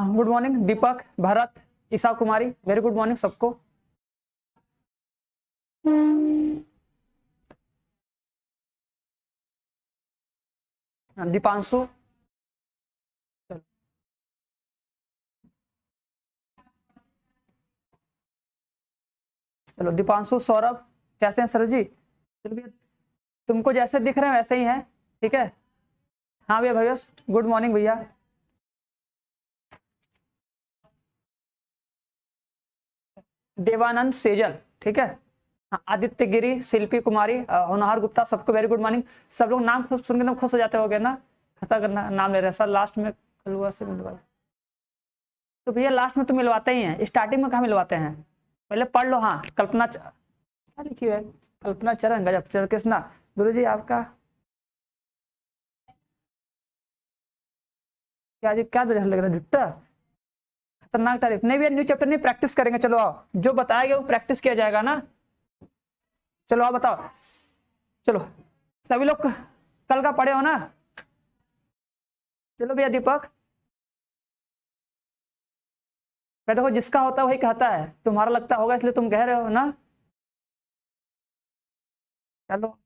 Good morning दीपक, भरत, ईशा कुमारी, very good morning सबको। दीपांशु, चलो दीपांशु, सौरभ, कैसे हैं सर जी? चलो भैया, तुमको जैसे दिख रहे हैं वैसे ही हैं, ठीक है। हाँ भैया, भैया गुड मॉर्निंग भैया। देवानंद सेजल, ठीक है। हाँ, आदित्य गिरी, शिल्पी कुमारी, होनहार गुप्ता, सबको वेरी गुड मॉर्निंग। सब लोग नाम खुश सुन के एकदम खुश हो जाते होगे ना, खता करना नाम ले रहे हैं सर, लास्ट में कलुआ से मिलवा। तो भैया लास्ट में तो मिलवाते ही हैं, स्टार्टिंग में कहाँ मिलवाते हैं? पहले पढ़ लो। हाँ, कल्पना क्या लिखी है? कल्पना चरण, गजब। चरण कृष्णा, गुरु जी आपका क्या जी, क्या लग रहा है? जुट्टा खतरनाक तारीफ नहीं भैया, न्यू चैप्टर नहीं, प्रैक्टिस करेंगे। चलो आओ, जो बताएगा वो प्रैक्टिस किया जाएगा ना। चलो आओ बताओ, चलो सभी लोग कल का पढ़े हो ना? चलो भैया दीपक, मैं देखो जिसका होता है वही कहता है, तुम्हारा लगता होगा इसलिए तुम कह रहे हो ना। चलो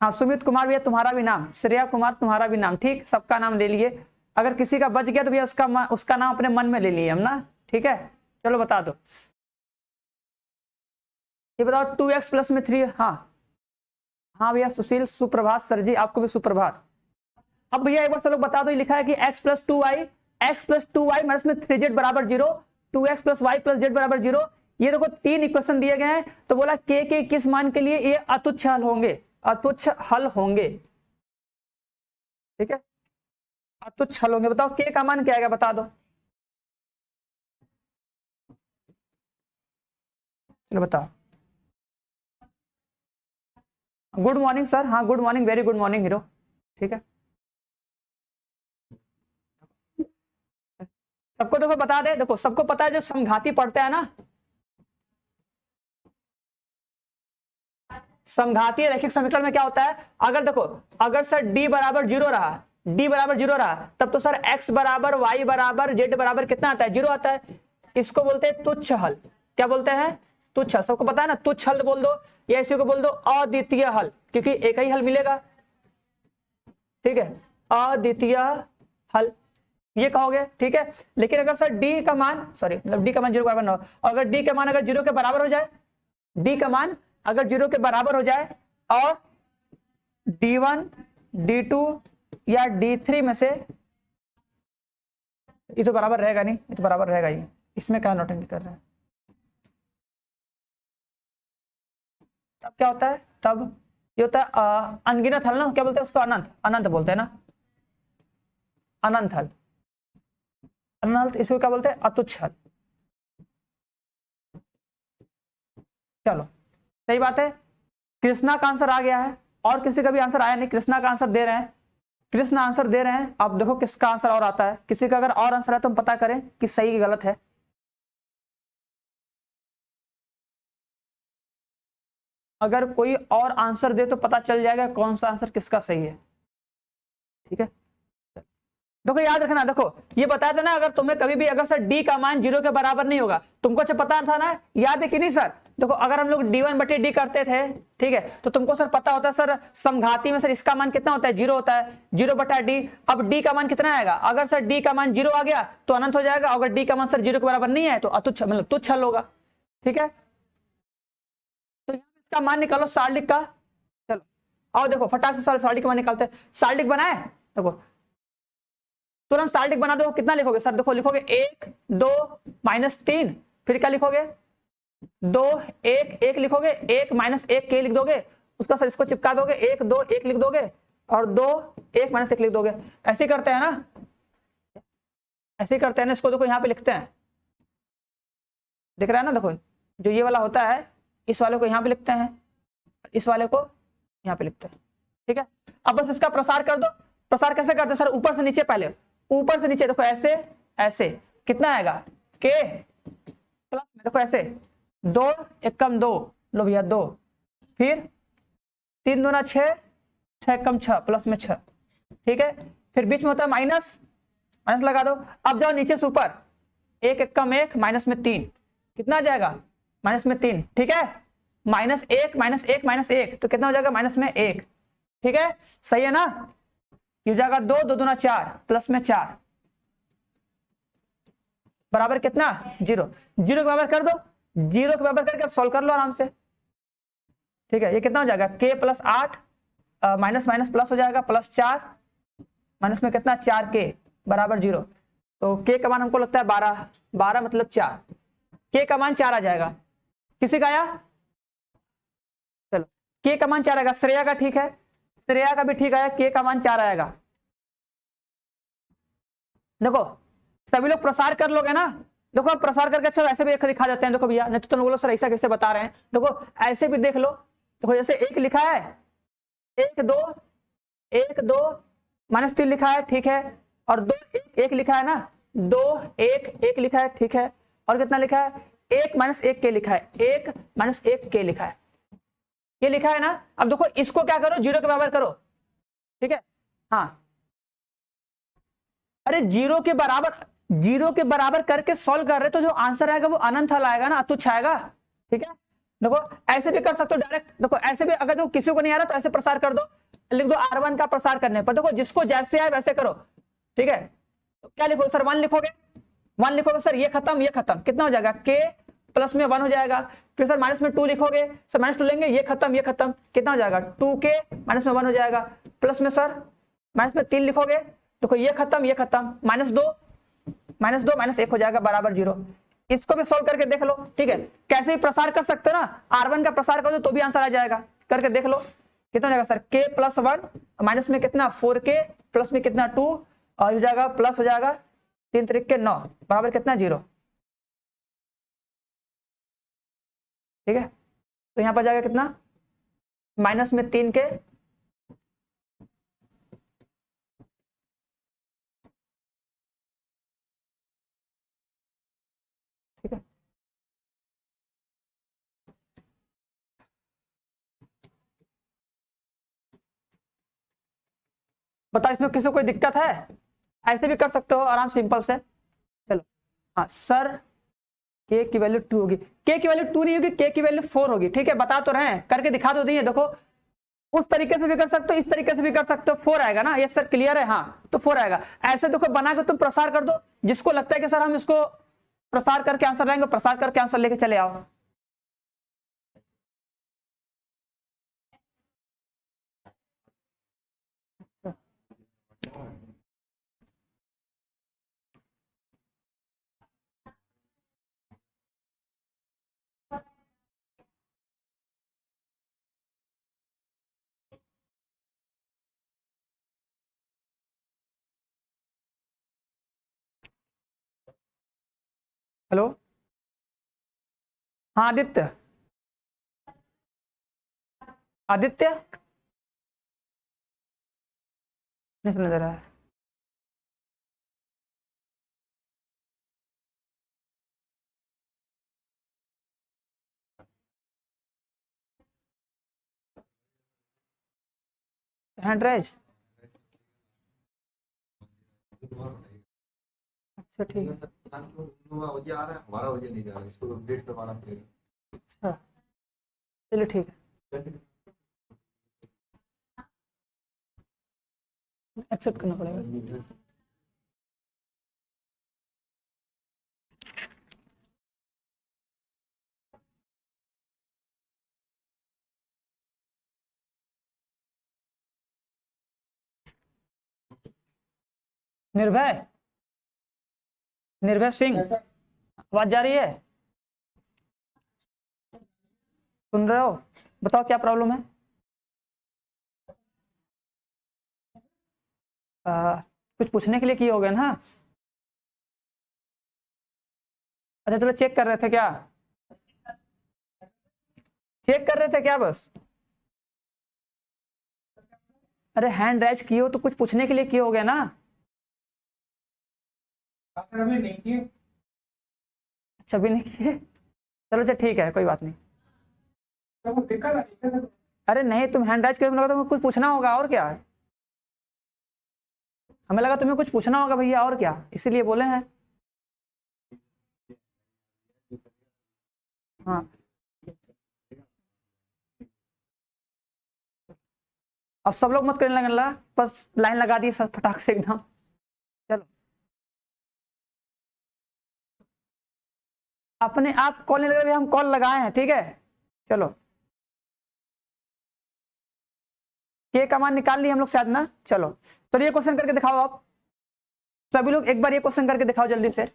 हाँ, सुमित कुमार भैया तुम्हारा भी नाम, श्रेया कुमार तुम्हारा भी नाम, ठीक, सबका नाम ले लिए। अगर किसी का बच गया तो भैया उसका नाम अपने मन में ले लिए हम ना, ठीक है। चलो बता दो, ये बताओ 2x प्लस में 3। हाँ हाँ भैया, सुशील, सुप्रभात सर जी, आपको भी सुप्रभात। अब भैया एक बार सब लोग बता दो, ये लिखा है कि x plus two Y minus में 3z बराबर 0, 2x plus Y plus Z बराबर 0। ये देखो 3 इक्वेशन दिए गए हैं, तो बोला के किस मान के लिए ये अतुच्छ हल होंगे, अतुच्छ हल होंगे, ठीक है, अतुच्छ हल होंगे। बताओ के का मान क्या आएगा, बता दो। चलो बताओ। गुड मॉर्निंग सर, हाँ good morning, very good morning hero, ठीक है। सबको देखो बता दे, देखो सबको पता है जो समघाती पढ़ते हैं ना, समघातीय रैखिक समीकरण में क्या होता है, अगर देखो अगर सर d बराबर 0 रहा, d बराबर 0 रहा, तब तो सर x बराबर y बराबर z बराबर कितना आता है, 0 आता है। इसको बोलते हैं तुच्छ हल। क्या बोलते हैं? तुच्छ हल। सबको पता है ना, तुच्छ हल बोल दो या इसी को बोल दो अद्वितीय हल, क्योंकि एक ही हल मिलेगा, ठीक है, अद्वितीय हल ये कहोगे, ठीक है। लेकिन अगर सर d का मान, सॉरी मतलब d का मान 0 के बराबर ना हो, अगर d का मान अगर 0 के बराबर हो जाए, d का मान अगर 0 के बराबर हो जाए और d1 d2 या d3 में से, ये तो बराबर रहेगा नहीं, ये तो बराबर रहेगा ही, इसमें क्या नौटंकी कर रहे हैं। तब क्या होता है, तब ये होता है अनगिनत हल ना, क्या बोलते हैं उसको, अनंत, अनंत बोलते हैं ना, अनंत हल, अनंत, इसको क्या बोलते हैं, अतुच्छ हल। चलो सही बात है, कृष्णा का आंसर आ गया है, और किसी का भी आंसर आया नहीं, कृष्णा का आंसर दे रहे हैं, कृष्ण आंसर दे रहे हैं। अब देखो किसका आंसर और आता है, किसी का अगर और आंसर है तो हम पता करें कि सही कि गलत है। अगर कोई और आंसर दे तो पता चल जाएगा कौन सा आंसर किसका सही है, ठीक है। देखो याद रखना, देखो ये बताया था ना, अगर तुम्हें कभी भी अगर सर d का मान 0 के बराबर नहीं होगा, तुमको अच्छा पता था ना, याद है कि नहीं सर? देखो अगर हम लोग d1 बटे d करते थे, ठीक है, तो तुमको सर पता होता है सर समघाती में सर इसका मान कितना होता है, 0 होता है, 0 बटा d। अब d का मान कितना आएगा, अगर सर d का मान 0 आ गया तो अनंत हो जाएगा, अगर d का मान सर 0 के बराबर नहीं है तो अतुच्छ मतलब तुच्छ हल होगा, ठीक है। तो इसका मान निकालो सार्वलिक का। चलो आओ देखो फटाक से सार्वलिक का मान निकालते हैं। सार्वलिक बनाए, देखो तुरंत सार्वलिक बना दो, कितना लिखोगे सर? देखो लिखोगे 1 2 -3, फिर क्या लिखोगे, 2 1 1 लिखोगे, 1 -1 के लिख दोगे, उसका सर इसको चिपका दोगे, 1 2 1 लिख दोगे, और 2 1 -1 लिख दोगे। ऐसे करते हैं ना, ऐसे करते हैं ना, इसको देखो यहाँ पे लिखते हैं, दिख रहा है ना, देखो जो ये वाला होता है इस वाले को यहाँ पे लिखते हैं, इस वाले को यहाँ पे लिखते हैं, ठीक है। अब बस इसका प्रसार कर दो। प्रसार कैसे करते हैं सर? ऊपर से नीचे, पहले ऊपर से नीचे, देखो ऐसे ऐसे, कितना आएगा के प्लस में, देखो ऐसे 2 1 कम 2, लो भैया 2, फिर 3 दूना 6, 6 कम 6 प्लस में 6, ठीक है। फिर बीच में होता है माइनस, माइनस लगा दो। अब जाओ नीचे से ऊपर, एक एक कम एक, माइनस में 3, कितना आ जाएगा माइनस में 3, ठीक है। माइनस एक माइनस एक माइनस एक, तो कितना हो जाएगा माइनस में 1, ठीक है, सही है ना। ये हो जाएगा 2 2 दूना 4, प्लस में 4 बराबर कितना 0, 0 के बराबर कर दो, 0 के बराबर करके अब सॉल्व कर लो आराम से, ठीक है। ये कितना हो जाएगा k plus 8, minus minus plus हो जाएगा, प्लस 4 माइनस में कितना 4k बराबर 0। तो k का मान हमको लगता है 12, 12 मतलब 4, k का मान 4 आ जाएगा। किसी का आया, चलो k का मान 4 आएगा, श्रेया का ठीक है, श्रेया का भी ठीक आया, k का मान 4 आएगा। देखो सभी लोग प्रसार कर लोगे ना, देखो अब प्रसार करके अच्छा ऐसे भी दिखा देते हैं, देखो भैया, नहीं तो तुम बोलो सर ऐसा कैसे बता रहे हैं, देखो ऐसे भी देख लो, देखो जैसे 1 लिखा है, 1 2 1 2 माइनस 3 लिखा है, ठीक है, और 2 1 लिखा है ना, 2 1 1 लिखा है, ठीक है, और कितना लिखा है 1 माइनस 1 के लिखा है, 1 माइनस 1 के लिखा है, ये लिखा है ना। अब देखो इसको क्या करो, 0 के बराबर करो, ठीक है, हाँ, अरे 0 के बराबर करके सॉल्व कर रहे तो जो आंसर आएगा वो अनंत हल आएगा ना, तुच्छ आएगा, ठीक है। देखो ऐसे भी कर सकते हो डायरेक्ट, देखो ऐसे भी, अगर देखो किसी को नहीं आ रहा तो ऐसे प्रसार कर दो, लिख दो R1 का प्रसार करने पर, देखो जिसको जैसे आए वैसे करो, ठीक है। तो क्या लिखो सर, 1 लिखोगे, 1 लिखोगे सर, ये खत्म, कितना हो जाएगा k प्लस में 1 हो जाएगा, फिर सर माइनस में 2 लिखोगे, सर माइनस 2 लेंगे, ये खत्म, कितना हो जाएगा 2k माइनस में 1 हो जाएगा, प्लस में सर माइनस में 3 लिखोगे, देखो ये खत्म, माइनस 2 माइनस 1 हो जाएगा बराबर 0। इसको भी सोल्व करके देख लो, ठीक है, कैसे भी प्रसार कर सकते हो ना, R1 का प्रसार कर दो तो भी आंसर आ जाएगा, करके देख लो कितना हो जाएगा सर, k प्लस 1 माइनस में कितना 4k प्लस में कितना 2, और हो जाएगा प्लस हो जाएगा 3 3 9 बराबर कितना 0, ठीक है। तो यहां पर जाएगा कितना माइनस में 3k, ठीक है। बताओ इसमें किसी को कोई दिक्कत है, ऐसे भी कर सकते हो आराम, सिंपल से। चलो हाँ सर, k की वैल्यू 2 होगी, k की वैल्यू 2 नहीं होगी, k की वैल्यू 4 होगी, ठीक है, बता तो रहे हैं, करके दिखा दो दिए, देखो उस तरीके से भी कर सकते हो, इस तरीके से भी कर सकते हो, 4 आएगा ना, ये सर क्लियर है, हाँ तो 4 आएगा। ऐसे देखो बना के तुम प्रसार कर दो, जिसको लगता है कि सर हम इसको प्रसार करके आंसर लाएंगे, प्रसार करके आंसर लेके चले आओ। हेलो, हाँ आदित्य, आदित्य नहीं सुना जा रहा है, हैंडराइज, अच्छा ठीक है, वजह आ रहा है, हमारा वजह नहीं जा रहा है, इसको अपडेट करवाना पड़ेगा। अच्छा चलिए ठीक है, एक्सेप्ट करना पड़ेगा। निर्भय, निर्भय सिंह, आवाज जा रही है, सुन रहे हो, बताओ क्या प्रॉब्लम है। कुछ पूछने के लिए किए होगे ना, अच्छा चलो चेक कर रहे थे क्या, चेक कर रहे थे क्या बस, अरे हैंड राइज किए हो तो कुछ पूछने के लिए किए होगे ना, नहीं किए, अच्छा भी नहीं किए, चलो अच्छा ठीक है कोई बात नहीं। तो दिक्कत अरे नहीं तुम हैंड राइज किए, तुम लगा तो कुछ पूछना होगा और क्या है, हमें लगा तुम्हें कुछ पूछना होगा भैया, और क्या, इसीलिए बोले हैं। हाँ अब सब लोग मत करने लगने लगा, बस लाइन लगा दी सब फटाक से एकदम। चलो अपने आप कॉल नहीं लग रहा, हम कॉल लगाए हैं, ठीक है। चलो के कमांड निकाल ली हम लोग शायद ना। चलो तो ये क्वेश्चन करके दिखाओ आप सभी लोग, एक बार ये क्वेश्चन करके दिखाओ जल्दी से।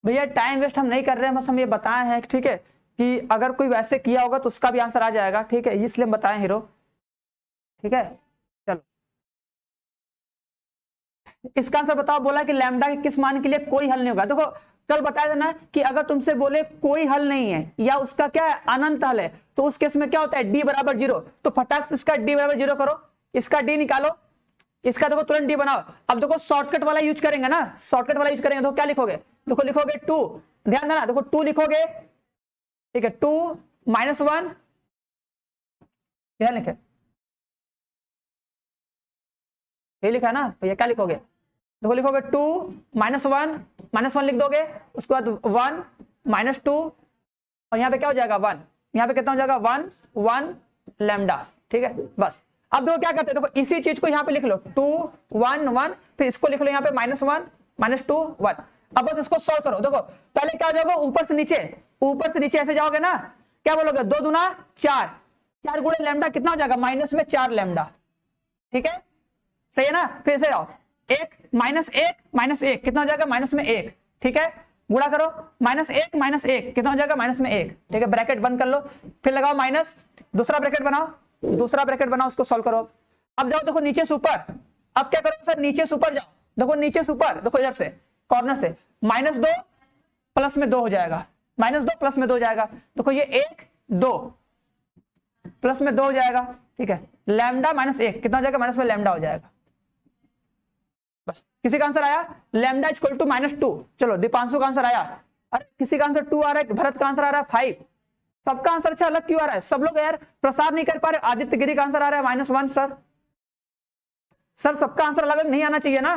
भैया टाइम वेस्ट हम नहीं कर रहे हैं, बस हम ये बताए हैं ठीक है कि अगर कोई वैसे किया होगा तो उसका भी आंसर आ जाएगा, ठीक है, इसलिए हम बताएं हीरो, ठीक है। चलो इसका आंसर बताओ। बोला कि लैम्डा के किस मान के लिए कोई हल नहीं होगा। देखो कल बताया था ना कि अगर तुमसे बोले कोई हल नहीं है या उसका क्या है अनंत हल है, तो उस केस में क्या होता है डी बराबर 0। तो फटाक से इसका डी बराबर 0 करो, इसका डी निकालो, इसका देखो तुरंत डी बनाओ। अब देखो शॉर्टकट वाला यूज करेंगे ना, शॉर्टकट वाला यूज करेंगे तो क्या लिखोगे, देखो लिखोगे 2, ध्यान देना, देखो 2 लिखोगे, ठीक है, 2 -1 क्या लिखे, ये लिखा है ना भैया, क्या लिखोगे, देखो लिखोगे 2 -1 लिख दोगे, उसके बाद 1 -2 और यहाँ पे क्या हो जाएगा 1, यहाँ पे कितना हो जाएगा 1 1 लैम्डा, ठीक है। बस अब देखो क्या करते हैं, देखो इसी चीज को यहाँ पे लिख लो 2 1 1, फिर इसको लिख लो यहाँ पे -1 -2 1। अब बस इसको सॉल्व करो। देखो पहले क्या हो जाएगा, ऊपर से नीचे ऐसे जाओगे ना, क्या बोलोगे 2 दूना 4, 4 गुणे लैम्डा कितना हो जाएगा -4 लैम्डा, ठीक है, सही है ना। फिर से आओ 1 -1 कितना हो जाएगा -1, ठीक है, गुणा करो -1 कितना हो जाएगा -1, ठीक है, ब्रैकेट बंद कर लो, फिर लगाओ माइनस, दूसरा ब्रैकेट बनाओ, उसको सॉल्व करो। अब जाओ देखो नीचे से ऊपर, अब क्या करो सर, नीचे से ऊपर जाओ, देखो नीचे से ऊपर, देखो इधर से कॉर्नर से -2 प्लस में 2 हो जाएगा, -2 प्लस में 2 हो जाएगा, देखो ये 1 2 प्लस में 2 हो जाएगा, ठीक है, लैम्डा -1 कितना हो जाएगा माइनस में लैम्डा हो जाएगा। बस किसी का आंसर आया लैम्डा इक्वल टू -2। चलो दीपांशु का आंसर आया, अरे किसी का आंसर 2 आ रहा है, भरत का आंसर आ रहा है 5, सबका आंसर अच्छा अलग क्यों आ रहा है, सब लोग यार प्रसाद नहीं कर पा रहे। आदित्य गिरी का आंसर आ रहा है -1 सर सबका आंसर अलग नहीं आना चाहिए ना,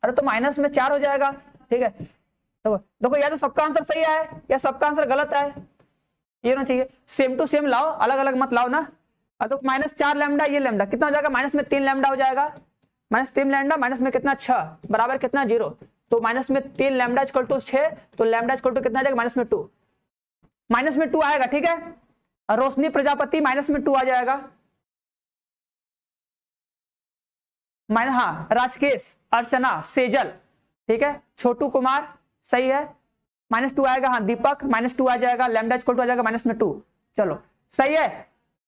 अरे तो माइनस में 4 हो जाएगा, ठीक है। तो देखो या तो सबका आंसर सही है या सबका आंसर गलत है, ये होना चाहिए, सेम टू सेम लाओ, अलग अलग मत लाओ ना। तो -4 लैम्डा, ये लैम्डा कितना हो जाएगा -3 लैम्डा हो जाएगा, -3 लैम्डा माइनस में कितना 6 बराबर कितना 0, तो -3 लैम्डा इक्वल टू 6, तो लैम्डा इक्वल टू कितना आ जाएगा -2 आएगा, ठीक है। रोशनी प्रजापति -2 आ जाएगा, हाँ राजकेश अर्चना सेजल, ठीक है, छोटू कुमार सही है, -2 आएगा, हाँ दीपक -2 आ जाएगा, लैम्डा इक्वल टू आ जाएगा -2, चलो सही है।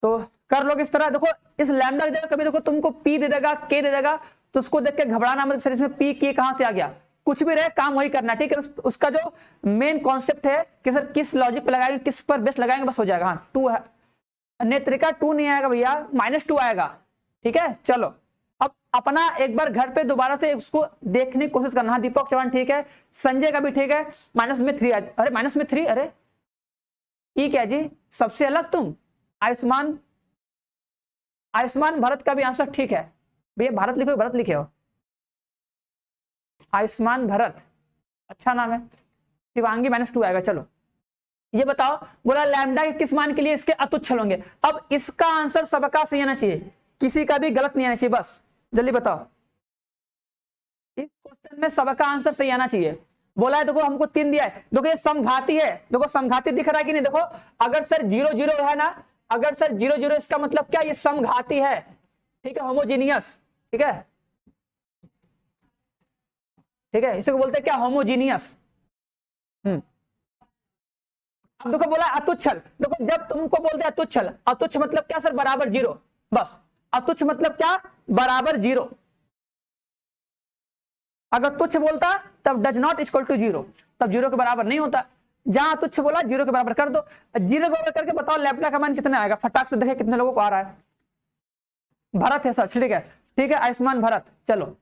तो कर लोगे इस तरह, देखो इस लैम्डा की जगह कभी देखो तुमको पी दे देगा के दे देगा, तो उसको देख के घबराना मत, सर इसमें पी के कहां से आ गया, कुछ भी रहे काम वही करना, ठीक है। उसका जो मेन कॉन्सेप्ट है कि सर किस लॉजिक पे लगाएंगे, किस पर बेस्ट लगाएंगे, बस हो जाएगा। हाँ 2 है, नेत्रिका 2 नहीं आएगा भैया, -2 आएगा, ठीक है। चलो अब अपना एक बार घर पे दोबारा से उसको देखने की कोशिश करना। हाँ दीपक चौहान ठीक है, संजय का भी ठीक है, -3, अरे -3, अरे ये क्या जी, सबसे अलग तुम, आयुष्मान भरत का भी आंसर ठीक है भैया, भारत लिखो, भरत लिखे हो, आयुष्मान भरत अच्छा नाम है। शिवांगी -2 आएगा। चलो ये बताओ, बोला लैम्डा के किस मान के लिए इसके अतुच्छ होंगे। अब इसका आंसर सबका सही आना चाहिए, किसी का भी गलत नहीं आना चाहिए, बस जल्दी बताओ। इस क्वेश्चन में सबका आंसर सही आना चाहिए। बोला है देखो हमको 3 दिया है, देखो ये समघाती है, देखो समघाती दिख रहा है कि नहीं, देखो अगर सर 0 0 है ना, अगर सर 0 0 इसका मतलब क्या, ये समघाती है, ठीक है, होमोजीनियस, ठीक है, ठीक है, इसे बोलते हैं क्या, होमोजीनियस। अब देखो बोला अतुच्छल, देखो जब तुमको बोलते हैं अतुच्छल, अतुच्छ मतलब क्या सर, बराबर 0, बस अतुच्छ मतलब क्या, बराबर 0। अगर तुच्छ बोलता तब डज नॉट इक्वल टू 0, तब 0 के बराबर नहीं होता। जहां तुच्छ बोला 0 के बराबर कर दो, 0 के बराबर करके बताओ लैम्ब्डा का मान कितना आएगा, फटाक से देखे कितने लोगों को आ रहा है। भरत है सर, ठीक है, ठीक है, आयुष्मान भरत, चलो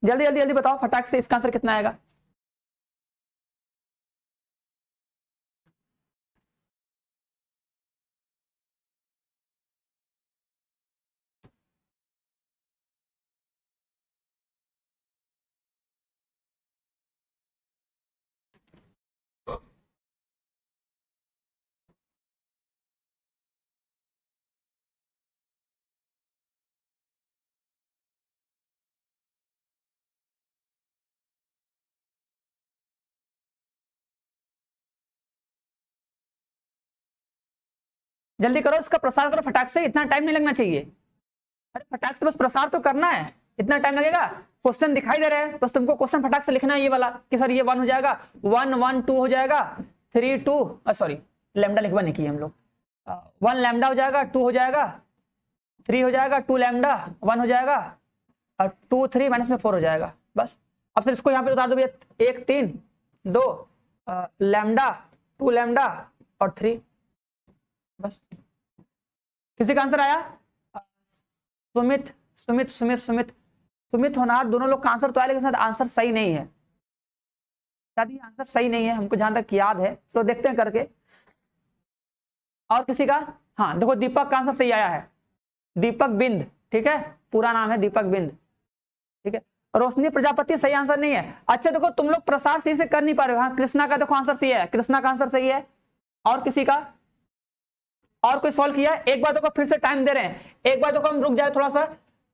जल्दी जल्दी जल्दी बताओ फटाक से, इसका आंसर कितना आएगा। जल्दी करो, इसका प्रसार करो फटाक से, इतना टाइम नहीं लगना चाहिए। अरे फटाक से बस प्रसार तो करना है, इतना टाइम लगेगा। क्वेश्चन दिखाई दे रहे हैं, बस तुमको क्वेश्चन फटाक से लिखना है ये वाला कि सर ये 1 हो जाएगा, 1 1 2 हो जाएगा, 3 2 सॉरी लैम्डा लिखवा नहीं किए हम लोग, 1 लैम्डा हो जाएगा, 2 हो जाएगा, 3 हो जाएगा, 2 लैम्डा, 1 हो जाएगा, और 2 3 माइनस में 4 हो जाएगा, बस। अब फिर इसको यहाँ पे उतार दो भैया, 1 3 2 लैम्डा, 2 लैम्डा और 3, बस। किसी का आंसर आया? सुमित सुमित सुमित सुमित सुमित होनार, दोनों लोग का आंसर तो आया, लेकिन आंसर सही नहीं है, शायद ये आंसर सही नहीं है, हमको जहां तक याद है। चलो देखते हैं करके। और किसी का? हाँ देखो दीपक का आंसर सही आया है, दीपक बिंद, ठीक है, पूरा नाम है दीपक बिंद, ठीक है। रोशनी प्रजापति सही आंसर नहीं है। अच्छा देखो तुम लोग प्रसार सही से कर नहीं पा रहे हो। हाँ कृष्णा का देखो आंसर सही है, कृष्णा का आंसर सही है। और किसी का? और कोई सॉल्व किया है? एक बार देखो फिर से टाइम दे रहे हैं, एक बार देखो हम रुक जाए थोड़ा सा,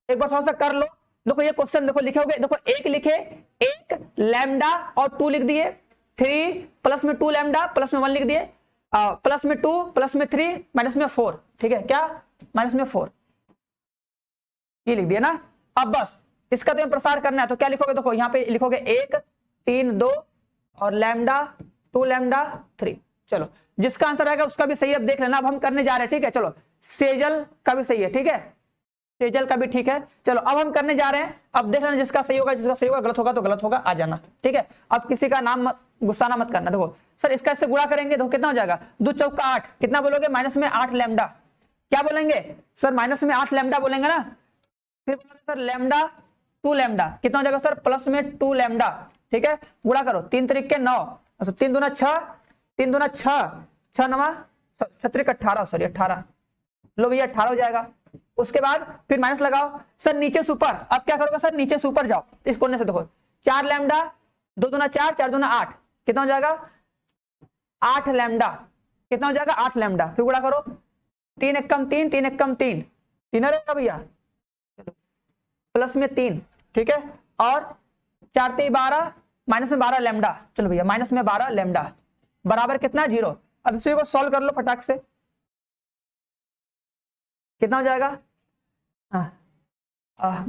एक बार थोड़ा सा कर लो। देखो ये क्वेश्चन देखो लिखे होगे, देखो एक लिखे, 1 लैम्डा और 2 लिख दिए, 3 प्लस में 2 लैम्डा प्लस में 1 लिख दिए, प्लस में 2 प्लस में 3 माइनस में 4, ठीक है, क्या माइनस में 4 ये लिख दिया ना। अब बस इसका तुम्हें प्रसार करना है तो क्या लिखोगे, देखो यहाँ पे लिखोगे 1 3 2 और लैम्डा 2 लैम्डा 3। चलो जिसका आंसर आएगा उसका भी सही है। अब देख लेना, अब हम करने जा रहे हैं, ठीक है। चलो सेजल का भी सही है, ठीक है, सेजल का भी ठीक है। चलो अब हम करने जा रहे हैं, अब देख लेना जिसका सही होगा, जिसका सही होगा, गलत होगा तो गलत होगा, आ जाना, ठीक है। अब किसी का नाम गुस्साना मत करना। देखो सर इसका इससे गुणा करेंगे, देखो कितना हो जाएगा, 2 चौका 8, कितना बोलोगे, माइनस में 8 लैम्डा, क्या बोलेंगे सर, माइनस में 8 लैम्डा बोलेंगे ना। फिर बोलोगे सर लैम्डा 2 लैम्डा, कितना हो जाएगा सर, प्लस में 2 लैम्डा, ठीक है। गुणा करो, 3 तरीके 9, 3 दूना 6, 3 दूना 6, 6 नमा 6 18, सॉरी 18, लो भैया 18 हो जाएगा। उसके बाद फिर माइनस लगाओ सर, नीचे सुपर, अब क्या करोगे सर, नीचे सुपर जाओ, इस कोने से देखो 4 लैम्डा, 2 दूना 4, 4 दूना 8, कितना हो जाएगा 8 लैम्डा, कितना हो जाएगा 8 लैम्डा। फिर गुणा करो, 3 एक कम 3, 3 एक कम 3, 3 रहेगा भैया, प्लस में 3, ठीक है, और 4 3 12, माइनस में 12 लैम्डा, चलो भैया माइनस में 12 लैम्डा बराबर कितना 0। अब इसी को सॉल्व कर लो फटाक से, कितना हो जाएगा,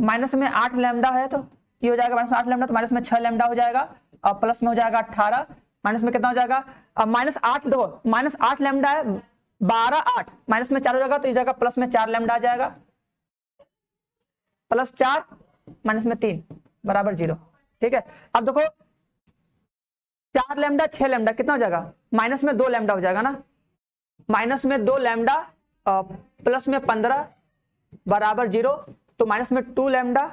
माइनस में 8 लैम्डा है तो ये हो जाएगा माइनस में 8 लैम्डा, तो माइनस में 6 लैम्डा हो जाएगा, और प्लस में हो जाएगा 18, माइनस में कितना हो जाएगा, माइनस 8, देखो माइनस 8 लैम्डा है, 12 8 माइनस में 4 हो जाएगा, तो इस जगह प्लस में 4 लैम्डा आ जाएगा, प्लस 4 माइनस में 3 बराबर 0, ठीक है। अब देखो 4 लैम्डा 6 लैम्डा कितना हो जाएगा, माइनस में 2 लैम्डा हो जाएगा ना, माइनस में 2 लैम्डा प्लस में 15 बराबर 0, तो माइनस में 2 लैम्डा,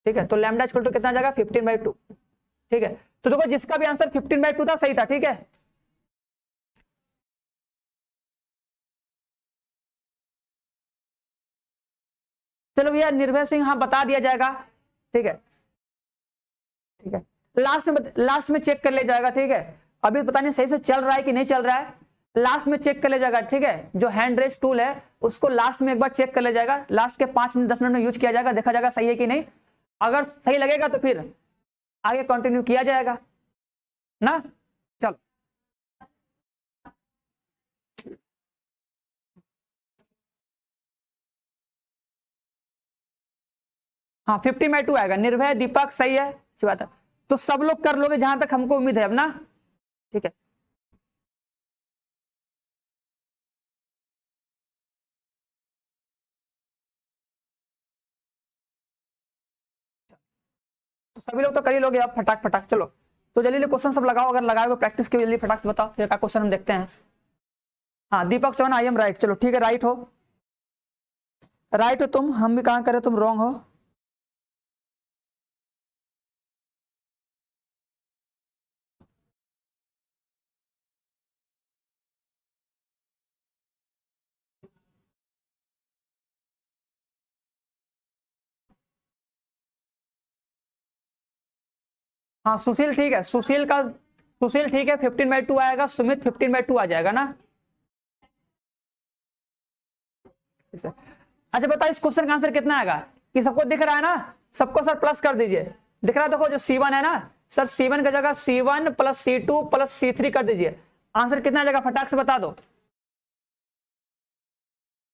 ठीक है, तो लैम्डा इक्वल टू कितना आ जाएगा 15/2, ठीक है। तो देखो जिसका भी आंसर 15/2 था सही था, ठीक है। चलो भैया निर्भय सिंह, हाँ बता दिया जाएगा, ठीक है, ठीक है, लास्ट में चेक कर लिया जाएगा, ठीक है। अभी पता नहीं सही से चल रहा है कि नहीं चल रहा है, लास्ट में चेक कर ले जाएगा, ठीक है। जो हैंड रेस टूल है उसको लास्ट में एक बार चेक कर ले जाएगा, लास्ट के 5 मिनट 10 मिनट में यूज किया जाएगा, देखा जाएगा सही है कि नहीं। अगर सही लगेगा तो फिर आगे कंटिन्यू किया जाएगा ना। चलो हाँ 50/2 आएगा। निर्भय, दीपक सही है, अच्छी बात है। तो सब लोग कर लोगे जहां तक हमको उम्मीद है अब ना, ठीक है। तो सभी लोग तो कर ही लोगे अब फटाक फटाक। चलो तो जल्दी क्वेश्चन सब लगाओ, अगर लगाओगे प्रैक्टिस की जल्दी फटाक से बताओ, फिर का क्वेश्चन हम देखते हैं। हाँ दीपक चौहान आई एम राइट, चलो ठीक है, राइट हो, राइट हो तुम, हम भी कहाँ करे तुम रॉन्ग हो। हाँ सुशील ठीक है, सुशील ठीक है, 15/2 आएगा। सुमित 15/2 आ जाएगा ना। अच्छा बताओ इस क्वेश्चन का आंसर कितना आएगा, कि सबको दिख रहा है ना, सबको सर प्लस कर दीजिए, दिख रहा है देखो जो C1 है ना सर, C1 की जगह C1 + C2 + C3 कर दीजिए। आंसर कितना आ जाएगा फटाक से बता दो।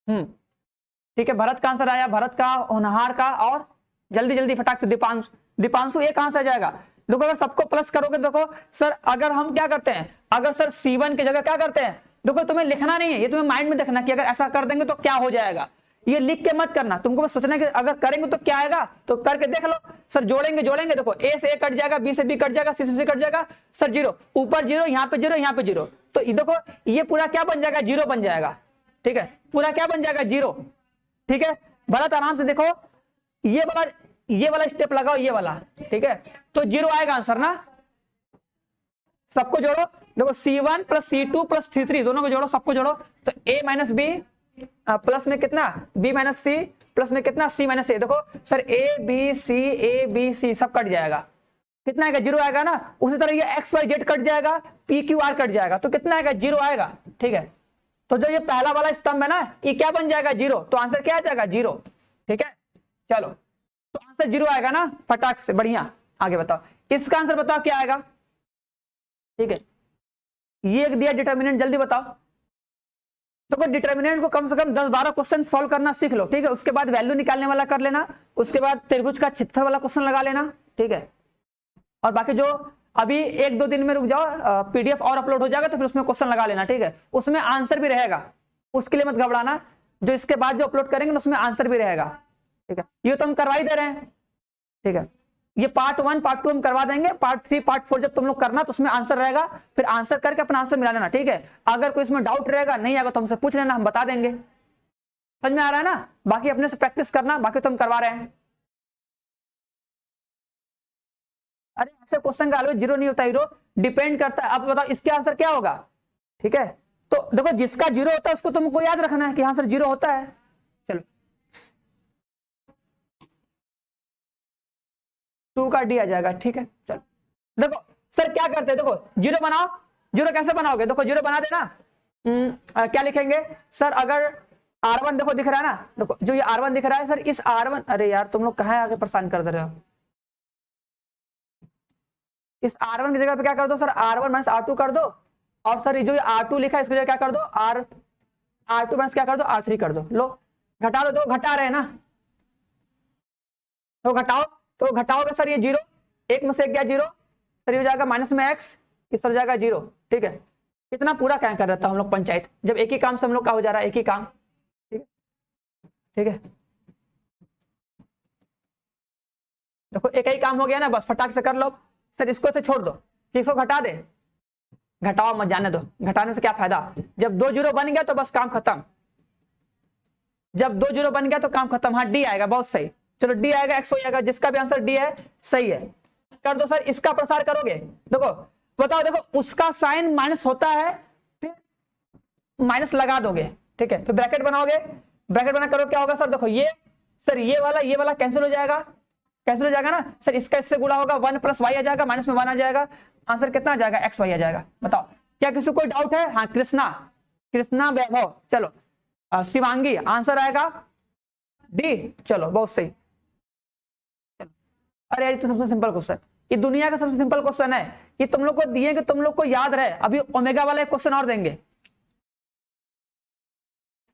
ठीक है, भरत का आंसर आया, भरत का, होनहार का, और जल्दी जल्दी फटाक से दीपांशु ये कहां से आ जाएगा। देखो अगर सबको प्लस करोगे, देखो सर अगर हम क्या करते हैं, अगर सर C1 की जगह क्या करते हैं, देखो तुम्हें लिखना नहीं है, ये तुम्हें माइंड में देखना कि अगर ऐसा कर देंगे तो क्या हो जाएगा, ये लिख के मत करना, तुमको बस सोचना है कि अगर करेंगे तो क्या आएगा, तो करके देख लो। सर जोड़ेंगे देखो A से A कट जाएगा, B से B कट जाएगा, C से C कट जाएगा, सर 0 ऊपर 0, यहाँ पे 0, यहाँ पे 0, तो ये देखो ये पूरा क्या बन जाएगा, 0 बन जाएगा, ठीक है, पूरा क्या बन जाएगा 0, ठीक है। भरत आराम से देखो, ये वाला स्टेप लगाओ, ये वाला, ठीक है, तो 0 आएगा आंसर ना। सबको जोड़ो, देखो C1 + C2 + C3 दोनों को जोड़ो, सबको जोड़ो, तो A - B प्लस में कितना B - C प्लस में कितना C - A, देखो सर A B C सब कट जाएगा, कितना आएगा 0 आएगा ना। उसी तरह ये XYZ कट जाएगा, PQR कट जाएगा, तो कितना आएगा 0 आएगा, ठीक है। तो जो ये पहला वाला स्तंभ है ना, ये क्या बन जाएगा 0, तो आंसर क्या आ जाएगा 0, ठीक है। चलो तो आंसर 0 आएगा ना फटाक से, बढ़िया। आगे बताओ इसका आंसर बताओ क्या आएगा, ठीक है। ये एक दिया डिटर्मिनेंट, जल्दी बताओ। तो डिटर्मिनेंट को कम से कम 10-12 क्वेश्चन सॉल्व करना सीख लो, ठीक है। उसके बाद वैल्यू निकालने वाला कर लेना, उसके बाद त्रिभुज का क्षेत्रफल वाला क्वेश्चन लगा लेना, ठीक है। और बाकी जो अभी 1-2 दिन में रुक जाओ, PDF और अपलोड हो जाएगा तो फिर उसमें क्वेश्चन लगा लेना, ठीक है। उसमें आंसर भी रहेगा, उसके लिए मत घबराना, जो इसके बाद जो अपलोड करेंगे ना उसमें आंसर भी रहेगा, ठीक है। ये तो हम करवा ही दे रहे हैं, ठीक है। ये पार्ट 1 पार्ट 2 हम करवा देंगे, पार्ट 3 पार्ट 4 जब तुम लोग करना तो उसमें आंसर रहेगा, फिर आंसर करके अपना आंसर मिला लेना, ठीक है। अगर कोई इसमें डाउट रहेगा, नहीं आएगा तो हमसे पूछ लेना, हम बता देंगे। समझ में आ रहा है ना। बाकी अपने से प्रैक्टिस करना, बाकी तो हम करवा रहे हैं। अरे ऐसे क्वेश्चन का ऑलवेज 0 नहीं होता हीरो, डिपेंड करता है। अब बताओ इसके आंसर क्या होगा, ठीक है। तो देखो जिसका 0 होता है उसको तुमको याद रखना है कि हाँ सर 0 होता है। चलो 2 का D आ जाएगा, ठीक है। चलो देखो सर क्या करते हैं, देखो 0 बनाओ, 0 कैसे बनाओगे, देखो 0 बना देना। क्या लिखेंगे सर, अगर R1 देखो दिख रहा है ना, देखो जो ये R1 दिख रहा है सर, इस R1, अरे यार तुम लोग कहाँ आगे परेशान कर दे रहे हो। इस R1 की जगह पे क्या कर दो सर, R1 - R2 कर दो, और सर जो R2 लिखा है इसकी जगह क्या कर दो, R2 - क्या कर दो, R3 कर दो। लो घटा दो, घटा रहे हैं ना, तो घटाओ, तो घटाओगे सर ये 0, 1 में से 1 गया 0, सर ये हो जाएगा माइनस में x, इस तरह जाएगा 0, ठीक है। इतना पूरा क्या कर रहा था हम लोग पंचायत, जब एक ही काम से हम लोग का हो जा रहा है, एक ही काम, ठीक है, ठीक है। देखो एक ही काम हो गया ना, बस फटाक से कर लो। सर इसको से छोड़ दो, इसको घटा दे, घटाओ मत जाने दो, घटाने से क्या फायदा, जब 2 0 बन गया तो बस काम खत्म, जब 2 0 बन गया तो काम खत्म। हाँ D आएगा, बहुत सही, चलो D आएगा, x हो जाएगा, जिसका भी आंसर D है सही है। कर दो सर, इसका प्रसार करोगे, देखो बताओ, देखो उसका साइन माइनस होता है, फिर माइनस लगा दोगे, ठीक है, फिर ब्रैकेट बनाओगे, ब्रैकेट बना करो क्या होगा सर, देखो ये सर ये वाला कैंसिल हो जाएगा, कैंसिल हो जाएगा ना सर, इसका इससे गुणा होगा 1 + y आ जाएगा, माइनस में 1 आ जाएगा, आंसर कितना आ जाएगा x y आ जाएगा। बताओ क्या किसी को कोई डाउट है? हाँ कृष्णा वैभव, चलो शिवांगी आंसर आएगा डी, चलो बहुत सही। अरे ये तो सबसे सिंपल क्वेश्चन, ये दुनिया का सबसे सिंपल क्वेश्चन है, ये तुम लोग को दिए कि तुम लोग को याद रहे। अभी ओमेगा वाला एक क्वेश्चन और देंगे,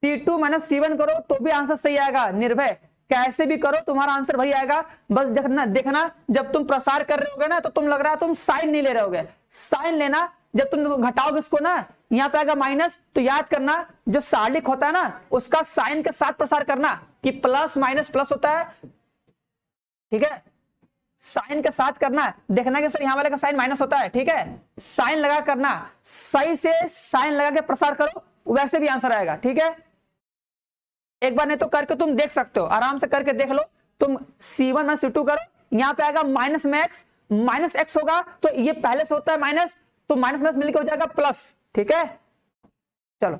C2 - C1 करो तो भी आंसर सही आएगा, निर्भय कैसे भी करो तुम्हारा आंसर वही आएगा। बस देखना जब तुम प्रसार कर रहे होगे ना तो तुम लग रहा है तुम साइन नहीं ले रहे होगे, साइन लेना जब तुम घटाओगे इसको ना, यहाँ पे आएगा माइनस, तो याद करना जो सार्डिक होता है ना उसका साइन के साथ प्रसार करना, कि प्लस माइनस प्लस होता है, ठीक है, साइन के साथ करना। देखना कि सर यहाँ वाले का साइन माइनस होता है, ठीक है, साइन लगा करना, सही से साइन लगा के प्रसार करो, वैसे भी आंसर आएगा, ठीक है। एक बार नहीं तो करके तुम देख सकते हो, आराम से करके देख लो। तुम C1 - C2 करो, यहाँ पे आएगा माइनस में x, माइनस x होगा तो ये पहले से होता है माइनस, तो माइनस माइनस मिलकर हो जाएगा प्लस, ठीक है। चलो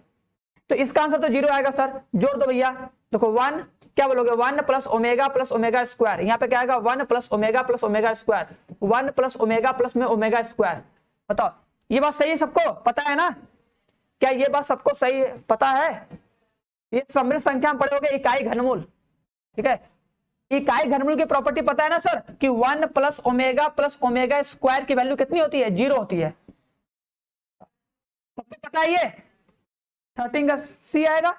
तो इसका आंसर तो 0 आएगा सर, जोड़ दो भैया। देखो 1 क्या बोलोगे, 1 + ओमेगा + ओमेगा स्क्वायर, यहाँ पे क्या आएगा 1 + omega + omega square, 1 + omega plus में ओमेगा स्क्वायर। बताओ ये बात सही है, सबको पता है ना? क्या ये बात सबको सही पता है? ये समृद्ध संख्या में पढ़ोगे इकाई घनमूल, ठीक है। इकाई घनमूल की प्रॉपर्टी पता है ना सर, कि 1 + ओमेगा + ओमेगा स्क्वायर की वैल्यू कितनी होती है? 0 होती है, सबको पता है ये। 13 का C आएगा,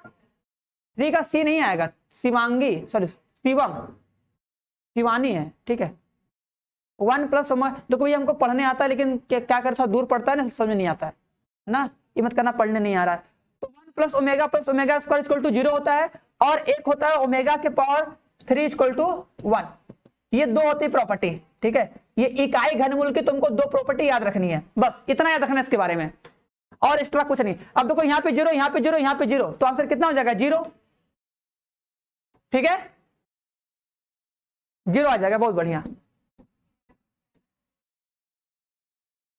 3 का C नहीं आएगा, शिवांगी सॉरी शिवानी है, ठीक है। 1 + देखो ये हमको पढ़ने आता है, लेकिन क्या कर थोड़ा दूर पड़ता है ना, समझ नहीं आता है ना, ये मत करना पढ़ने नहीं आ रहा है। तो 1 + ओमेगा + ओमेगा स्क्वायर = 0 होता है, और एक होता है ओमेगा के पावर 3 = 1। ये दो होती प्रॉपर्टी, ठीक है। ये इकाई घनमूल की तुमको दो प्रॉपर्टी याद रखनी है, बस इतना याद रखना है इसके बारे में, और एक्स्ट्रा कुछ नहीं। अब देखो यहाँ पे 0, यहाँ पे 0, यहाँ पे 0, तो आंसर कितना हो जाएगा? 0, ठीक है, 0 आ जाएगा, बहुत बढ़िया।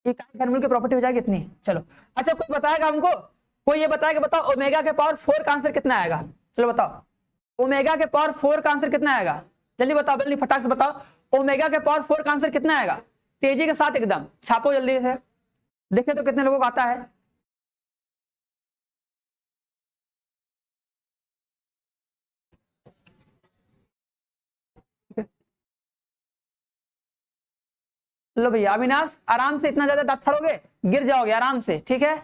इकाई घनमूल की प्रॉपर्टी हो जाएगी इतनी। चलो अच्छा, कोई बताएगा हमको, कोई ये बताएगा, बताओ ओमेगा के पावर 4 का आंसर कितना आएगा? चलो बताओ ओमेगा के पावर 4 का आंसर कितना आएगा? जल्दी बताओ, जल्दी फटाक से बताओ, ओमेगा के पावर 4 का आंसर कितना आएगा? तेजी के साथ एकदम छापो जल्दी से, देखे तो कितने लोगों को आता है। लो भैया अविनाश, आराम से, इतना ज्यादा दांत फाड़ोगे गिर जाओगे आराम से, ठीक है,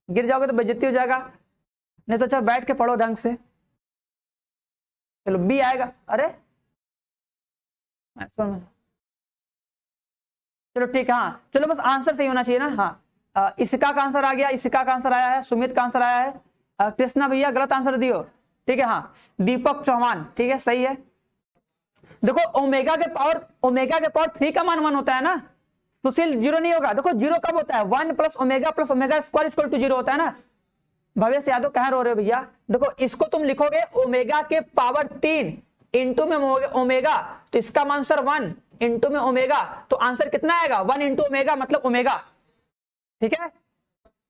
गिर जाओगे तो बेइज्जती हो जाएगा, नहीं तो अच्छा बैठ के पढ़ो ढंग से। चलो बी आएगा, अरे चलो ठीक है, हाँ चलो बस आंसर सही होना चाहिए ना। हाँ इसका का आंसर आ गया, इसका का आंसर आया है, सुमित का आंसर आया है, कृष्णा भैया गलत आंसर दियो, ठीक है। हाँ दीपक चौहान, ठीक है सही है। देखो ओमेगा के पावर 3 का मान 1 होता है ना, सुशील 0 नहीं होगा। देखो 0 कब होता है? 1 + ओमेगा + ओमेगा स्क्वायर = 0 होता है ना। भवेश यादव कहां रो रहे हो भैया? देखो इसको तुम लिखोगे ओमेगा के पावर 3 इंटू में ओमेगा, तो इसका मान सर 1 इंटू में ओमेगा, तो आंसर कितना आएगा? 1 इंटू ओमेगा मतलब ओमेगा, ठीक है।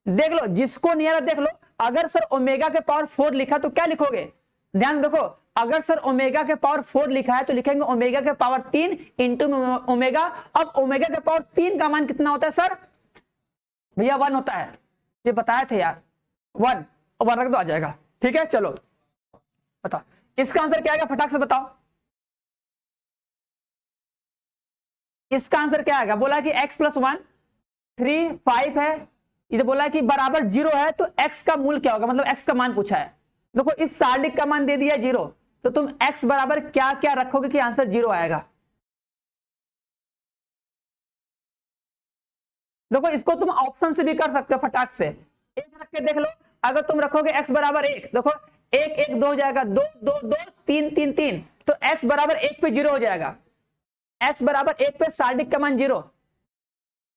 देख लो जिसको नहीं आ रहा देख लो, अगर सर ओमेगा के पावर 4 लिखा तो क्या लिखोगे? ध्यान देखो, अगर सर ओमेगा के पावर 4 लिखा है तो लिखेंगे ओमेगा के पावर 3 इंटू ओमेगा। अब ओमेगा के पावर 3 का मान कितना होता है सर? भैया 1 होता है, ये बताए थे यार, 1 रख दो आ जाएगा, ठीक है। चलो बताओ इसका आंसर क्या आएगा, फटाक से बताओ इसका आंसर क्या आएगा? बोला कि x + 1 3 5 है, इधर बोला कि बराबर 0 है, तो x का मूल क्या होगा, मतलब x का मान पूछा है। देखो इस सार्डिक का मान दे दिया 0, तो तुम x बराबर क्या क्या रखोगे कि आंसर 0 आएगा? देखो इसको तुम ऑप्शन से भी कर सकते हो, फटाक से एक रख के देख लो। अगर तुम रखोगे x बराबर 1, देखो 1 1 2 हो जाएगा, 2 2 2 3 3 3, तो x बराबर 1 पे 0 हो जाएगा, x बराबर 1 पे सार्डिक का मान 0।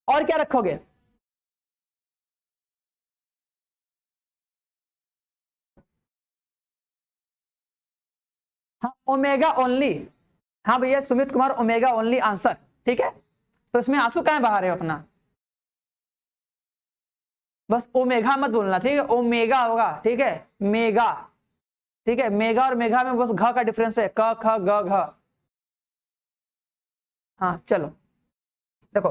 और क्या रखोगे? हाँ ओमेगा ओनली, हाँ भैया Sumit Kumar omega only answer, ठीक है। तो इसमें आंसू कहां बहा रहे हो अपना? बस ओमेगा मत बोलना, ठीक है, ओमेगा होगा, ठीक है, मेगा, ठीक है। मेगा और मेगा में बस घ का डिफरेंस है, क ख ग घ। हाँ चलो देखो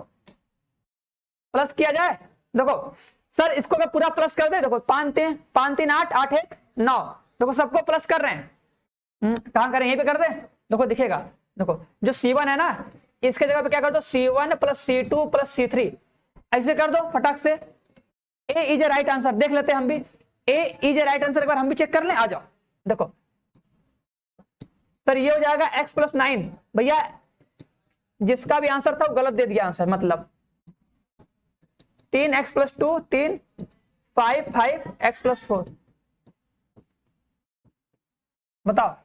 प्लस किया जाए। देखो सर इसको मैं पूरा प्लस कर दे। देखो 5 3 8 8 1 9। देखो सबको प्लस कर रहे हैं। कहां करें, यहीं पे कर दे। देखो दिखेगा। देखो जो C1 है ना, इसके जगह पे क्या कर दो, C1 plus C2 plus C3 ऐसे कर दो फटाक से। ए इज ए राइट आंसर। देख लेते हैं हम भी, ए इज ए राइट आंसर। एक बार हम भी चेक कर लें, आ जाओ। देखो सर ये हो जाएगा x प्लस 9। भैया जिसका भी आंसर था वो गलत दे दिया आंसर, मतलब 3x प्लस 2 3 5 5 x प्लस 4। बताओ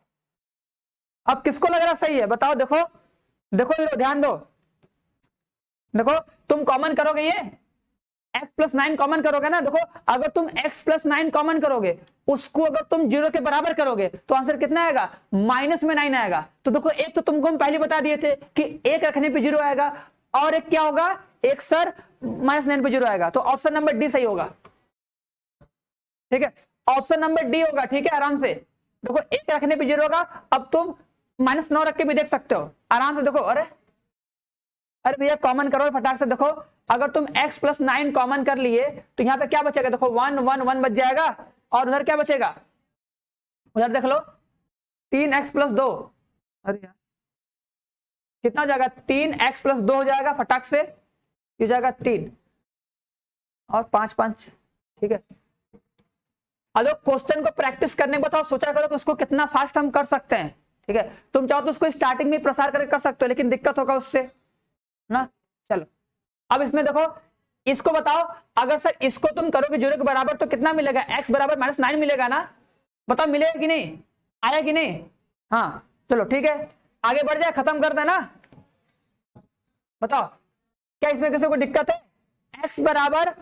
अब किसको लग रहा सही है, बताओ। देखो देखो ध्यान दो। देखो तुम कॉमन करोगे, ये x प्लस 9 कॉमन करोगे ना। देखो अगर तुम x प्लस 9 कॉमन करोगे, उसको अगर तुम 0 के बराबर करोगे तो आंसर कितना आएगा, माइनस में 9 आएगा। तो देखो एक तो तुमको हम पहले बता दिए थे कि एक रखने पे 0 आएगा, और एक क्या होगा, एक सर -9 पे 0 आएगा। तो ऑप्शन नंबर डी सही होगा। ठीक है, ऑप्शन नंबर डी होगा। ठीक है, आराम से देखो एक रखने पे 0 होगा। अब तुम -9 रख के भी देख सकते हो आराम से। देखो अरे अरे भैया कॉमन करो फटाक से। देखो अगर तुम x प्लस 9 कॉमन कर लिए तो यहाँ पे क्या बचेगा, देखो 1 1 1 बच जाएगा, और उधर क्या बचेगा, उधर देख लो 3x प्लस 2। अरे यार कितना हो जाएगा, 3x प्लस 2 हो जाएगा फटाक से, ये जाएगा 3 और 5 5। ठीक है, अगर क्वेश्चन को प्रैक्टिस करने के बाद सोचा करो कि उसको कितना फास्ट हम कर सकते हैं। ठीक है, तुम चाहो तो उसको स्टार्टिंग में प्रसार करके कर सकते हो, लेकिन दिक्कत होगा उससे ना। चलो अब इसमें देखो, इसको बताओ अगर सर इसको तुम करोगे 0 के बराबर तो कितना मिलेगा, x बराबर -9 मिलेगा ना। बताओ मिलेगा कि नहीं, आया कि नहीं। हाँ चलो ठीक है, आगे बढ़ जाए, खत्म कर देना। बताओ क्या इसमें किसी को दिक्कत है, x बराबर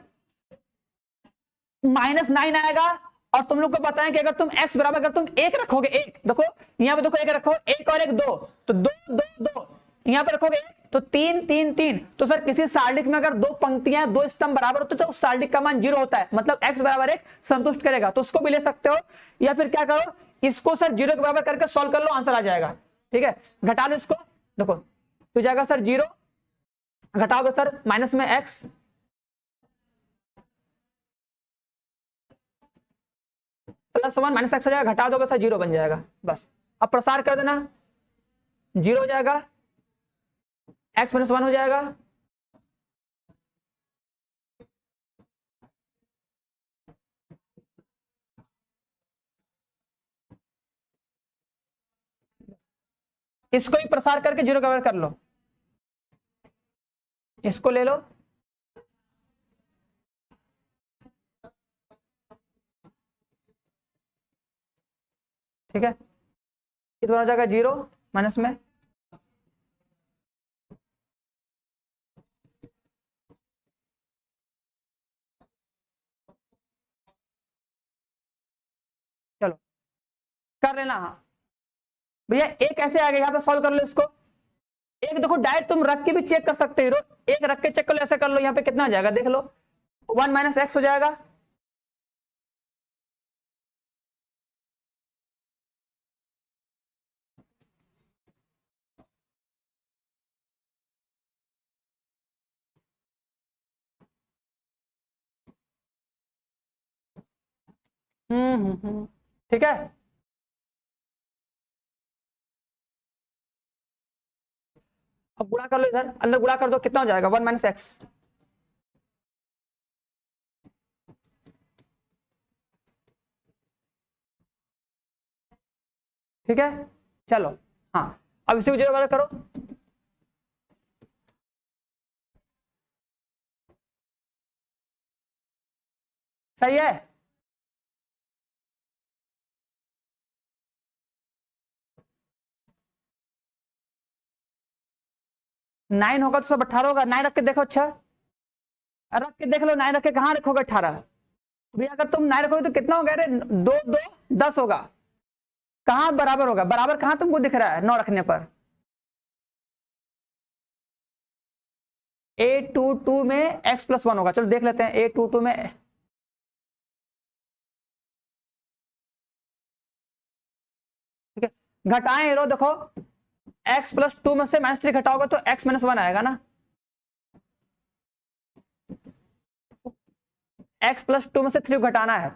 -9 आएगा, और तुम लोग को पता है कि अगर तुम x बराबर, अगर तुम 1 रखोगे, 1 देखो यहाँ पे, देखो 1 रखो, 1 और 1 2, तो 2 2 2 यहाँ पे रखोगे 1 तो 3 3 3। तो सर किसी सारणी में अगर दो पंक्तियां दो स्तंभ बराबर होते तो उस सारणी का मान 0 होता है, मतलब x बराबर 1 संतुष्ट करेगा। तो उसको भी ले सकते हो, या फिर क्या करो, इसको सर 0 के बराबर करके सॉल्व कर लो, आंसर आ जाएगा। ठीक है, घटा लो इसको। देखो तो जाएगा सर 0, घटाओगे सर माइनस में x, +1 माइनस x हो जाएगा, घटा दोगे सर 0 बन जाएगा। बस अब प्रसार कर देना, 0 हो जाएगा, x -1 हो जाएगा। इसको भी प्रसार करके 0 कवर कर लो, इसको ले लो। ठीक है, कितना हो जाएगा 0 माइनस में, चलो कर लेना। हाँ भैया एक ऐसे आ गया, यहाँ पे सॉल्व कर लो इसको। एक देखो डायरेक्ट तुम रख के भी चेक कर सकते हो, एक रख के चेक कर लो, ऐसे कर लो। यहाँ पे कितना आ जाएगा देख लो, 1 माइनस x हो जाएगा। ठीक है, अब गुणा कर लो, इधर अंदर गुणा कर दो, कितना हो जाएगा 1 माइनस एक्स। ठीक है, चलो हाँ अब इसी को 0 करो। सही है, नाइन होगा तो सब 18 होगा। 9 रख के देखो, अच्छा रख के देख लो, 9 रख के कहां रखोगे 18। भैया अगर तुम 9 रखोगे तो कितना होगा, अरे 2 2 10 होगा। कहां बराबर होगा, बराबर कहां तुमको दिख रहा है 9 रखने पर। A22 में x+1 होगा। चलो देख लेते हैं A22 में। ठीक है, घटाएं रो, देखो x प्लस 2 में से -3 घटाओगे तो x माइनस 1 आएगा ना। x प्लस 2 में से 3 घटाना है।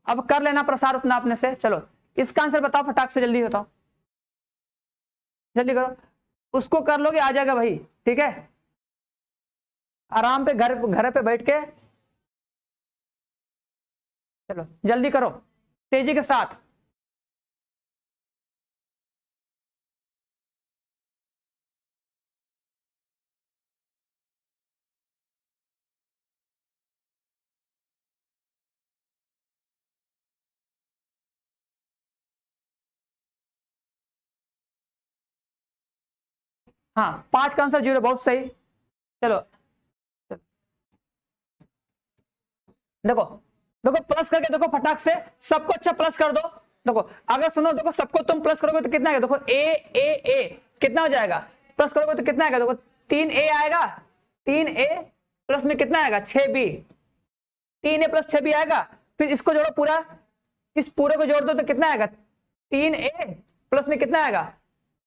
अब कर लेना प्रसार उतना अपने से। चलो इसका आंसर बताओ फटाक से, जल्दी बताओ, जल्दी करो। उसको कर लोगे आ जाएगा भाई, ठीक है। आराम पे घर पे बैठ के चलो जल्दी करो, तेजी के साथ। हाँ 5 का आंसर 0, बहुत सही। चलो देखो देखो प्लस करके देखो फटाक से, सबको अच्छा प्लस कर दो। देखो अगर सुनो, देखो सबको तुम प्लस करोगे तो कितना आएगा, देखो ए कितना हो जाएगा, प्लस करोगे तो कितना आएगा, देखो 3a आएगा, 3a प्लस में कितना आएगा 6b, 3a प्लस 6b आएगा। फिर इसको जोड़ो पूरा, इस पूरे को जोड़ दो तो कितना आएगा 3a प्लस में कितना आएगा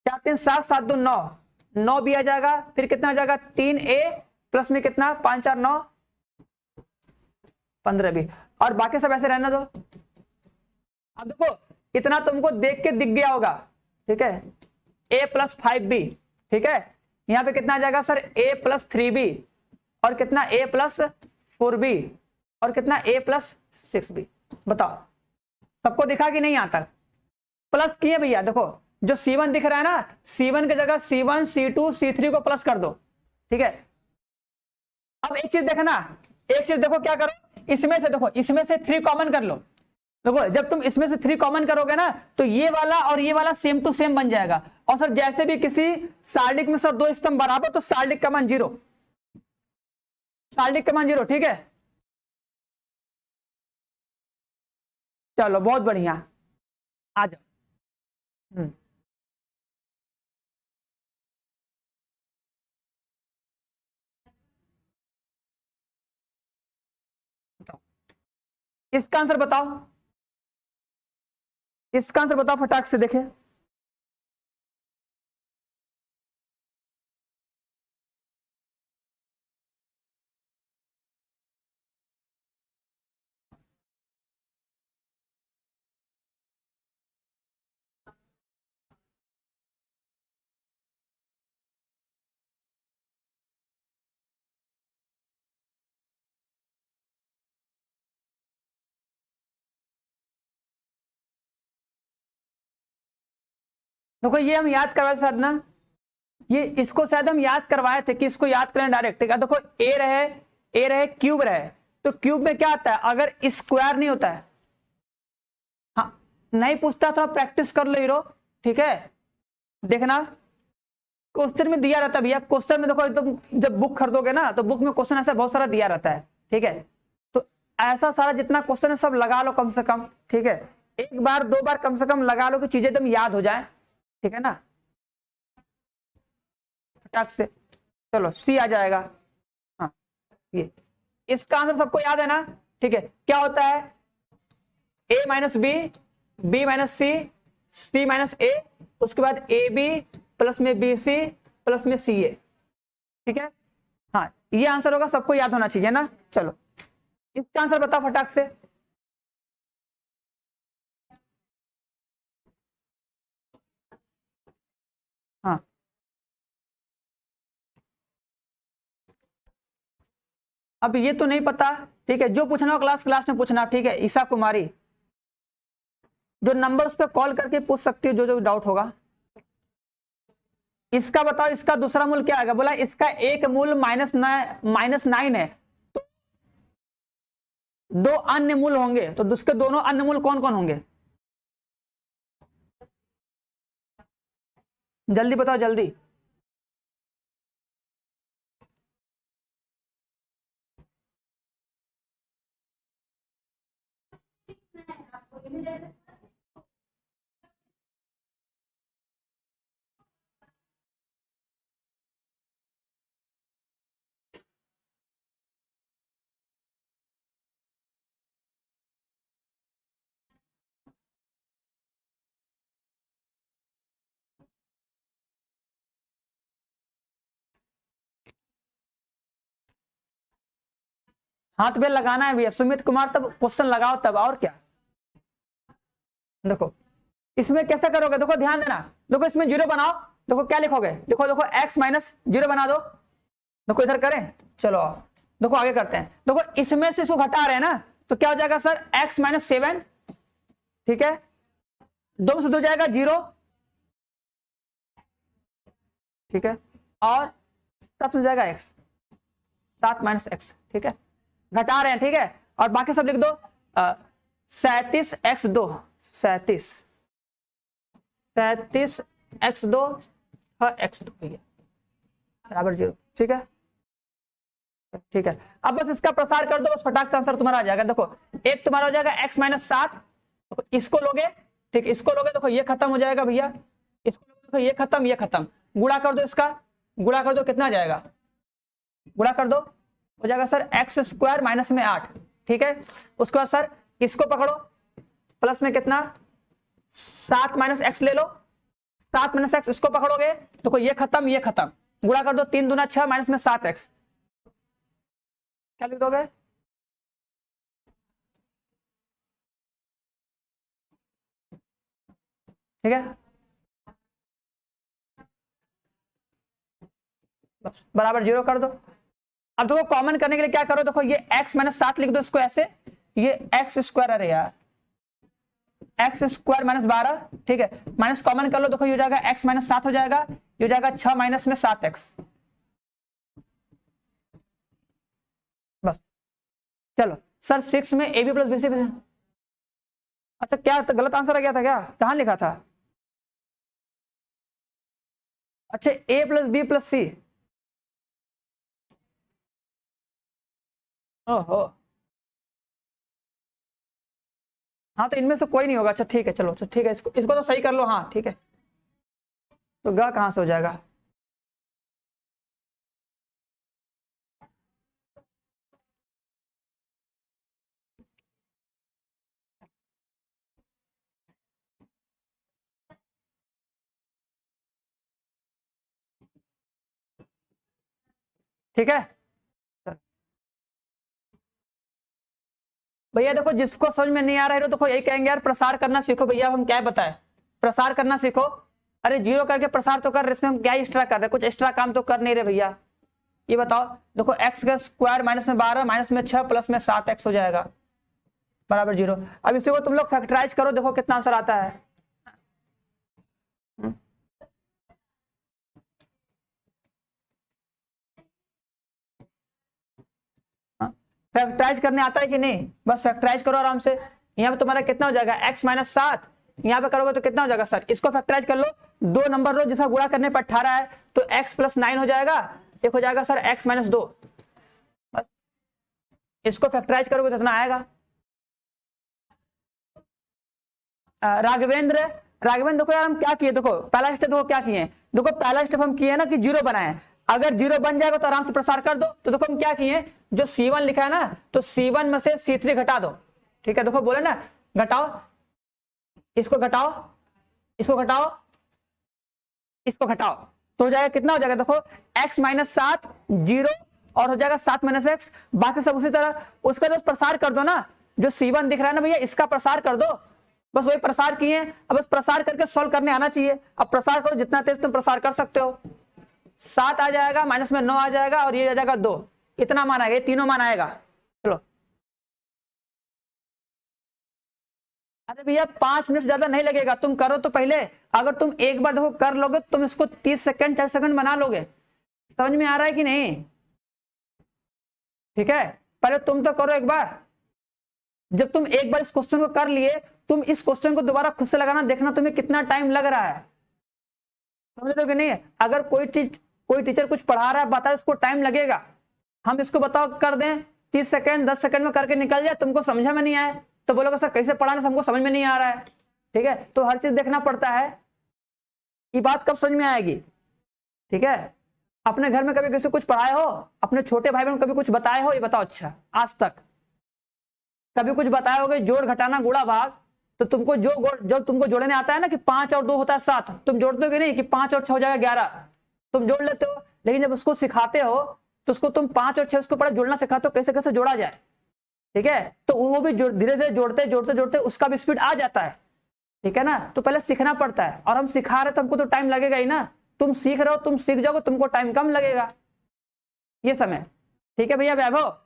4 3 7 7 2 9, 9b आ जाएगा। फिर कितना आ जाएगा 3a प्लस में कितना 5 4 9 15b, और बाकी सब ऐसे रहने दो। अब देखो इतना तुमको देख के दिख गया होगा, ठीक है, a प्लस 5b, ठीक है। यहां पे कितना आ जाएगा सर a प्लस 3b, और कितना a प्लस 4b, और कितना a प्लस 6b। बताओ सबको दिखा कि नहीं आता, प्लस किए भैया। देखो जो c1 दिख रहा है ना, c1 की जगह c1 c2 c3 को प्लस कर दो, ठीक है। अब एक चीज देखना, एक चीज देखो क्या करो, इसमें से देखो, इसमें से 3 कॉमन कर लो। देखो जब तुम इसमें से 3 कॉमन करोगे ना तो ये वाला और ये वाला सेम टू सेम बन जाएगा। और सर जैसे भी किसी सार्डिक में सर 2 स्तंभ बराबर तो सार्डिक का मान 0, सार्डिक का मान 0, ठीक है। चलो बहुत बढ़िया, आ जाओ। बताओ इसका आंसर बताओ, इसका आंसर बताओ फटाक से देखे। देखो ये हम याद करवाए शायद ना, ये इसको शायद हम याद करवाए थे कि इसको याद करें डायरेक्ट, ठीक है। देखो ए रहे क्यूब रहे, तो क्यूब में क्या आता है, अगर स्क्वायर नहीं होता है, हाँ नहीं पूछता तो प्रैक्टिस कर लो हीरो, ठीक है। देखना क्वेश्चन में दिया रहता है भैया, क्वेश्चन में देखो एकदम जब बुक खरीदोगे ना तो बुक में क्वेश्चन ऐसा बहुत सारा दिया रहता है, ठीक है। तो ऐसा सारा जितना क्वेश्चन है सब लगा लो कम से कम, ठीक है। 1 बार 2 बार कम से कम लगा लो कि चीजें एकदम याद हो जाए, ठीक है ना, फटाक से। चलो सी आ जाएगा, हाँ ये इसका आंसर सबको याद है ना, ठीक है। क्या होता है a minus B, B minus C, C minus A, उसके बाद ए बी प्लस में बी सी प्लस में सी ए, ठीक है। हाँ ये आंसर होगा, सबको याद होना चाहिए ना। चलो इसका आंसर बताओ फटाक से। हाँ अब ये तो नहीं पता, ठीक है, जो पूछना हो क्लास में पूछना, ठीक है। ईशा कुमारी, जो नंबर उस पर कॉल करके पूछ सकती हो, जो जो डाउट होगा। इसका बताओ, इसका दूसरा मूल क्या आएगा, बोला इसका एक मूल -9 है, तो 2 अन्य मूल होंगे, तो उसके दोनों अन्य मूल कौन कौन होंगे, जल्दी बताओ जल्दी। हाथ पे लगाना है भैया, सुमित कुमार, तब क्वेश्चन लगाओ तब, और क्या। देखो इसमें कैसे करोगे, देखो ध्यान देना, देखो इसमें जीरो बनाओ, देखो क्या लिखोगे, देखो देखो x माइनस जीरो बना दो, देखो इधर करें, चलो देखो आगे करते हैं। देखो इसमें से इसको घटा रहे हैं ना, तो क्या हो जाएगा सर, x माइनस 7, ठीक है, 2 में से 2 जाएगा 0, ठीक है, और 7 में जाएगा x, 7 माइनस x, ठीक है, घटा रहे हैं, ठीक है, और बाकी सब लिख दो, 37x2, 37x2 x2 बराबर 0, ठीक है, ठीक है। अब बस इसका प्रसार कर दो, बस फटाक से आंसर तुम्हारा आ जाएगा। देखो एक तुम्हारा हो जाएगा x माइनस 7, तो इसको लोगे, ठीक, इसको लोगे, देखो ये खत्म हो जाएगा भैया, इसको लोगे, देखो ये खत्म, ये खत्म, गुणा कर दो, इसका गुणा कर दो, कितना जाएगा, गुणा कर दो, हो जाएगा सर एक्स स्क्वायर माइनस में 8, ठीक है। उसके बाद सर इसको पकड़ो, प्लस में कितना 7 माइनस एक्स ले लो, 7 माइनस एक्स, इसको पकड़ोगे तो ये खत्म, ये खत्म, गुणा कर दो, 3 दूना 6 माइनस में 7x, क्या लिख दोगे, ठीक है, बस बराबर 0 कर दो। अब देखो कॉमन करने के लिए क्या करो, देखो ये x माइनस 7 लिख दो, इसको ऐसे, ये एक्स स्क्वायर, अरे यार एक्स स्क्वायर माइनस 12, ठीक है, माइनस कॉमन कर लो, देखो ये हो जाएगा x माइनस 7 हो जाएगा, ये हो जाएगा 6 माइनस में 7x, बस। चलो सर 6 में A B plus B C, अच्छा क्या तो गलत आंसर आ गया था क्या, कहां लिखा था, अच्छा ए प्लस बी प्लस सी, ओहो, हाँ तो इनमें से कोई नहीं होगा, अच्छा ठीक है, चलो ठीक है, इसको तो सही कर लो, हाँ ठीक है, तो ग कहां से हो जाएगा, ठीक है भैया। देखो जिसको समझ में नहीं आ रहा है देखो यही कहेंगे यार प्रसार करना सीखो भैया, हम क्या बताए, प्रसार करना सीखो, अरे 0 करके प्रसार तो कर रहे, इसमें हम क्या एक्स्ट्रा कर रहे हैं, कुछ एक्स्ट्रा काम तो कर नहीं रहे भैया। ये बताओ, देखो x का स्क्वायर माइनस में 12 माइनस में 6 प्लस में 7x हो जाएगा बराबर 0। अब इसी को तुम लोग फैक्टराइज करो, देखो कितना आंसर आता है, फैक्टराइज करने आता है कि नहीं, बस फैक्टराइज करो आराम से। यहाँ पे तुम्हारा कितना हो जाएगा x माइनस 7, यहाँ पे करोगे तो कितना हो जाएगा सर, इसको फैक्टराइज कर लो, 2 नंबर लो जिसका गुणा करने पर 18 है, तो x प्लस 9 हो जाएगा, एक हो जाएगा सर x माइनस 2, बस इसको फैक्टराइज करोगे तो इतना आएगा। राघवेंद्र देखो यार हम क्या किए, देखो पहला स्टेप देखो क्या किए, देखो पहला स्टेप हम किए ना कि 0 बनाए, अगर 0 बन जाएगा तो आराम से प्रसार कर दो। तो देखो हम क्या किए, जो C1 लिखा है ना, तो C1 में से C3 घटा दो, ठीक है, देखो बोले ना घटाओ, इसको घटाओ, इसको घटाओ, इसको घटाओ, तो हो जाएगा कितना हो जाएगा, देखो x माइनस 7 0 और हो जाएगा 7 माइनस एक्स, बाकी सब उसी तरह, उसका जो प्रसार कर दो ना, जो C1 दिख रहा है ना भैया, इसका प्रसार कर दो, बस वही प्रसार किए। अब बस प्रसार करके सॉल्व करने आना चाहिए, अब प्रसार करो, जितना तेज तुम प्रसार कर सकते हो, 7 आ जाएगा, माइनस में 9 आ जाएगा, और ये आ जाएगा 2, इतना मान आएगा, ये तीनों मान आएगा। चलो अरे भैया 5 मिनट ज्यादा नहीं लगेगा, तुम करो तो पहले, अगर तुम एक बार देखो कर लोगे तुम इसको 30 सेकंड 4 सेकंड बना लोगे, समझ में आ रहा है कि नहीं, ठीक है, पहले तुम तो करो एक बार, जब तुम एक बार इस क्वेश्चन को कर लिए, तुम इस क्वेश्चन को दोबारा खुद से लगाना, देखना तुम्हें कितना टाइम लग रहा है, समझ रहे हो कि नहीं। अगर कोई टीचर कुछ पढ़ा रहा है बता रहा है, उसको टाइम लगेगा, हम इसको बताओ कर दें 30 सेकंड 10 सेकंड में करके निकल जाए, तुमको समझा में नहीं आए तो बोलोगे सर कैसे पढ़ाने से हमको समझ में नहीं आ रहा है, ठीक है, तो हर चीज देखना पड़ता है, ये बात कब समझ में आएगी, ठीक है। अपने घर में कभी किसी कुछ पढ़ाए हो, अपने छोटे भाई बहन कभी कुछ बताए हो, ये बताओ, अच्छा आज तक कभी कुछ बताए होगे, जोड़ घटाना गुणा भाग, तो तुमको जो तुमको जोड़ने आता है ना कि 5 और 2 होता है 7, तुम जोड़ते हो कि नहीं कि 5 और 6 हो जाएगा 11, तुम जोड़ लेते हो, लेकिन जब उसको सिखाते हो तो उसको तुम 5 और 6 उसको पढ़ा जोड़ना सिखाते हो कैसे कैसे जोड़ा जाए, ठीक है, तो वो भी धीरे धीरे जोड़ते जोड़ते जोड़ते उसका भी स्पीड आ जाता है, ठीक है ना। तो पहले सीखना पड़ता है, और हम सिखा रहे तो हमको तो टाइम लगेगा ही ना। तुम सीख रहे हो, तुम सीख जाओगे, तुमको टाइम कम लगेगा ये समय, ठीक है भैया वैभव।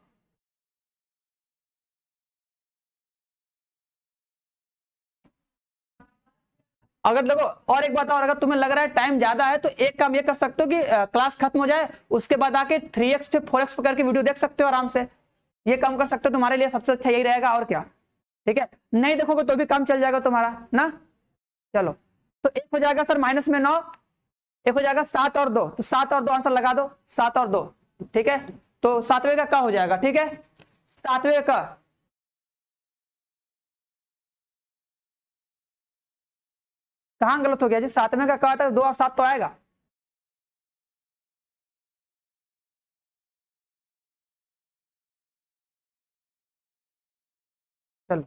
अगर देखो और एक बात और, अगर तुम्हें लग रहा है टाइम ज्यादा है तो एक काम ये कर सकते हो कि क्लास खत्म हो जाए उसके बाद आके 3x से 4x पकड़ के वीडियो देख सकते हो आराम से, ये काम कर सकते हो, तुम्हारे लिए सबसे अच्छा यही रहेगा और क्या, ठीक है। नहीं देखोगे तो भी काम चल जाएगा तुम्हारा ना। चलो तो एक हो जाएगा सर -9, एक हो जाएगा 7 और 2, तो 7 और 2 आंसर लगा दो, 7 और 2, ठीक है। तो 7वें का क्या हो जाएगा, ठीक है, 7वें का कहां गलत हो गया जी, 7वें का क्या आता है, 2 और 7 तो आएगा। चलो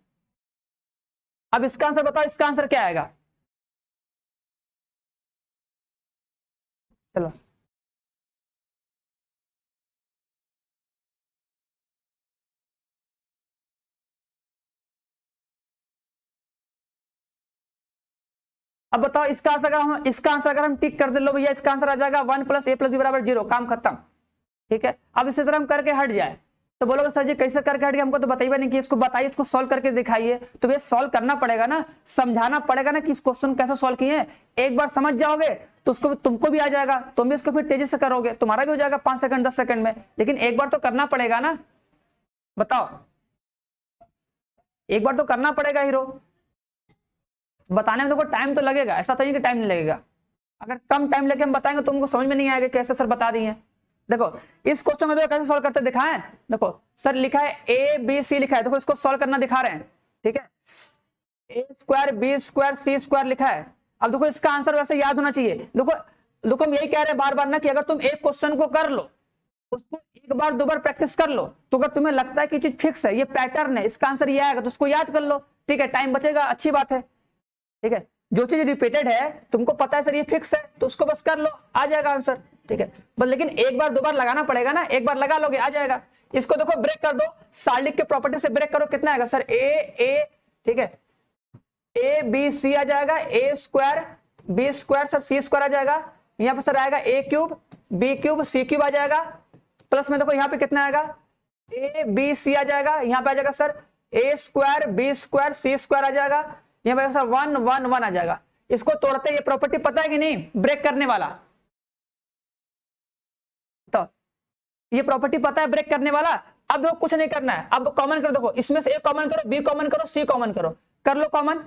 अब इसका आंसर बताओ, इसका आंसर क्या आएगा। चलो अब बताओ इसका आंसर, अगर हम टिक कर दे, लो भैया इसका आंसर आ जाएगा 1 + a + b = 0, काम खत्म, ठीक है। अब इसी तरह हम करके हट जाए तो बोलोगे सर जी कैसे करके हट गया, हमको तो बताइए नहीं कि, इसको बताइए, इसको सॉल्व करके दिखाइए। तो ये सॉल्व करना पड़ेगा ना, समझाना पड़ेगा ना कि इस क्वेश्चन कैसे सॉल्व किए हैं। एक बार समझ जाओगे तो उसको तुमको भी आ जाएगा, तुम भी इसको फिर तेजी से करोगे, तुम्हारा भी हो जाएगा 5 सेकंड 10 सेकंड में, लेकिन एक बार तो करना पड़ेगा ना। बताओ एक बार तो करना पड़ेगा हीरो, बताने में देखो टाइम तो लगेगा, ऐसा तो नहीं कि टाइम नहीं लगेगा। अगर कम टाइम लेके हम बताएंगे तो तुमको समझ में नहीं आएगा कैसे सर बता दिए। देखो इस क्वेश्चन को देखो कैसे सॉल्व करते दिखाएं। देखो सर लिखा है ABC लिखा है, देखो इसको सॉल्व करना दिखा रहे हैं, ठीक है, A² B² C² लिखा है। अब देखो इसका आंसर वैसे याद होना चाहिए। देखो हम यही कह रहे हैं बार बार ना कि अगर तुम एक क्वेश्चन को कर लो, उसको एक बार 2 बार प्रैक्टिस कर लो, तो अगर तुम्हें लगता है कि चीज फिक्स है, ये पैटर्न है, इसका आंसर ये आएगा, तो उसको याद कर लो, ठीक है, टाइम बचेगा, अच्छी बात है, ठीक है। जो चीज रिपीटेड है तुमको पता है सर ये फिक्स है, तो उसको बस कर लो, आ जाएगा आंसर, ठीक है। बस लेकिन एक बार 2 बार लगाना पड़ेगा ना, एक बार लगा लोगे आ जाएगा। इसको देखो ब्रेक कर दो, सार्डिक के प्रॉपर्टी से ब्रेक करो, कितना आएगा सर A, ठीक है, ABC आ जाएगा, A² B² सर C² आ जाएगा, यहाँ पे सर आएगा A³ B³ C³ आ जाएगा, प्लस में देखो यहाँ पे कितना आएगा ABC आ जाएगा, यहाँ पे आ जाएगा सर A² B² C² आ जाएगा, यहाँ पे सर 1 1 1 आ जाएगा। इसको तोड़ते ये प्रॉपर्टी पता है कि नहीं, ब्रेक करने वाला, तो ये प्रॉपर्टी पता है ब्रेक करने वाला। अब देखो कुछ नहीं करना है, अब कॉमन करो, देखो इसमें से A कॉमन करो, B कॉमन करो, C कॉमन करो, कर लो कॉमन,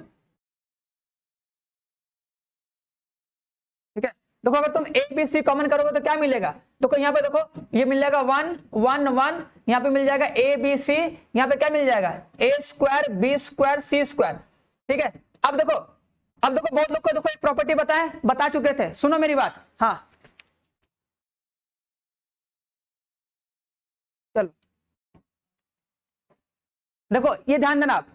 ठीक है। देखो अगर तुम ABC कॉमन करोगे तो क्या मिलेगा, देखो यहाँ पे देखो ये मिल जाएगा 1 1 1, यहाँ पे मिल जाएगा ABC, यहाँ पे क्या मिल जाएगा A² B² C², ठीक है। अब देखो बहुत लोग को देखो एक प्रॉपर्टी बता चुके थे, सुनो मेरी बात, हाँ चलो देखो ये ध्यान देना आप,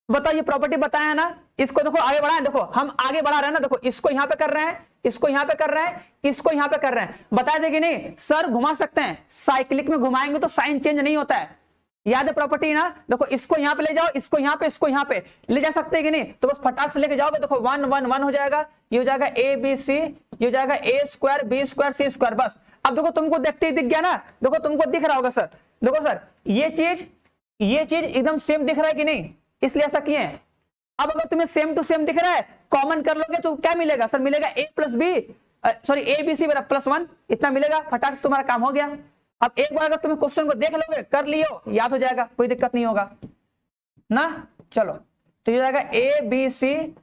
बताओ ये प्रॉपर्टी बताया ना, इसको देखो आगे बढ़ाएं, देखो हम आगे बढ़ा रहे हैं ना, देखो इसको यहां पे कर रहे हैं, इसको यहां पे कर रहे हैं, इसको यहां पे कर रहे हैं, बता दे कि नहीं सर घुमा सकते हैं, साइक्लिक में घुमाएंगे तो साइन चेंज नहीं होता है, याद है प्रॉपर्टी ना। देखो इसको यहां पे ले जाओ, इसको यहां पे ले जा सकते हैं कि नहीं, तो बस फटाक से लेके जाओगे, देखो 1 1 1 हो जाएगा, ये हो जाएगा ABC, ये हो जाएगा A² B² C², बस। अब देखो तुमको देखते ही दिख गया ना, देखो तुमको दिख रहा होगा सर, देखो सर ये चीज एकदम सेम दिख रहा है कि नहीं, इसलिए ऐसा किए हैं। अब अगर तुम्हें सेम टू सेम दिख रहा है, कॉमन कर लोगे तो क्या मिलेगा सर, मिलेगा ABC +1, इतना मिलेगा, फटाक से तुम्हारा काम हो गया। अब एक बार अगर तुम्हें क्वेश्चन को देख लोगे, कर लियो, याद हो जाएगा, कोई दिक्कत नहीं होगा ना। चलो तो ये जाएगा ABC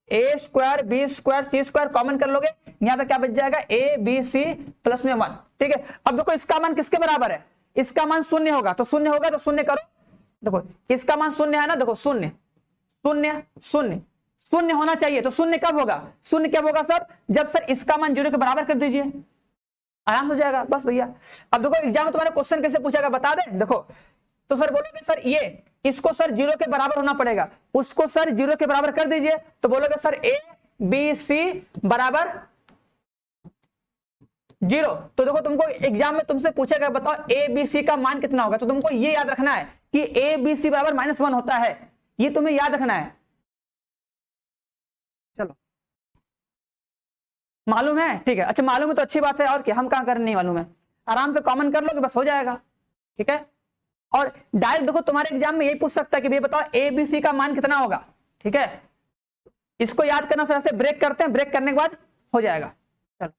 A² B² C² common कर लोगे, यहां पे क्या बच जाएगा ABC +1, ठीक है। अब देखो इसका मान किसके बराबर है, इसका मान 0 होगा, तो 0 होगा तो 0 करो, देखो इसका मान 0 है ना, देखो 0 0 0 0 होना चाहिए, तो 0 कब होगा, 0 कब होगा सर, जब सर इसका मान 0 के बराबर कर दीजिए, आराम से हो जाएगा, बस भैया। अब देखो एग्जाम में तुम्हारे क्वेश्चन कैसे पूछेगा बता दे, देखो तो सर बोलोगे सर ये इसको सर 0 के बराबर होना पड़ेगा, उसको सर 0 के बराबर कर दीजिए, तो बोलोगे सर ABC बराबर जीरो। तो देखो तुमको एग्जाम में तुमसे पूछेगा बताओ ए बी सी का मान कितना होगा, तो तुमको ये याद रखना है कि ए बी सी बराबर -1 होता है, ये तुम्हें याद रखना है। चलो मालूम है, ठीक है, अच्छा मालूम है तो अच्छी बात है, और क्या हम कहां करने नहीं मालूम है, आराम से कॉमन कर लोगे बस हो जाएगा, ठीक है। और डायरेक्ट देखो तुम्हारे एग्जाम में यही पूछ सकता है कि भैया बताओ ए बी सी का मान कितना होगा, ठीक है। इसको याद करना सर, ऐसे ब्रेक करते हैं, ब्रेक करने के बाद हो जाएगा। चलो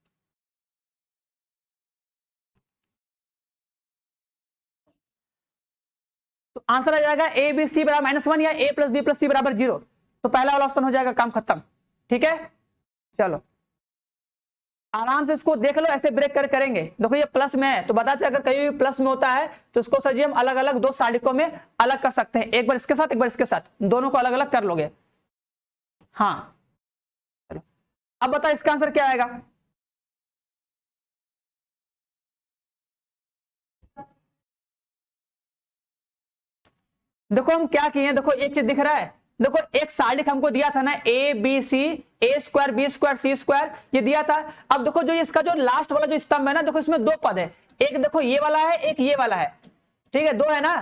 तो आंसर आ जाएगा ए बी सी बराबर -1 या ए प्लस बी प्लस सी बराबर 0। तो पहला वाला ऑप्शन हो जाएगा, काम खत्म, ठीक है। चलो आराम से इसको देख लो, ऐसे ब्रेक कर करेंगे। देखो ये प्लस में है तो बताते अगर कहीं भी प्लस में होता है तो इसको सर जी हम अलग अलग दो सालिकों में अलग कर सकते हैं, एक बार इसके साथ एक बार इसके साथ, दोनों को अलग अलग कर लोगे। हाँ चलो अब बताओ इसका आंसर क्या आएगा। देखो हम क्या किए हैं, देखो एक चीज दिख रहा है, देखो एक सालिक हमको दिया था ना A B C, A square B square C square, ये दिया था। अब देखो जो इसका जो लास्ट वाला जो स्तंभ है ना, देखो इसमें दो पद है, एक देखो ये वाला है एक ये वाला है, ठीक है, दो है ना।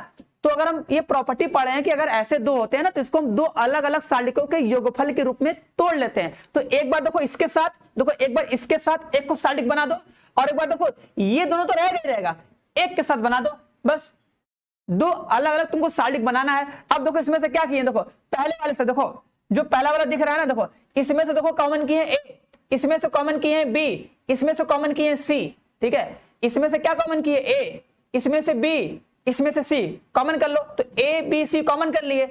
तो अगर हम ये प्रॉपर्टी पढ़े हैं कि अगर ऐसे दो होते हैं ना तो इसको हम दो अलग अलग सालिकों के योगफल के रूप में तोड़ लेते हैं। तो एक बार देखो इसके साथ, देखो एक बार इसके साथ एक को सालिक बना दो, और एक बार देखो ये दोनों तो रहेगा, एक के साथ बना दो, बस दो अलग अलग तुमको सालिक बनाना है। अब देखो इसमें से क्या किए, देखो पहले वाले से, देखो जो पहला वाला दिख रहा है ना, देखो इसमें से देखो कॉमन किए ए, इसमें से कॉमन किए हैं बी, इसमें से कॉमन किए हैं सी, ठीक है। इसमें से क्या कॉमन किए ए, इसमें से बी, इसमें से सी, कॉमन कर लो। तो ए बी सी कॉमन कर लिए।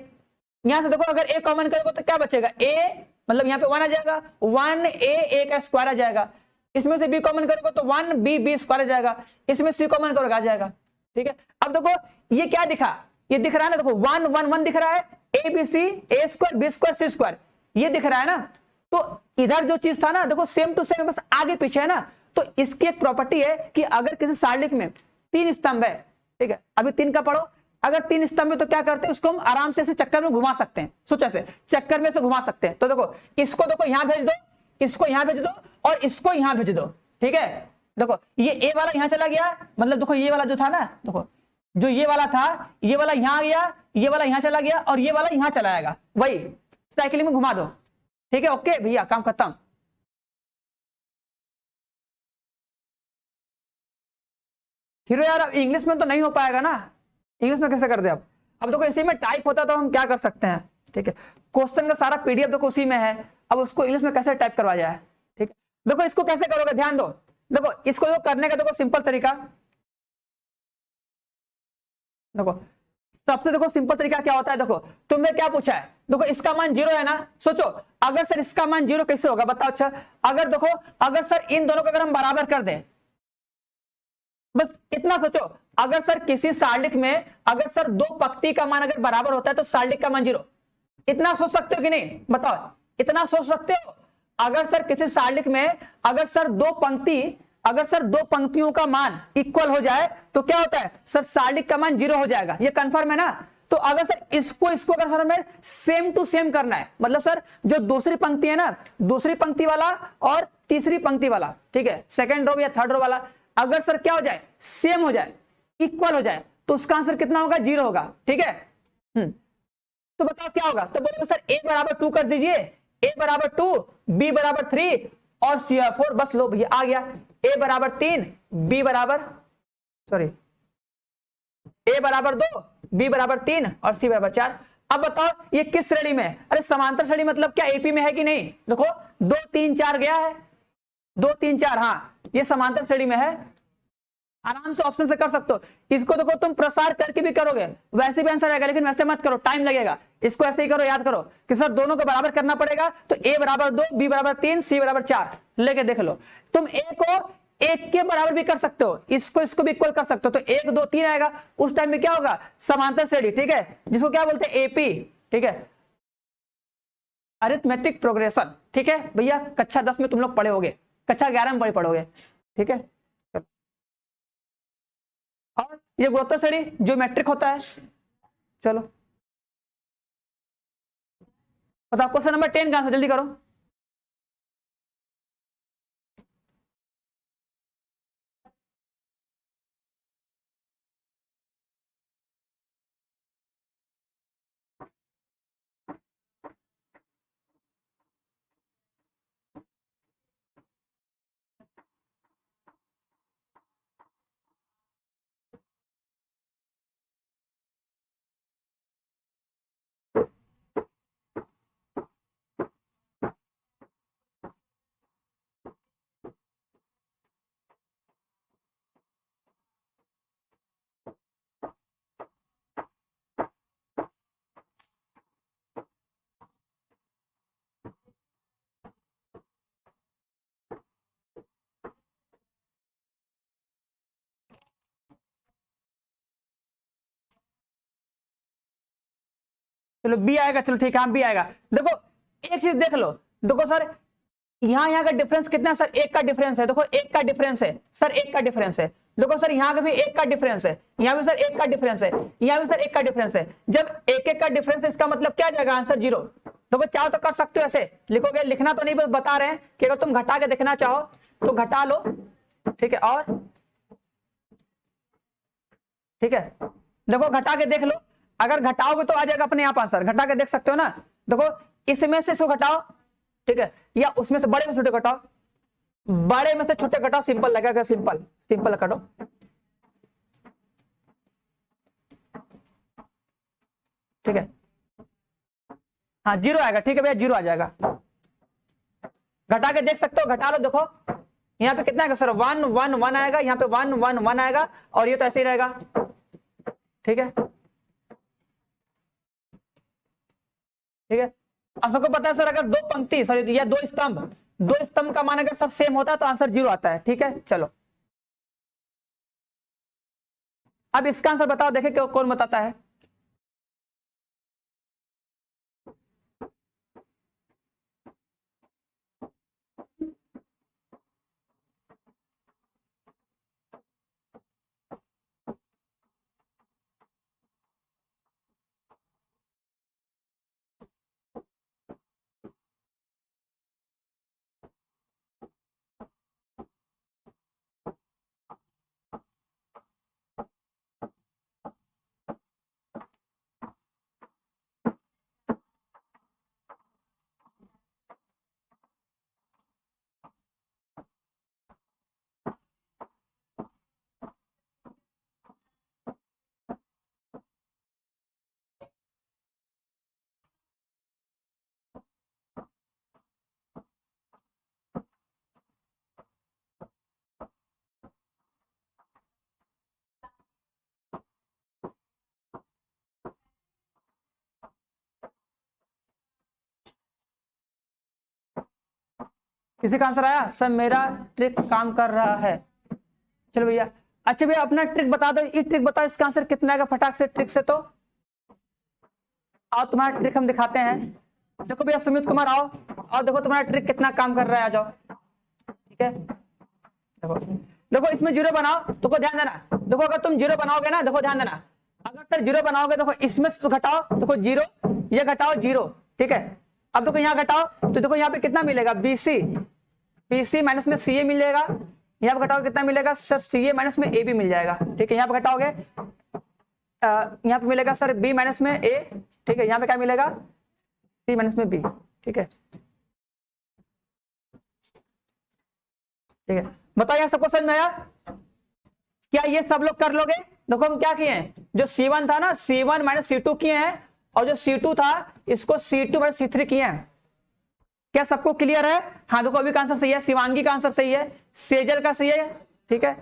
यहां से देखो अगर ए कॉमन करोगे तो क्या बचेगा, ए मतलब यहाँ पे 1 आ जाएगा, 1 ए का स्क्वायर आ जाएगा। इसमें से बी कॉमन करोगे तो 1 बी स्क्वायर आ जाएगा, इसमें सी कॉमन करोगे आ जाएगा, ठीक है। अब देखो ये क्या दिखा, ये दिख रहा है ना, देखो 1 1 1 दिख रहा है, A B C, A square B square C square, ये दिख रहा है ना। तो इधर जो चीज था ना देखो सेम टू सेम, बस आगे पीछे है ना। तो इसकी एक प्रॉपर्टी है कि अगर किसी सालिक में 3 स्तंभ है, ठीक है, अभी 3 का पढ़ो, अगर 3 स्तंभ है तो क्या करते हैं, उसको हम आराम से चक्कर में घुमा सकते हैं, सोचा से चक्कर में से घुमा सकते हैं। तो देखो इसको देखो यहां भेज दो, इसको यहां भेज दो, और इसको यहां भेज दो, ठीक है। देखो ये ए वाला यहां चला गया, मतलब देखो ये वाला जो था ना, देखो जो ये वाला था, ये वाला यहां आ गया, ये वाला यहां चला गया, और ये वाला यहां चला आएगा, वही साइकिलिंग में घुमा दो, ठीक है। ओके भैया काम खत्म। हीरो यार इंग्लिश में तो नहीं हो पाएगा ना, इंग्लिश में कैसे कर दे। अब देखो इसी में टाइप होता तो हम क्या कर सकते हैं, ठीक है। क्वेश्चन का सारा पीडीएफ देखो उसी में है, अब उसको इंग्लिश में कैसे टाइप करवा जाए, ठीक है। देखो इसको कैसे करोगे, ध्यान दो, देखो इसको जो करने का देखो सिंपल तरीका, देखो सबसे देखो सिंपल तरीका क्या होता है, देखो तुमने क्या पूछा है, देखो इसका मान 0 है ना। सोचो अगर सर इसका मान 0 कैसे होगा बताओ। अच्छा अगर देखो अगर सर इन दोनों को अगर हम बराबर कर दें, बस इतना सोचो, अगर सर किसी सालिक में अगर सर दो पंक्ति का मान अगर बराबर होता है तो सालिक का मान 0, इतना सोच सकते हो कि नहीं बताओ, इतना सोच सकते हो। अगर सर किसी सालिक में अगर सर दो पंक्तियों का मान इक्वल हो जाए तो क्या होता है सर, सालिक का मान 0 हो जाएगा, ये कंफर्म है ना। तो अगर सर इसको अगर सर हमें सेम टू सेम करना है, मतलब सर जो दूसरी पंक्ति है ना, दूसरी पंक्ति वाला और तीसरी पंक्ति वाला, ठीक है, सेकंड रो या थर्ड रो वाला, अगर सर क्या हो जाए, सेम हो जाए, इक्वल हो जाए, तो उसका आंसर कितना होगा, 0 होगा, ठीक है। तो बताओ क्या होगा, तो बोलो सर a बराबर 2 कर दीजिए, a बराबर 2, b बराबर 3 और c 4, बस लो भैया आ गया, a बराबर 3, b बराबर a बराबर 2, b बराबर 3 और c बराबर 4। अब बताओ ये किस श्रेणी में है, अरे समांतर श्रेणी मतलब क्या एपी में है कि नहीं, देखो 2 3 4 गया है, 2 3 4, हाँ ये समांतर श्रेणी में है, आराम से ऑप्शन से कर सकते हो। इसको देखो तुम प्रसार करके भी करोगे वैसे भी आंसर आएगा, लेकिन वैसे मत करो, टाइम लगेगा। इसको ऐसे ही करो, याद करो कि सर दोनों को बराबर करना पड़ेगा, तो a बराबर 2, b बराबर 3, c बराबर 4 लेके देख लो। तुम a को 1 के बराबर भी कर सकते हो, इसको भी इक्वल कर सकते हो, तो 1 2 3 आएगा, उस टाइम में क्या होगा, समांतर श्रेणी, ठीक है, जिसको क्या बोलते हैं एपी, ठीक है, अरिथमेटिक प्रोग्रेशन, ठीक है भैया। कक्षा 10 में तुम लोग पढ़े होगे, कक्षा 11 में पढ़ोगे, ठीक है। और ये गुणोत्तर श्रेणी ज्योमेट्रिक होता है। चलो बताओ क्वेश्चन नंबर 10 कहां से, जल्दी करो। चलो बी आएगा, चलो ठीक है, हाँ बी आएगा। देखो एक चीज देख लो, देखो सर यहाँ का डिफरेंस कितना है सर, एक का डिफरेंस है, देखो एक का डिफरेंस है सर, एक का डिफरेंस है। देखो सर यहाँ का भी एक का डिफरेंस है, यहाँ भी सर एक का डिफरेंस है, यहाँ भी सर एक का डिफरेंस है। जब एक एक का डिफरेंस है इसका मतलब क्या जाएगा आंसर 0। देखो चाहो तो कर सकते हो ऐसे, लिखोगे, लिखना तो नहीं, बस बता रहे हैं कि अगर तुम घटा के देखना चाहो तो घटा लो, ठीक है। और ठीक है, देखो घटा के देख लो, अगर घटाओगे तो आ जाएगा अपने आप आंसर, घटा के देख सकते हो ना। देखो इसमें से इसको घटाओ, ठीक है, या उसमें से बड़े में छोटे घटाओ, बड़े में से छोटे घटाओ, सिंपल लगेगा, सिंपल सिंपल काटो, ठीक है। हाँ 0 आएगा, ठीक है भैया 0 आ जाएगा। घटा के देख सकते हो, घटा लो, देखो यहाँ पे कितना आएगा सर 1 1 1 आएगा, यहाँ पे 1 1 1 आएगा, और ये तो ऐसे ही रहेगा, ठीक है, ठीक है। अब सबको पता है सर अगर दो पंक्ति सॉरी या दो स्तंभ का मान अगर सब सेम होता है तो आंसर 0 आता है, ठीक है। चलो अब इसका आंसर बताओ, देखे कौन बताता है। किसी का आंसर आया सर, मेरा ट्रिक काम कर रहा है। चलो भैया, अच्छा भैया अपना ट्रिक बता दो, ये ट्रिक बताओ, इसका आंसर कितना आएगा फटाक से ट्रिक से। तो आओ तुम्हारा ट्रिक हम दिखाते हैं। देखो भैया सुमित कुमार आओ, और देखो तुम्हारा ट्रिक कितना काम कर रहा है, आ जाओ, ठीक है। देखो देखो इसमें 0 बनाओ, तो ध्यान देना, देखो अगर तुम 0 बनाओगे ना, देखो ध्यान देना, अगर सर 0 बनाओगे, देखो इसमें से घटाओ, देखो 0, ये घटाओ 0, ठीक है। अब देखो यहाँ घटाओ, तो देखो यहाँ पे कितना मिलेगा, BC माइनस में CA मिलेगा, यहाँ पे घटाओगे कितना मिलेगा सर, CA माइनस में AB मिल जाएगा, ठीक है। यहाँ पे घटाओगे यहाँ पे मिलेगा सर B माइनस में A, ठीक है। यहाँ पे क्या मिलेगा C माइनस में B, ठीक है, ठीक है। बताओ यहाँ सबको समझ में आया, क्या ये सब लोग कर लोगे। देखो हम क्या किए हैं, जो C1 था ना, C1 माइनस C2 किए हैं, और जो C2 था इसको C2 माइनस C3 किए हैं। क्या सबको क्लियर है। हाँ देखो अभी का आंसर सही है, शिवांगी का आंसर सही है, सेजल का सही है, ठीक है।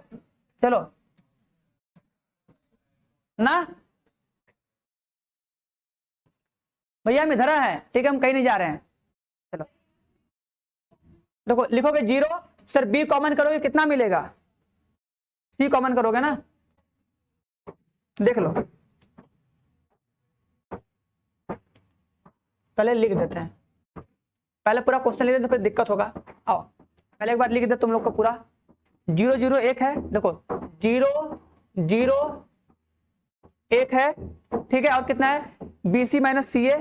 चलो ना भैया हम इधर है, ठीक है, हम कहीं नहीं जा रहे हैं। चलो देखो लिखोगे 0, सर B कॉमन करोगे कितना मिलेगा, C कॉमन करोगे ना, देख लो पहले लिख देते हैं, पहले पूरा क्वेश्चन लिख देते फिर दिक्कत होगा। आओ पहले एक बार लिख दे तुम लोग को पूरा, 0 0 1 है, देखो 0 0 1 है, ठीक है। और कितना है BC minus CA,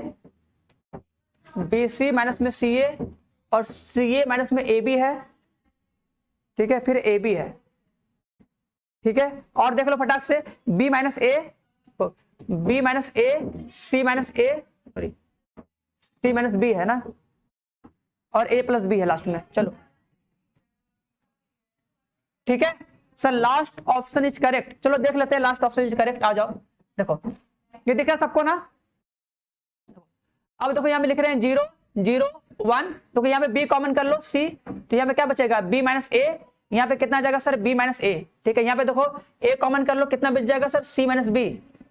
BC minus में CA, और CA माइनस में AB है, ठीक है, फिर AB है, ठीक है। और देख लो फटाक से B minus A, B minus A, C minus A, sorry C minus B है ना, और A प्लस B है लास्ट में। चलो ठीक है sir, last option is correct. चलो देख लेते हैं लास्ट ऑप्शन इज करेक्ट, आ जाओ। देखो ये दिख रहा है सबको ना, अब देखो यहाँ पे लिख रहे हैं 0 0 1, तो यहाँ पे B कॉमन कर लो C, तो यहाँ पे क्या बचेगा B माइनस A, यहाँ पे कितना जाएगा सर B माइनस A, ठीक है। यहाँ पे देखो A कॉमन कर लो, कितना बच जाएगा सर C माइनस B,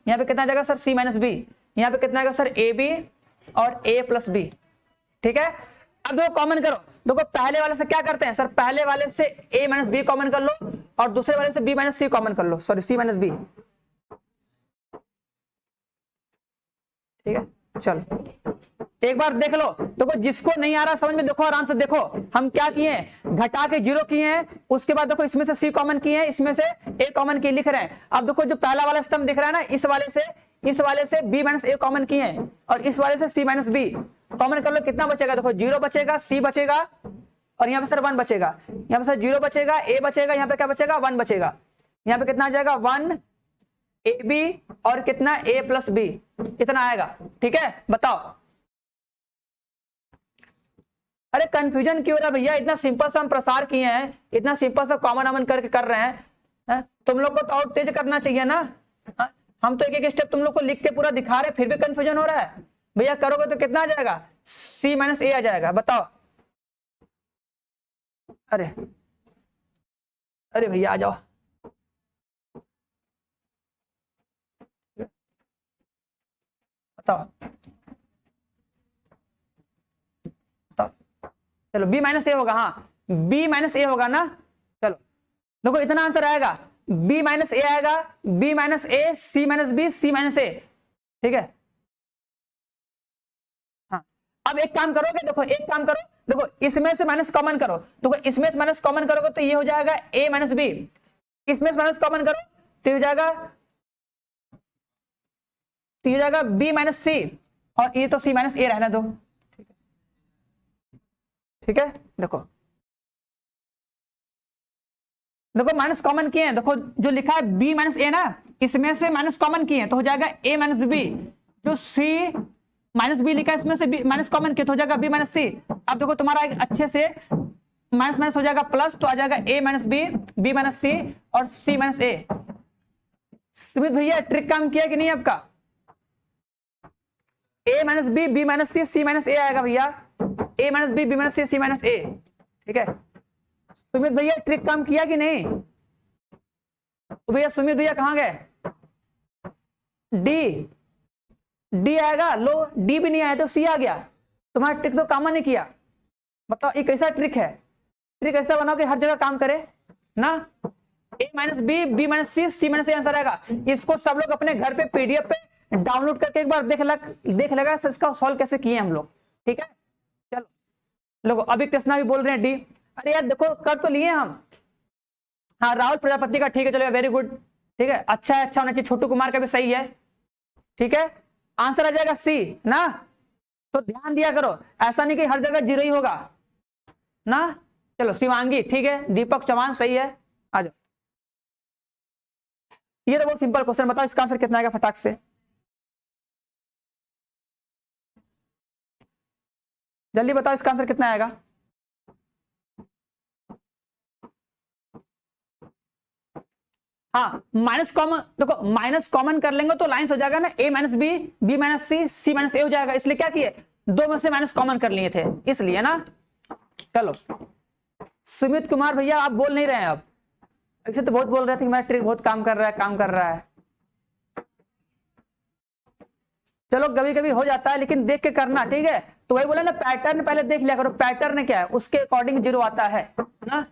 यहाँ पे कितना जाएगा सर C माइनस B, यहाँ पे कितना आएगा सर AB और A प्लस B, ठीक है। अब देखो कॉमन करो, देखो पहले वाले से क्या करते हैं सर, पहले वाले से A माइनस B कॉमन कर लो, और दूसरे वाले से B माइनस C कॉमन कर लो, सॉरी C माइनस B, ठीक है। चल एक बार देख लो, देखो जिसको नहीं आ रहा समझ में, देखो आराम से देखो हम क्या किए हैं, घटा के 0 किए हैं, उसके बाद देखो इसमें से C कॉमन किए हैं, इसमें से A कॉमन किए, लिख रहे हैं। अब देखो जो पहला वाला स्टम्प दिख रहा है ना, इस वाले से B माइनस A कॉमन किए हैं और इस वाले से C माइनस B कॉमन कर लो, कितना बचेगा, देखो 0 बचेगा, C बचेगा और यहाँ पे सर 1 बचेगा, यहाँ पे सर 0 बचेगा, A बचेगा, यहाँ पे क्या बचेगा 1 बचेगा, यहाँ पे कितना आ जाएगा 1 AB और कितना A प्लस B, इतना आएगा। ठीक है बताओ, अरे कंफ्यूजन क्यों हो रहा है भैया, इतना सिंपल सा हम प्रसार किए हैं, इतना सिंपल सा कॉमन अमन करके कर रहे हैं, तुम लोग को तो और तेज करना चाहिए ना। हम तो एक एक स्टेप तुम लोग को लिख के पूरा दिखा रहे, फिर भी कंफ्यूजन हो रहा है भैया। करोगे तो कितना आ जाएगा, C माइनस A आ जाएगा, बताओ। अरे अरे भैया आ जाओ, बताओ बताओ। चलो B माइनस A होगा, हाँ B माइनस A होगा ना। चलो देखो इतना आंसर आएगा, B माइनस A आएगा, B minus A, C minus B, C minus A। ठीक है, हाँ अब एक काम करोगे, देखो एक काम करो, देखो इसमें से माइनस कॉमन करो, देखो इसमें से माइनस कॉमन करोगे तो ये हो जाएगा A माइनस B, इसमें से माइनस कॉमन करो तो हो जाएगा B माइनस C और ये तो C माइनस A रहने दो। ठीक है देखो देखो माइनस कॉमन किए हैं, देखो जो लिखा है B माइनस A ना, इसमें से माइनस कॉमन किए हैं तो हो जाएगा A माइनस B, जो C माइनस B लिखा है इसमें से माइनस कॉमन किया तो हो जाएगा B माइनस C। अब देखो तुम्हारा अच्छे से माइनस माइनस हो जाएगा प्लस, तो आ जाएगा A minus B, B minus C और C माइनस A। सुमित भैया ट्रिक काम किया कि नहीं आपका, A minus B, B minus C, C minus A आएगा भैया, A minus B, B minus C, C minus A। ठीक है सुमित भैया ट्रिक काम किया कि नहीं, तो भैया सुमित भैया कहां गए, डी आएगा, लो डी भी नहीं आया तो C आ गया, तुम्हारा ट्रिक तो काम नहीं किया। बताओ ये कैसा ट्रिक है, ट्रिक ऐसा बनाओ कि हर जगह काम करे ना। A minus B, B minus C, C minus A answer आएगा। इसको सब लोग अपने घर पे PDF पे डाउनलोड करके एक बार देख लेगा इसका सॉल्व कैसे किए हम लोग। ठीक है चलो लोगो, अभी कृष्णा भी बोल रहे हैं डी, अरे यार देखो कर तो लिए हम। हाँ राहुल प्रजापति का ठीक है, चलो वेरी गुड, ठीक है अच्छा है, अच्छा होना चाहिए। छोटू कुमार का भी सही है, ठीक है आंसर आ जाएगा C ना। तो ध्यान दिया करो, ऐसा नहीं कि हर जगह 0 ही होगा ना। चलो शिवांगी ठीक है, दीपक चौहान सही है, आ जाओ। ये तो बहुत सिंपल क्वेश्चन, बताओ इसका आंसर कितना आएगा फटाक से, जल्दी बताओ इसका आंसर कितना आएगा। हाँ माइनस कॉमन, देखो माइनस कॉमन कर लेंगे तो लाइन्स हो जाएगा ना, A minus B, B minus C, C minus A हो जाएगा। इसलिए क्या किए, 2 में से माइनस कॉमन कर लिए थे इसलिए ना। चलो सुमित कुमार भैया आप बोल नहीं रहे हैं, अब ऐसे तो बहुत बोल रहे थे कि मेरा ट्रिक बहुत काम कर रहा है, काम कर रहा है। चलो कभी कभी हो जाता है लेकिन देख के करना, ठीक है। तो वही बोला ना, पैटर्न पहले देख लिया करो, पैटर्न क्या है उसके अकॉर्डिंग 0 आता है ना।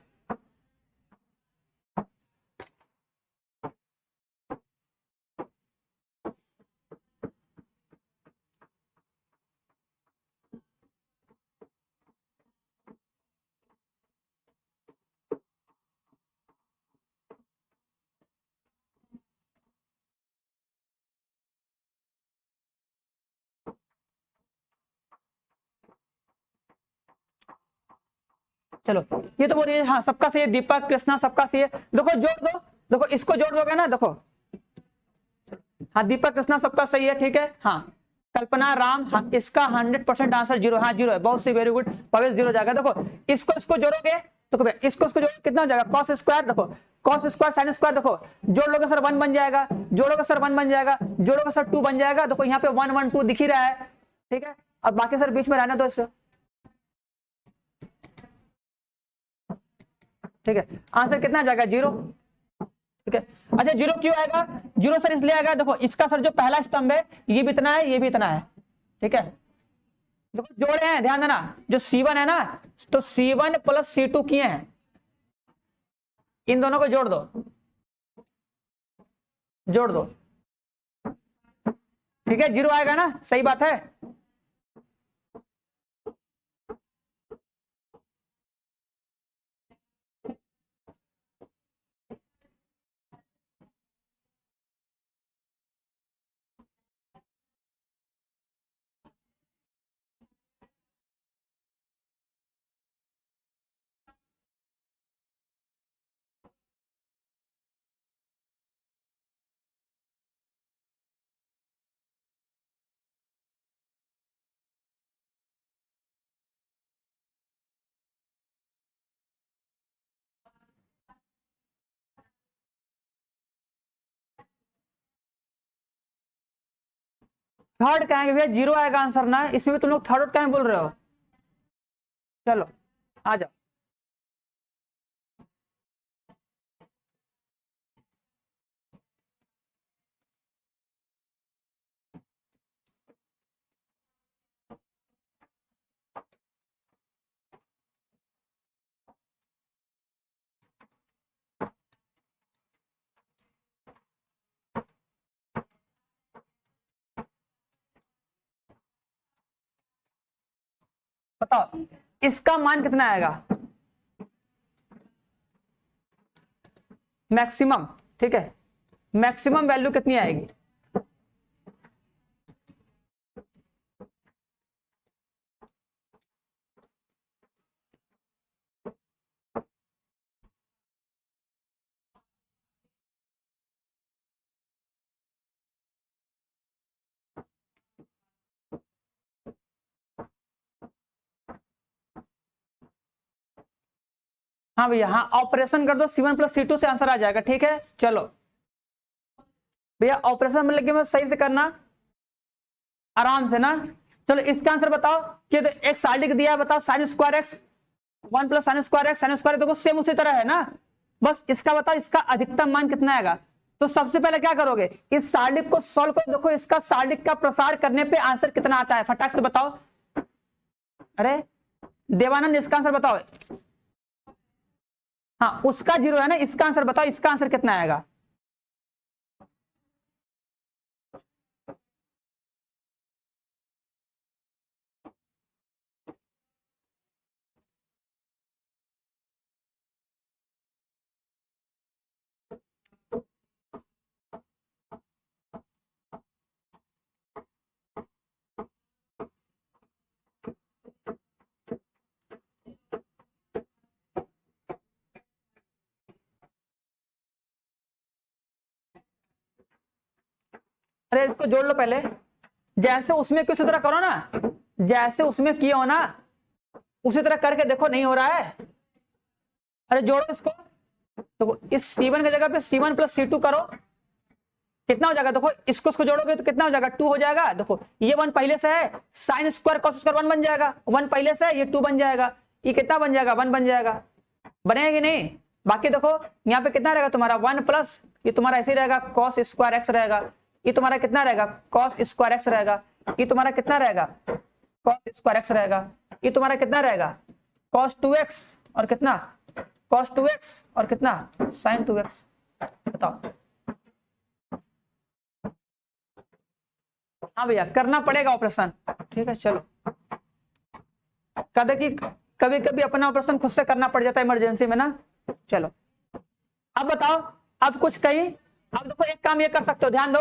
चलो ये तो बोलिए, हाँ सबका सही है, दीपक कृष्णा सबका सही है। देखो जोड़ दो, देखो इसको जोड़ दोगे ना, देखो हाँ दीपक कृष्णा सबका सही है, ठीक है। हाँ कल्पना राम, हाँ इसका 100% आंसर 0, हाँ 0 है, बहुत सी, वेरी गुड। पवेश 0 जाएगा। देखो इसको जोड़ोगे तो इसको जोड़ोगे कितना हो जाएगा, कॉस स्क्वायर, देखो कॉस स्क्वायर साइन स्क्वायर, देखो जोड़ लोगे सर 1 बन जाएगा, जोड़ोगे सर 1 बन जाएगा, जोड़ोगे सर 2 बन जाएगा। देखो यहाँ पे 1 1 2 दिख ही रहा है, ठीक है। अब बाकी सर बीच में रहने दो इससे, ठीक है। आंसर कितना आ जाएगा 0, ठीक है। अच्छा 0 क्यों आएगा, 0 सर इसलिए आएगा, देखो इसका सर जो पहला स्तंभ है ये भी इतना है, ये भी इतना है, ठीक है। देखो जोड़े हैं, ध्यान देना, जो C1 है ना तो C1 प्लस C2 किए हैं, इन दोनों को जोड़ दो, जोड़ दो, ठीक है 0 आएगा ना, सही बात है। थर्ड कहेंगे भैया, जीरो आएगा आंसर ना, इसमें भी तुम लोग थर्ड कहें बोल रहे हो। चलो आ जाओ। बताओ इसका मान कितना आएगा, मैक्सिमम, ठीक है, मैक्सिमम वैल्यू कितनी आएगी। हाँ भैया, हाँ ऑपरेशन कर दो, C1 प्लस C2 से आंसर आ जाएगा, ठीक है। चलो भैया ऑपरेशन में लगे में सही से करना, आराम से ना। चलो इसका आंसर बताओ कि तो एक साइड दिया है, बताओ sine square x, 1 plus sine square x, sine square देखो सेम उसी तरह है ना। बस इसका बताओ इसका अधिकतम मान कितना आएगा। तो सबसे पहले क्या करोगे, इस सारणी को सॉल्व करो, देखो इसका सारणी का प्रसार करने पे आंसर कितना आता है, फटाक से बताओ। अरे देवानंद इसका आंसर बताओ। हाँ उसका जीरो है ना, इसका आंसर बताओ, इसका आंसर कितना आएगा। अरे इसको जोड़ लो पहले, जैसे उसमें किसी तरह करो ना, जैसे उसमें किया हो ना उसी तरह करके देखो, नहीं हो रहा है। अरे जोड़ो इसको, तो इस C1 की जगह पे C1 प्लस C2 करो, कितना हो जाएगा देखो, इसको जोड़ोगे तो कितना हो जाएगा, 2 हो जाएगा। देखो ये 1 पहले से है, साइन स्क्वायर कॉस स्क्वायर 1 बन जाएगा, 1 पहले से है, ये 2 बन जाएगा, ये कितना बन जाएगा, 1 बन जाएगा, बनेगा कि नहीं। बाकी देखो यहाँ पे कितना रहेगा तुम्हारा 1 प्लस, ये तुम्हारा ऐसे ही रहेगा कॉस स्क्वायर एक्स रहेगा, ये तुम्हारा कितना रहेगा कॉस स्क्वायर एक्स रहेगा, ये तुम्हारा कितना रहेगा कॉस स्क्वायर एक्स रहेगा, ये तुम्हारा कितना रहेगा कॉस 2x और कितना कॉस 2x और कितना साइन 2x। बताओ। हाँ भैया करना पड़ेगा ऑपरेशन, ठीक है। चलो कहते कि कभी कभी अपना ऑपरेशन खुद से करना पड़ जाता है इमरजेंसी में ना। चलो अब बताओ, अब कुछ कहीं, अब देखो एक काम ये कर सकते हो, ध्यान दो,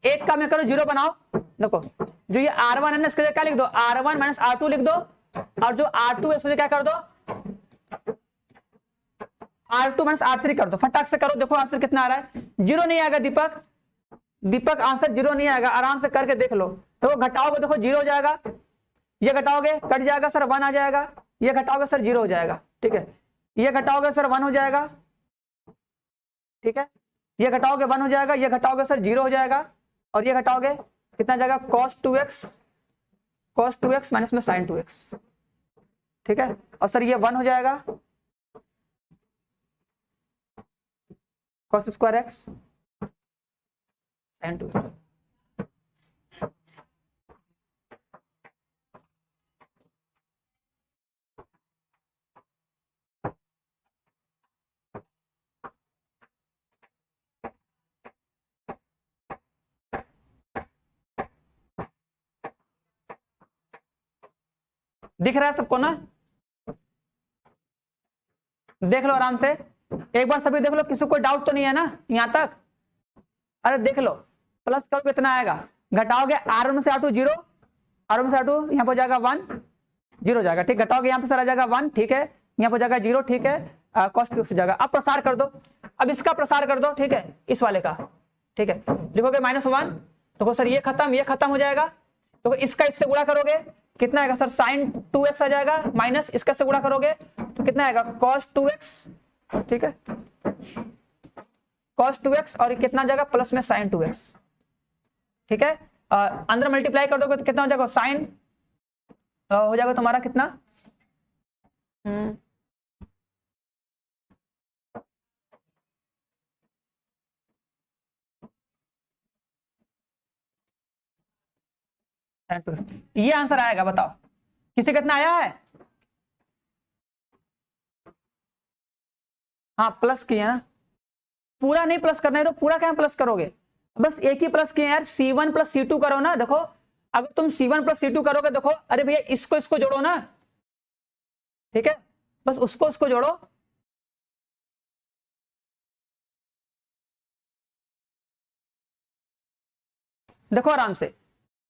एक काम ये करो, जीरो बनाओ। देखो जो ये R1 है ना, इसके लिए क्या लिख दो, R1 माइनस R2 लिख दो, और जो R2 है इसको क्या कर दो, R2 माइनस R3 कर दो, फटाक से करो। देखो आंसर कितना आ रहा है, जीरो नहीं आएगा दीपक, दीपक आंसर जीरो नहीं आएगा, आराम से करके देख लो। देखो घटाओगे देखो जीरो हो जाएगा, ये घटाओगे कट जाएगा सर 1 आ जाएगा, ये घटाओगे सर 0 हो जाएगा, ठीक है, ये घटाओगे सर 1 हो जाएगा, ठीक है, ये घटाओगे 1 हो जाएगा, ये घटाओगे सर 0 हो जाएगा, और ये घटाओगे कितना जाएगा cos 2x माइनस में sin 2x, ठीक है, और सर ये 1 हो जाएगा cos square x sin 2x। दिख रहा है सबको ना, देख लो आराम से, एक बार सभी देख लो, किसी को डाउट तो नहीं है ना यहां तक। अरे देख लो, प्लस करो कितना आएगा, घटाओगे R1 से R2 0, R1 से R2 यहाँ पर जाएगा 1, 0 हो जाएगा, ठीक, घटाओगे यहाँ पे सर आ जाएगा 1, ठीक है, यहाँ पर जाएगा 0, ठीक है, कॉस 2 हो जाएगा। अब प्रसार कर दो, अब इसका प्रसार कर दो, ठीक है, इस वाले का, ठीक है, लिखोगे -1, देखो सर ये खत्म हो जाएगा, तो इसका इससे गुणा करोगे कितना आएगा सर sin 2x आ जाएगा, माइनस इसका से गुणा करोगे तो कितना आएगा cos 2x, ठीक है, cos 2x और कितना जाएगा प्लस में sin 2x, ठीक है। अंदर मल्टीप्लाई कर दोगे तो कितना हो जाएगा, साइन हो जाएगा तुम्हारा कितना, ये आंसर आएगा। बताओ किसे कितना आया है? हाँ प्लस किया ना, पूरा नहीं प्लस करना है तो पूरा क्या प्लस करोगे, बस एक ही प्लस किए यार, C1 प्लस C2 करो ना। देखो अगर तुम C1 प्लस C2 करोगे, देखो अरे भैया इसको इसको जोड़ो ना, ठीक है, बस उसको उसको जोड़ो, देखो आराम से।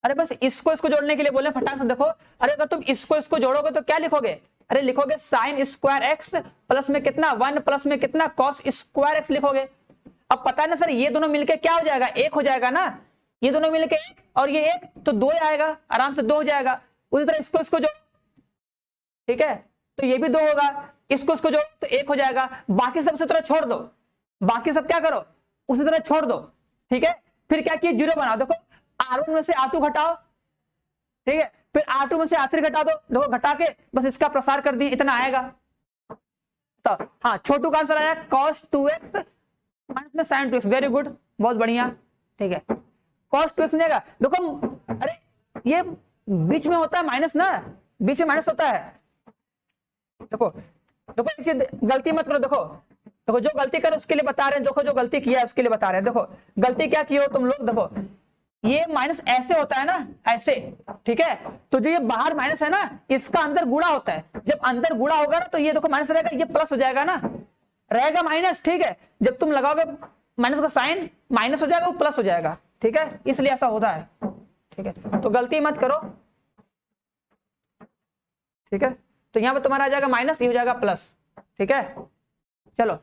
अरे बस इसको इसको जोड़ने के लिए बोले फटाक से। देखो अरे अगर तुम इसको इसको जोड़ोगे तो क्या लिखोगे, अरे लिखोगे साइन स्क्वायर एक्स प्लस में कितना 1 प्लस में कितना कॉस स्क्वायर एक्स लिखोगे। अब पता है ना सर, ये दोनों मिलके क्या हो जाएगा, एक हो जाएगा ना, ये दोनों मिलके एक और ये एक तो 2 आएगा, आराम से 2 हो जाएगा। उसी तरह इसको इसको जोड़, ठीक है, तो ये भी 2 होगा, इसको इसको जोड़ तो 1 हो जाएगा। बाकी सब उसी तरह छोड़ दो, बाकी सब क्या करो उसी तरह छोड़ दो, ठीक है। फिर क्या किए, 0 बनाओ। देखो R1 में से R2 घटाओ, ठीक है, फिर R2 में से R3 घटा दो, देखो घटा के बस इसका प्रसार कर दिए, इतना आएगा। तो हाँ छोटू का आंसर आया cos 2x माइनस में sin 2x, वेरी गुड, बहुत बढ़िया, ठीक है। cos 2x नहीं आएगा, देखो अरे ये बीच में होता है माइनस ना, बीच में माइनस होता है। देखो देखो एक चीज गलती मत करो, देखो देखो जो गलती कर उसके लिए बता रहे हैं, देखो जो गलती किया है उसके लिए बता रहे हैं। देखो गलती क्या की हो तुम लोग, देखो ये माइनस ऐसे होता है ना, ऐसे, ठीक है, तो जो ये बाहर माइनस है ना इसका अंदर गुणा होता है, जब अंदर गुणा होगा ना तो ये देखो माइनस रहेगा, ये प्लस हो जाएगा ना, रहेगा माइनस, ठीक है, जब तुम लगाओगे माइनस का साइन माइनस हो जाएगा वो प्लस हो जाएगा, ठीक है, इसलिए ऐसा होता है, ठीक है, तो गलती मत करो, ठीक है। तो यहां पे तुम्हारा आ जाएगा माइनस, ये हो जाएगा प्लस, ठीक है। चलो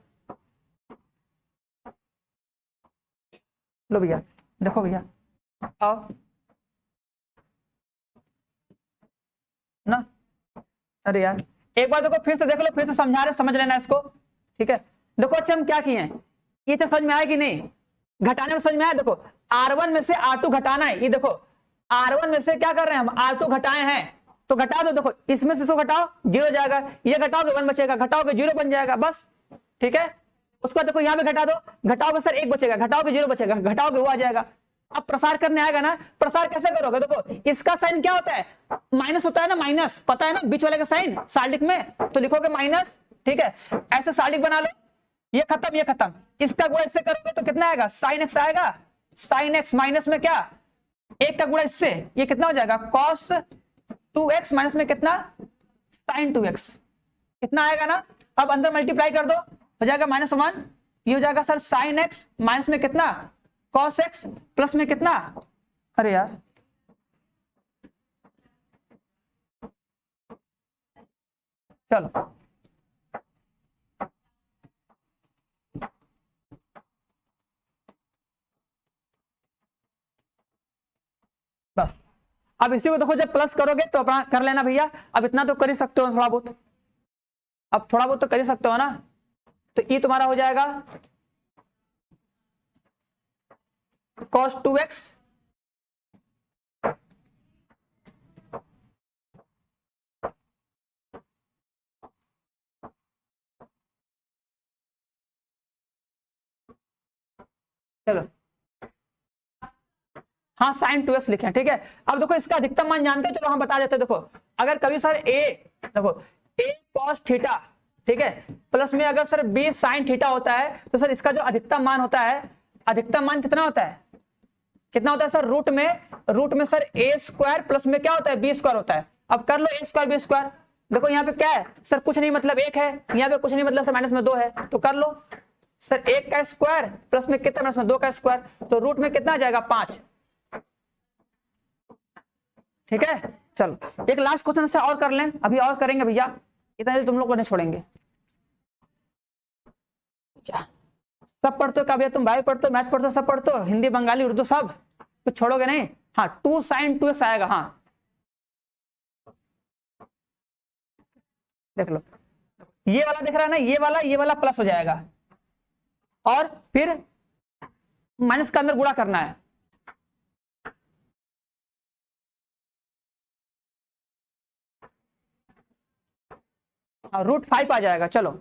लो भैया, देखो भैया आओ ना, अरे यार एक बार देखो फिर से देख लो, फिर से समझा रहे, समझ लेना इसको, ठीक है। देखो अच्छा हम क्या किए हैं, ये तो समझ में आया कि नहीं, घटाने में समझ में आया। देखो R1 में से R2 घटाना है, ये देखो R1 में से क्या कर रहे हैं हम, R2 घटाए हैं तो घटा दो, देखो इसमें से इसको घटाओ 0 जाएगा, ये घटाओगे 1 बचेगा, घटाओगे 0 बन जाएगा, बस, ठीक है। उसको देखो यहाँ पे घटा दो, घटाओगे सर 1 बचेगा, घटाओगे 0 बचेगा, घटाओगे वो आ जाएगा। अब प्रसार करने आएगा ना, प्रसार कैसे करोगे, देखो इसका साइन क्या होता है, माइनस होता है ना, माइनस पता है ना, बीच वाले का साइन साल्डिक में, तो लिखोगे माइनस, ठीक है, ऐसे साल्डिक बना लो, ये खत्म ये खत्म, इसका गुणा इससे करोगे तो कितना आएगा, साइन एक्स आएगा, साइन एक्स माइनस में क्या 1 का गुणा इससे, ये कितना हो जाएगा कॉस 2x माइनस में कितना साइन 2x, कितना आएगा ना। अब अंदर मल्टीप्लाई कर दो, हो जाएगा -1, ये हो जाएगा सर साइन एक्स माइनस में कितना कॉस एक्स प्लस में कितना, अरे यार चलो बस। अब इसी को देखो जब प्लस करोगे तो अपना कर लेना भैया, अब इतना तो कर ही सकते हो थोड़ा बहुत, अब थोड़ा बहुत तो कर ही सकते हो ना, तो ये तुम्हारा हो जाएगा cos 2x चलो हाँ साइन 2x लिखे, ठीक है। अब देखो इसका अधिकतम मान जानते हो, चलो हम बता देते हैं। देखो अगर कभी सर देखो a cos थीटा, ठीक है, प्लस में अगर सर b साइन थीटा होता है तो सर इसका जो अधिकतम मान होता है, अधिकतम मान कितना होता है, कितना होता है सर, रूट में सर a स्क्वायर प्लस में क्या होता है b स्क्वायर होता है। अब कर लो a स्क्वायर b स्क्वायर, देखो यहाँ पे क्या है सर, कुछ नहीं मतलब 1 है, यहाँ पे कुछ नहीं मतलब सर माइनस में 2 है, तो कर लो सर 1 का स्क्वायर प्लस में कितना माइनस में 2 का स्क्वायर, तो रूट में कितना आ जाएगा 5, ठीक है। चलो एक लास्ट क्वेश्चन से और कर लें, अभी और करेंगे भैया, इतना तुम लोग को नहीं छोड़ेंगे। क्या सब पढ़ते हो, क्या भैया तुम बायो पढ़ते हो, मैथ पढ़ते हो, सब पढ़ते हो, हिंदी बंगाली उर्दू सब कुछ छोड़ोगे नहीं। हाँ 2 sin 2x आएगा, हाँ देख लो, ये वाला दिख रहा है ना, ये वाला प्लस हो जाएगा, और फिर माइनस का अंदर गुणा करना है, √5 आ जाएगा। चलो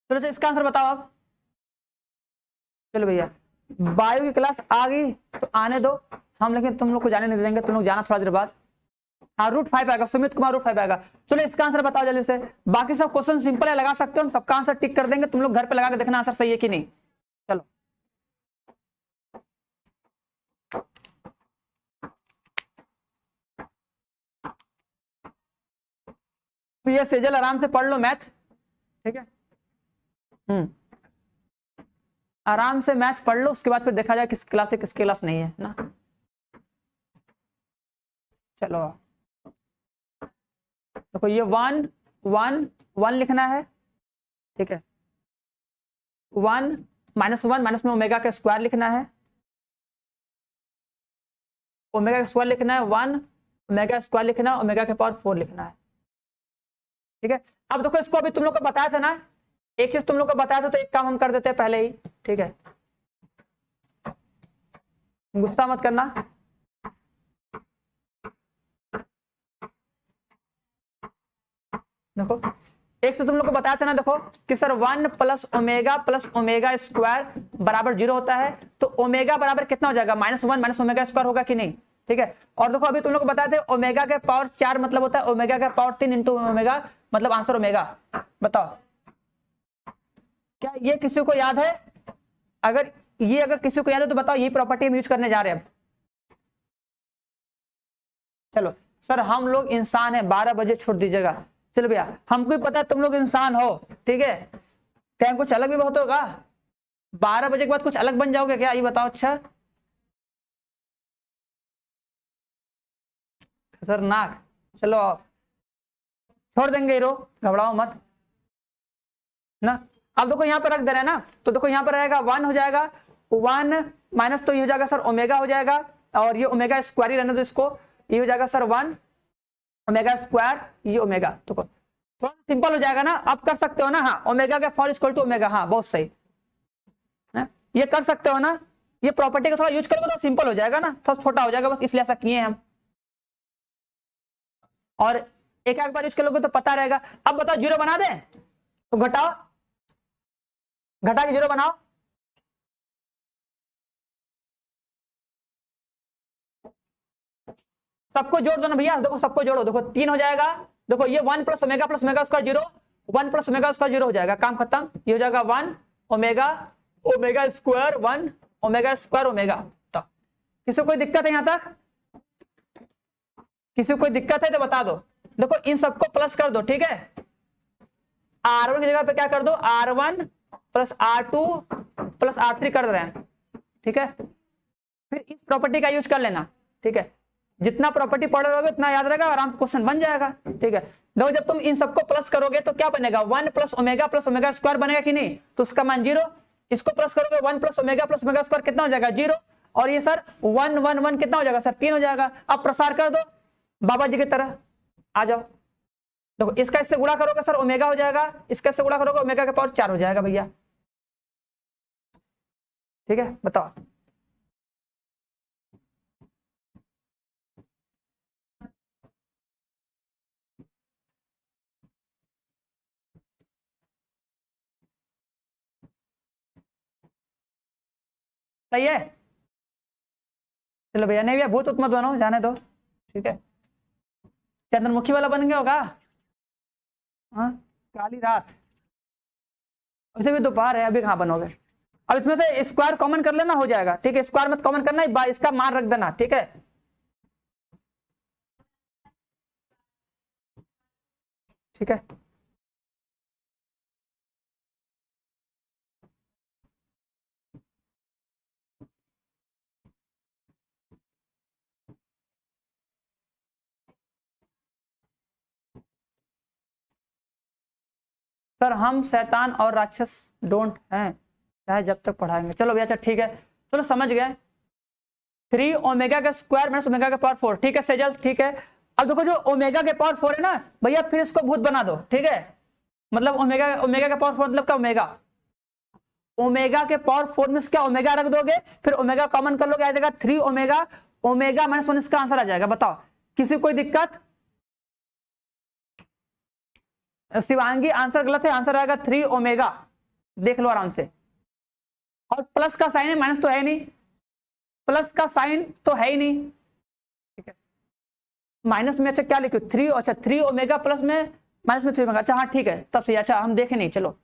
चलो इसका आंसर बताओ आप। चलो भैया बायो की क्लास आ गई तो आने दो हम, लेकिन तुम लोग को जाने नहीं देंगे, तुम लोग जाना थोड़ा देर बाद। हाँ √5 आएगा, सुमित कुमार √5 आएगा। चलो इसका आंसर बताओ जल्दी से। बाकी सब क्वेश्चन सिंपल है, लगा सकते हो, हम सबका आंसर टिक कर देंगे, तुम लोग घर पे लगा के देखना आंसर सही है कि नहीं। चलो तो ये सेजल आराम से पढ़ लो मैथ, ठीक है। आराम से मैथ पढ़ लो, उसके बाद फिर देखा जाए किस क्लास है किस क्लास नहीं है ना। चलो देखो ये 1 1 1 लिखना है, ठीक है। 1 -1 माइनस में ओमेगा का स्क्वायर लिखना है, ओमेगा का स्क्वायर लिखना है 1, ओमेगा स्क्वायर लिखना है, ओमेगा के पावर 4 लिखना है, ठीक है। अब देखो इसको अभी तुम लोग को बताया था ना, एक चीज तुम लोग को बताया था, तो एक काम हम कर देते हैं पहले ही, ठीक है। गुस्सा मत करना। देखो एक से तुम लोग को बताया था ना, देखो कि सर 1 + ओमेगा स्क्वायर बराबर 0 होता है, तो ओमेगा बराबर कितना हो जाएगा, -1 - ओमेगा स्क्वायर होगा कि नहीं, ठीक है। और देखो अभी तुम लोग को बताए थे ओमेगा के पावर 4 मतलब होता है ओमेगा के पावर 3 इंटू ओमेगा, मतलब आंसर ओमेगा। बताओ क्या ये किसी को याद है? अगर किसी को याद है तो बताओ, ये प्रॉपर्टी हम यूज करने जा रहे हैं अब। चलो सर हम लोग इंसान है, 12 बजे छोड़ दीजिएगा। चलो भैया हमको भी पता है तुम लोग इंसान हो, ठीक है, टाइम कुछ अलग भी बहुत होगा, 12 बजे के बाद कुछ अलग बन जाओगे क्या, ये बताओ। अच्छा खतरनाक। चलो छोड़ देंगे हीरो, घबराओ मत ना। अब देखो यहाँ पर रख दे रहे हैं ना, तो देखो यहाँ पर रहेगा 1 हो जाएगा, 1 माइनस तो ये हो जाएगा सर ओमेगा हो जाएगा, और ये ओमेगा स्क्वायर ही रहने दो इसको, ये हो जाएगा सर 1 ओमेगा स्क्वायर, ये ओमेगा। तो थोड़ा सिंपल हो जाएगा ना, आप कर सकते हो ना। हाँ ओमेगा का पावर इक्वल टू ओमेगा, हाँ बहुत सही है? ये कर सकते हो ना, ये प्रॉपर्टी का थोड़ा यूज करोगे तो सिंपल हो जाएगा ना, थोड़ा छोटा हो जाएगा बस, इसलिए ऐसा किए हम। और एक बार यूज करोगे तो पता रहेगा। अब बताओ 0 बना दें तो घटाओ, घटा के 0 बनाओ। सबको जोड़ दो ना भैया, देखो सबको जोड़ो, देखो 3 हो जाएगा। देखो ये 1 + ओमेगा स्क्वायर 0, 1 + ओमेगा स्क्वायर 0 हो जाएगा, काम खत्म। ये हो जाएगा 1 omega square 1 omega square omega. तो किसी को कोई दिक्कत है यहां तक? किसी को कोई दिक्कत है तो बता दो। देखो इन सबको प्लस कर दो, ठीक है। R1 की जगह पे क्या कर दो, R1 + R2 + R3 कर रहे हैं, ठीक है। फिर इस प्रॉपर्टी का यूज कर लेना, ठीक है। जितना प्रॉपर्टी पढ़ रहे होगे उतना याद रहेगा, आराम से क्वेश्चन बन जाएगा, ठीक है। देखो जब तुम इन सबको प्लस करोगे तो क्या बनेगा, 1 + ओमेगा स्क्वायर बनेगा कि नहीं, तो उसका मान 0। इसको प्लस करोगे 1 + ओमेगा स्क्वायर कितना हो जाएगा 0, और ये सर 1 1 1 कितना हो जाएगा सर 3 हो जाएगा। अब प्रसार कर दो बाबा जी की तरह, आ जाओ। देखो इसका इससे गुणा करोगे सर ओमेगा हो जाएगा, इसका इससे गुणा करोगे ओमेगा के पावर 4 हो जाएगा भैया, ठीक है। बताओ सही है? चलो भैया, नहीं भैया भूत मत बनो, जाने दो, ठीक है। चंद्रमुखी वाला बन गया होगा, हाँ काली रात, वैसे भी दोपहर है, अभी कहाँ बनोगे। अब इसमें से स्क्वायर कॉमन कर लेना, हो जाएगा, ठीक है। स्क्वायर मत कॉमन करना, इसका मान रख देना, ठीक है। ठीक है सर, हम शैतान और राक्षस डोंट हैं, चाहे जब तक पढ़ाएंगे। चलो भैया अच्छा ठीक है, चलो समझ गए। 3 ओमेगा का स्क्वायर माइनस ओमेगा का पावर 4। ठीक है सेजल, ठीक है। अब देखो जो ओमेगा के पावर 4 है ना भैया, फिर इसको भूत बना दो। ठीक है, मतलब ओमेगा ओमेगा का पावर 4 मतलब क्या, ओमेगा ओमेगा के पावर 4 में क्या ओमेगा रख दोगे, फिर ओमेगा कॉमन कर लोगे, आ जाएगा 3 ओमेगा, ओमेगा माइनस 1 इसका आंसर आ जाएगा। बताओ किसी कोई दिक्कत? शिवांगी आंसर गलत है, आंसर आएगा 3 ओमेगा, देख लो आराम से। और प्लस का साइन है, माइनस तो है नहीं, प्लस का साइन तो है ही नहीं। ठीक है, माइनस में अच्छा क्या लिखो 3, अच्छा 3 ओमेगा प्लस में माइनस में 3 ओमेगा, अच्छा हाँ ठीक है तब सही। अच्छा हम देखे नहीं, चलो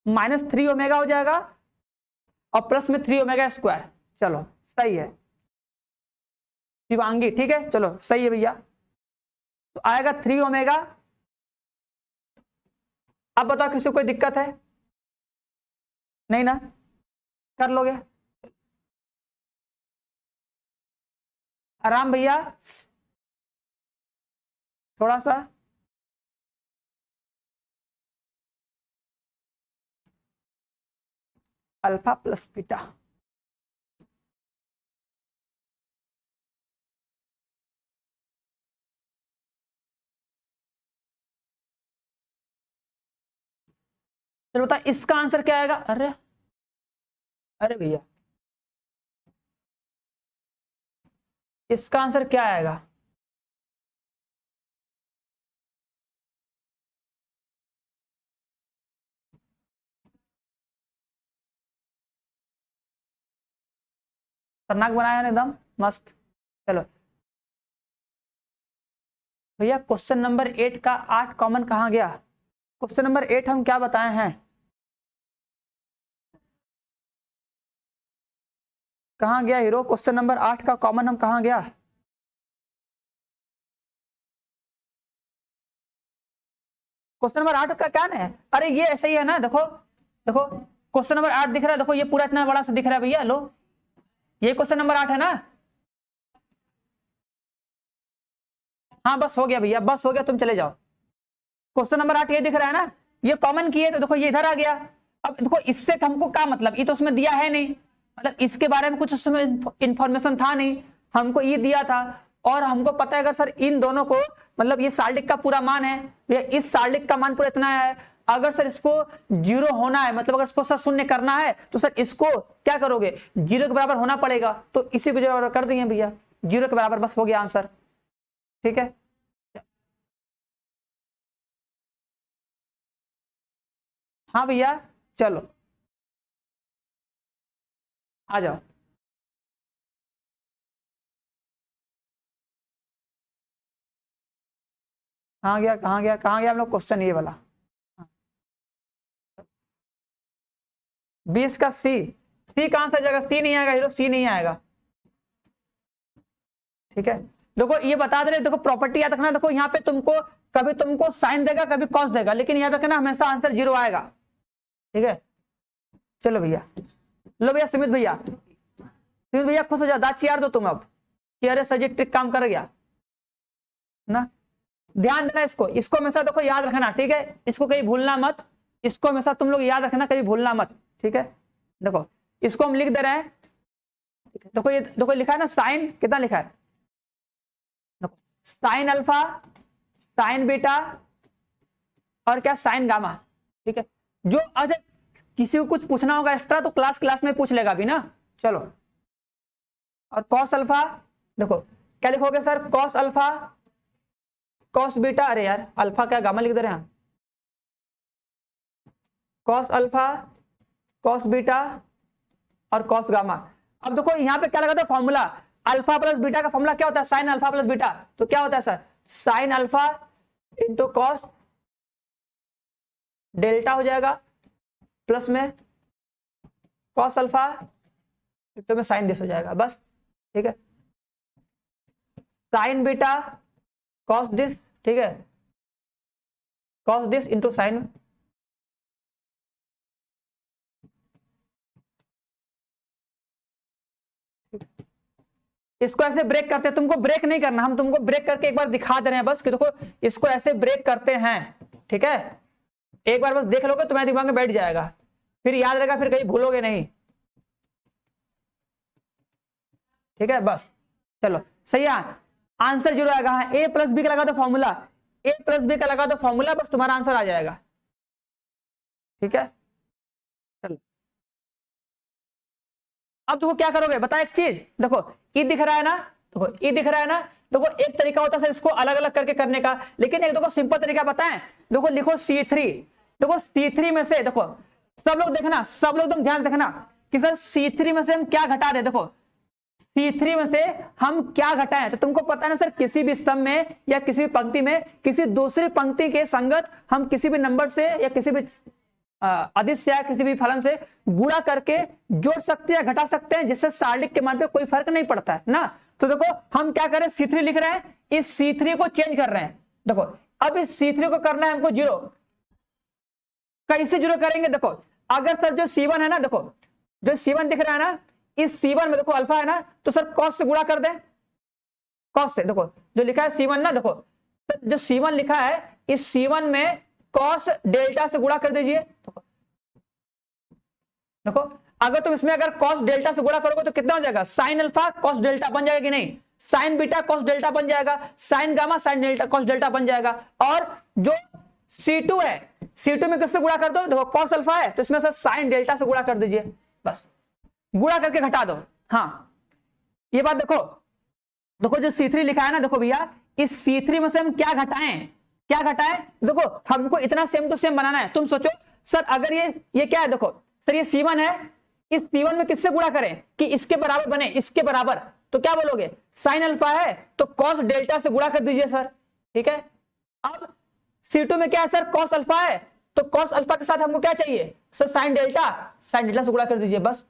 -3 ओमेगा हो जाएगा और प्लस में 3 ओमेगा स्क्वायर, चलो सही है शिवांगी, ठीक है चलो सही है भैया। तो आएगा 3 ओमेगा। अब बताओ किसी को कोई दिक्कत है? नहीं ना, कर लोगे आराम भैया, थोड़ा सा अल्फा प्लस बीटा, चलो बता इसका आंसर क्या आएगा। अरे अरे भैया इसका आंसर क्या आएगा? खतरनाक बनाया ना एकदम मस्त। चलो भैया क्वेश्चन नंबर 8 का 8 कॉमन कहाँ गया? क्वेश्चन नंबर 8 हम क्या बताए हैं, कहाँ गया हीरो? क्वेश्चन नंबर 8 का कॉमन हम कहाँ गया? क्वेश्चन नंबर 8 का क्या है? अरे ये ऐसे ही है ना, देखो देखो क्वेश्चन नंबर 8 दिख रहा है, देखो ये पूरा इतना बड़ा सा दिख रहा है भैया, लो ये क्वेश्चन नंबर 8 है ना। हाँ बस हो गया भैया, बस हो गया, तुम चले जाओ। क्वेश्चन नंबर 8 ये दिख रहा है ना, ये कॉमन किए तो देखो ये इधर आ गया। अब देखो इससे हमको क्या मतलब, ये तो उसमें दिया है नहीं, मतलब इसके बारे में कुछ उसमें इंफॉर्मेशन था नहीं, हमको ये दिया था। और हमको पता है अगर सर इन दोनों को, मतलब ये साल्डिक का पूरा मान है, ये इस साल्डिक का मान पूरा इतना है, अगर सर इसको 0 होना है, मतलब अगर इसको सर शून्य करना है तो सर इसको क्या करोगे, 0 के बराबर होना पड़ेगा, तो इसी को बराबर कर दिए भैया, 0 के बराबर, बस हो गया आंसर। ठीक है हाँ भैया चलो आ जाओ। कहाँ गया कहाँ गया कहाँ गया हम लोग, क्वेश्चन ये वाला 20 का सी, सी कहां से जाएगा, सी नहीं आएगा हीरो, सी नहीं आएगा। ठीक है देखो ये बता दे रहे, देखो प्रॉपर्टी याद रखना, देखो यहाँ पे तुमको कभी तुमको साइन देगा कभी कॉस देगा, लेकिन याद रखना हमेशा आंसर 0 आएगा। ठीक है चलो भैया, लो भैया सुमित भैया खुश हो जाओ, दाची यार दो तुम अब कि अरे सर जी ट्रिक काम कर गया ना। ध्यान देना इसको, इसको हमेशा देखो याद रखना, ठीक है इसको कहीं भूलना मत, इसको हमेशा तुम लोग याद रखना, कभी भूलना मत। ठीक है देखो इसको हम लिख दे रहे हैं, देखो ये देखो लिखा है ना साइन, कितना लिखा है देखो, साइन अल्फा, साइन बीटा और क्या साइन गामा। ठीक है जो अगर किसी को कुछ पूछना होगा एक्स्ट्रा तो क्लास में पूछ लेगा भी ना। चलो और कॉस अल्फा, देखो क्या लिखोगे sir, cos alpha cos beta, अरे यार अल्फा क्या गामा लिख दे रहे हैं हम, कॉस अल्फा कॉस बीटा और कॉस गामा। अब देखो यहाँ पे क्या लगा था फॉर्मूला, अल्फा प्लस बीटा का फॉर्मूला क्या होता है, साइन अल्फा प्लस बीटा, तो क्या होता है sir sine alpha into cos delta हो जाएगा, प्लस में कॉस अल्फा इंटू में साइन दिस हो जाएगा, बस। ठीक है साइन बीटा कॉस दिस, ठीक है कॉस दिस इंटू साइन, इसको ऐसे ब्रेक करते हैं, तुमको ब्रेक नहीं करना, हम तुमको ब्रेक करके एक बार दिखा दे रहे हैं बस कि देखो इसको ऐसे ब्रेक करते हैं। ठीक है एक बार बस देख लोगे तुम्हारे दिमाग में बैठ जाएगा, फिर याद रहेगा, फिर कहीं भूलोगे नहीं। ठीक है, बस चलो सही है, आंसर 0 आएगा। हाँ, a प्लस बी का लगा दो फॉर्मूला, a प्लस बी का लगा दो फॉर्मूला, बस तुम्हारा आंसर आ जाएगा। ठीक है, चलो अब देखो क्या करोगे, बता एक चीज, देखो ई दिख रहा है ना, देखो ई दिख रहा है ना, देखो एक तरीका होता है सर इसको अलग अलग करके करने का, लेकिन एक देखो सिंपल तरीका पता है, देखो लिखो C3, देखो C3 में से, देखो सब लोग देखना, सब लोग एकदम ध्यान रखना कि सर C3 में से हम क्या घटा रहे हैं। देखो C3 में से हम क्या घटाएं, तो तुमको पता है ना सर, किसी भी स्तंभ में या किसी भी पंक्ति में किसी दूसरी पंक्ति के संगत हम किसी भी नंबर से या किसी भी अदिश या किसी भी फलन से गुणा करके जोड़ सकते हैं या घटा सकते हैं, जिससे सारणिक के मान पे कोई फर्क नहीं पड़ता है ना। तो देखो हम क्या करें, C3 लिख रहे हैं, इस C3 को चेंज कर रहे हैं। देखो अब इस C3 को करना है हमको 0, कैसे 0 करेंगे, देखो अगर सर जो C1 है ना, देखो जो C1 दिख रहा है ना, इस C1 में देखो अल्फा है ना, तो सर कॉस से गुणा कर दें, कॉस से, देखो जो लिखा है C1 ना, देखो जो C1 लिखा है इस C1 में कॉस डेल्टा से गुणा कर दीजिए। देखो अगर तुम इसमें अगर कॉस डेल्टा से गुणा करोगे तो कितना हो जाएगा, साइन अल्फा कॉस डेल्टा बन जाएगा कि नहीं, साइन बीटा कॉस डेल्टा बन जाएगा, sign gamma sine delta cos delta बन जाएगा। और जो C2 है, C2 में किससे गुणा कर दो, देखो कॉस अल्फा है तो इसमें से साइन डेल्टा से गुणा कर दीजिए, बस गुणा करके घटा दो। हाँ ये बात देखो, देखो जो C3 लिखा है ना, देखो भैया इस C3 में से हम क्या घटाएं, क्या घटाएं, देखो हमको इतना सेम टू सेम बनाना है। तुम सोचो सर अगर ये क्या है, देखो सर ये C1 है, इस C1 में किससे गुणा करें कि इसके बराबर बने, इसके बराबर, तो क्या बोलोगे, साइन अल्फा है तो कॉस डेल्टा से गुणा कर दीजिए सर। ठीक है, अब C2 में क्या है सर, कॉस अल्फा है तो कॉस अल्फा के साथ हमको क्या चाहिए सर, साइन डेल्टा से गुणा कर दीजिए बस।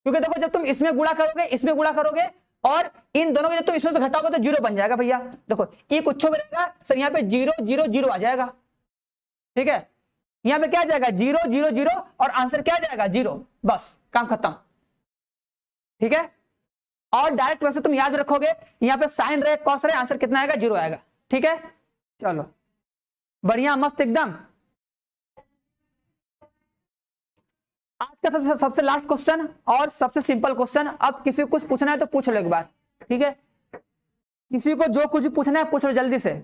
क्योंकि देखो जब तुम इसमें गुणा करोगे, इसमें गुणा करोगे और इन दोनों को जब तुम इसमें से घटाओगे तो 0 बन जाएगा भैया। देखो ये कुछ रहेगा सर, यहाँ पे 0 0 0 आ जाएगा। ठीक है, यहाँ पे क्या आ जाएगा 0 0 0 और आंसर क्या आ जाएगा 0, बस काम खत्म। ठीक है, और डायरेक्ट वैसे तुम याद रखोगे, यहाँ पे साइन रहे कॉस रहे, आंसर कितना आएगा 0 आएगा। ठीक है, चलो बढ़िया मस्त एकदम। आज का सबसे लास्ट क्वेश्चन और सबसे सिंपल क्वेश्चन, अब किसी को कुछ पूछना है तो पूछ लो एक बार। ठीक है, किसी को जो कुछ पूछना है पूछ लो जल्दी से।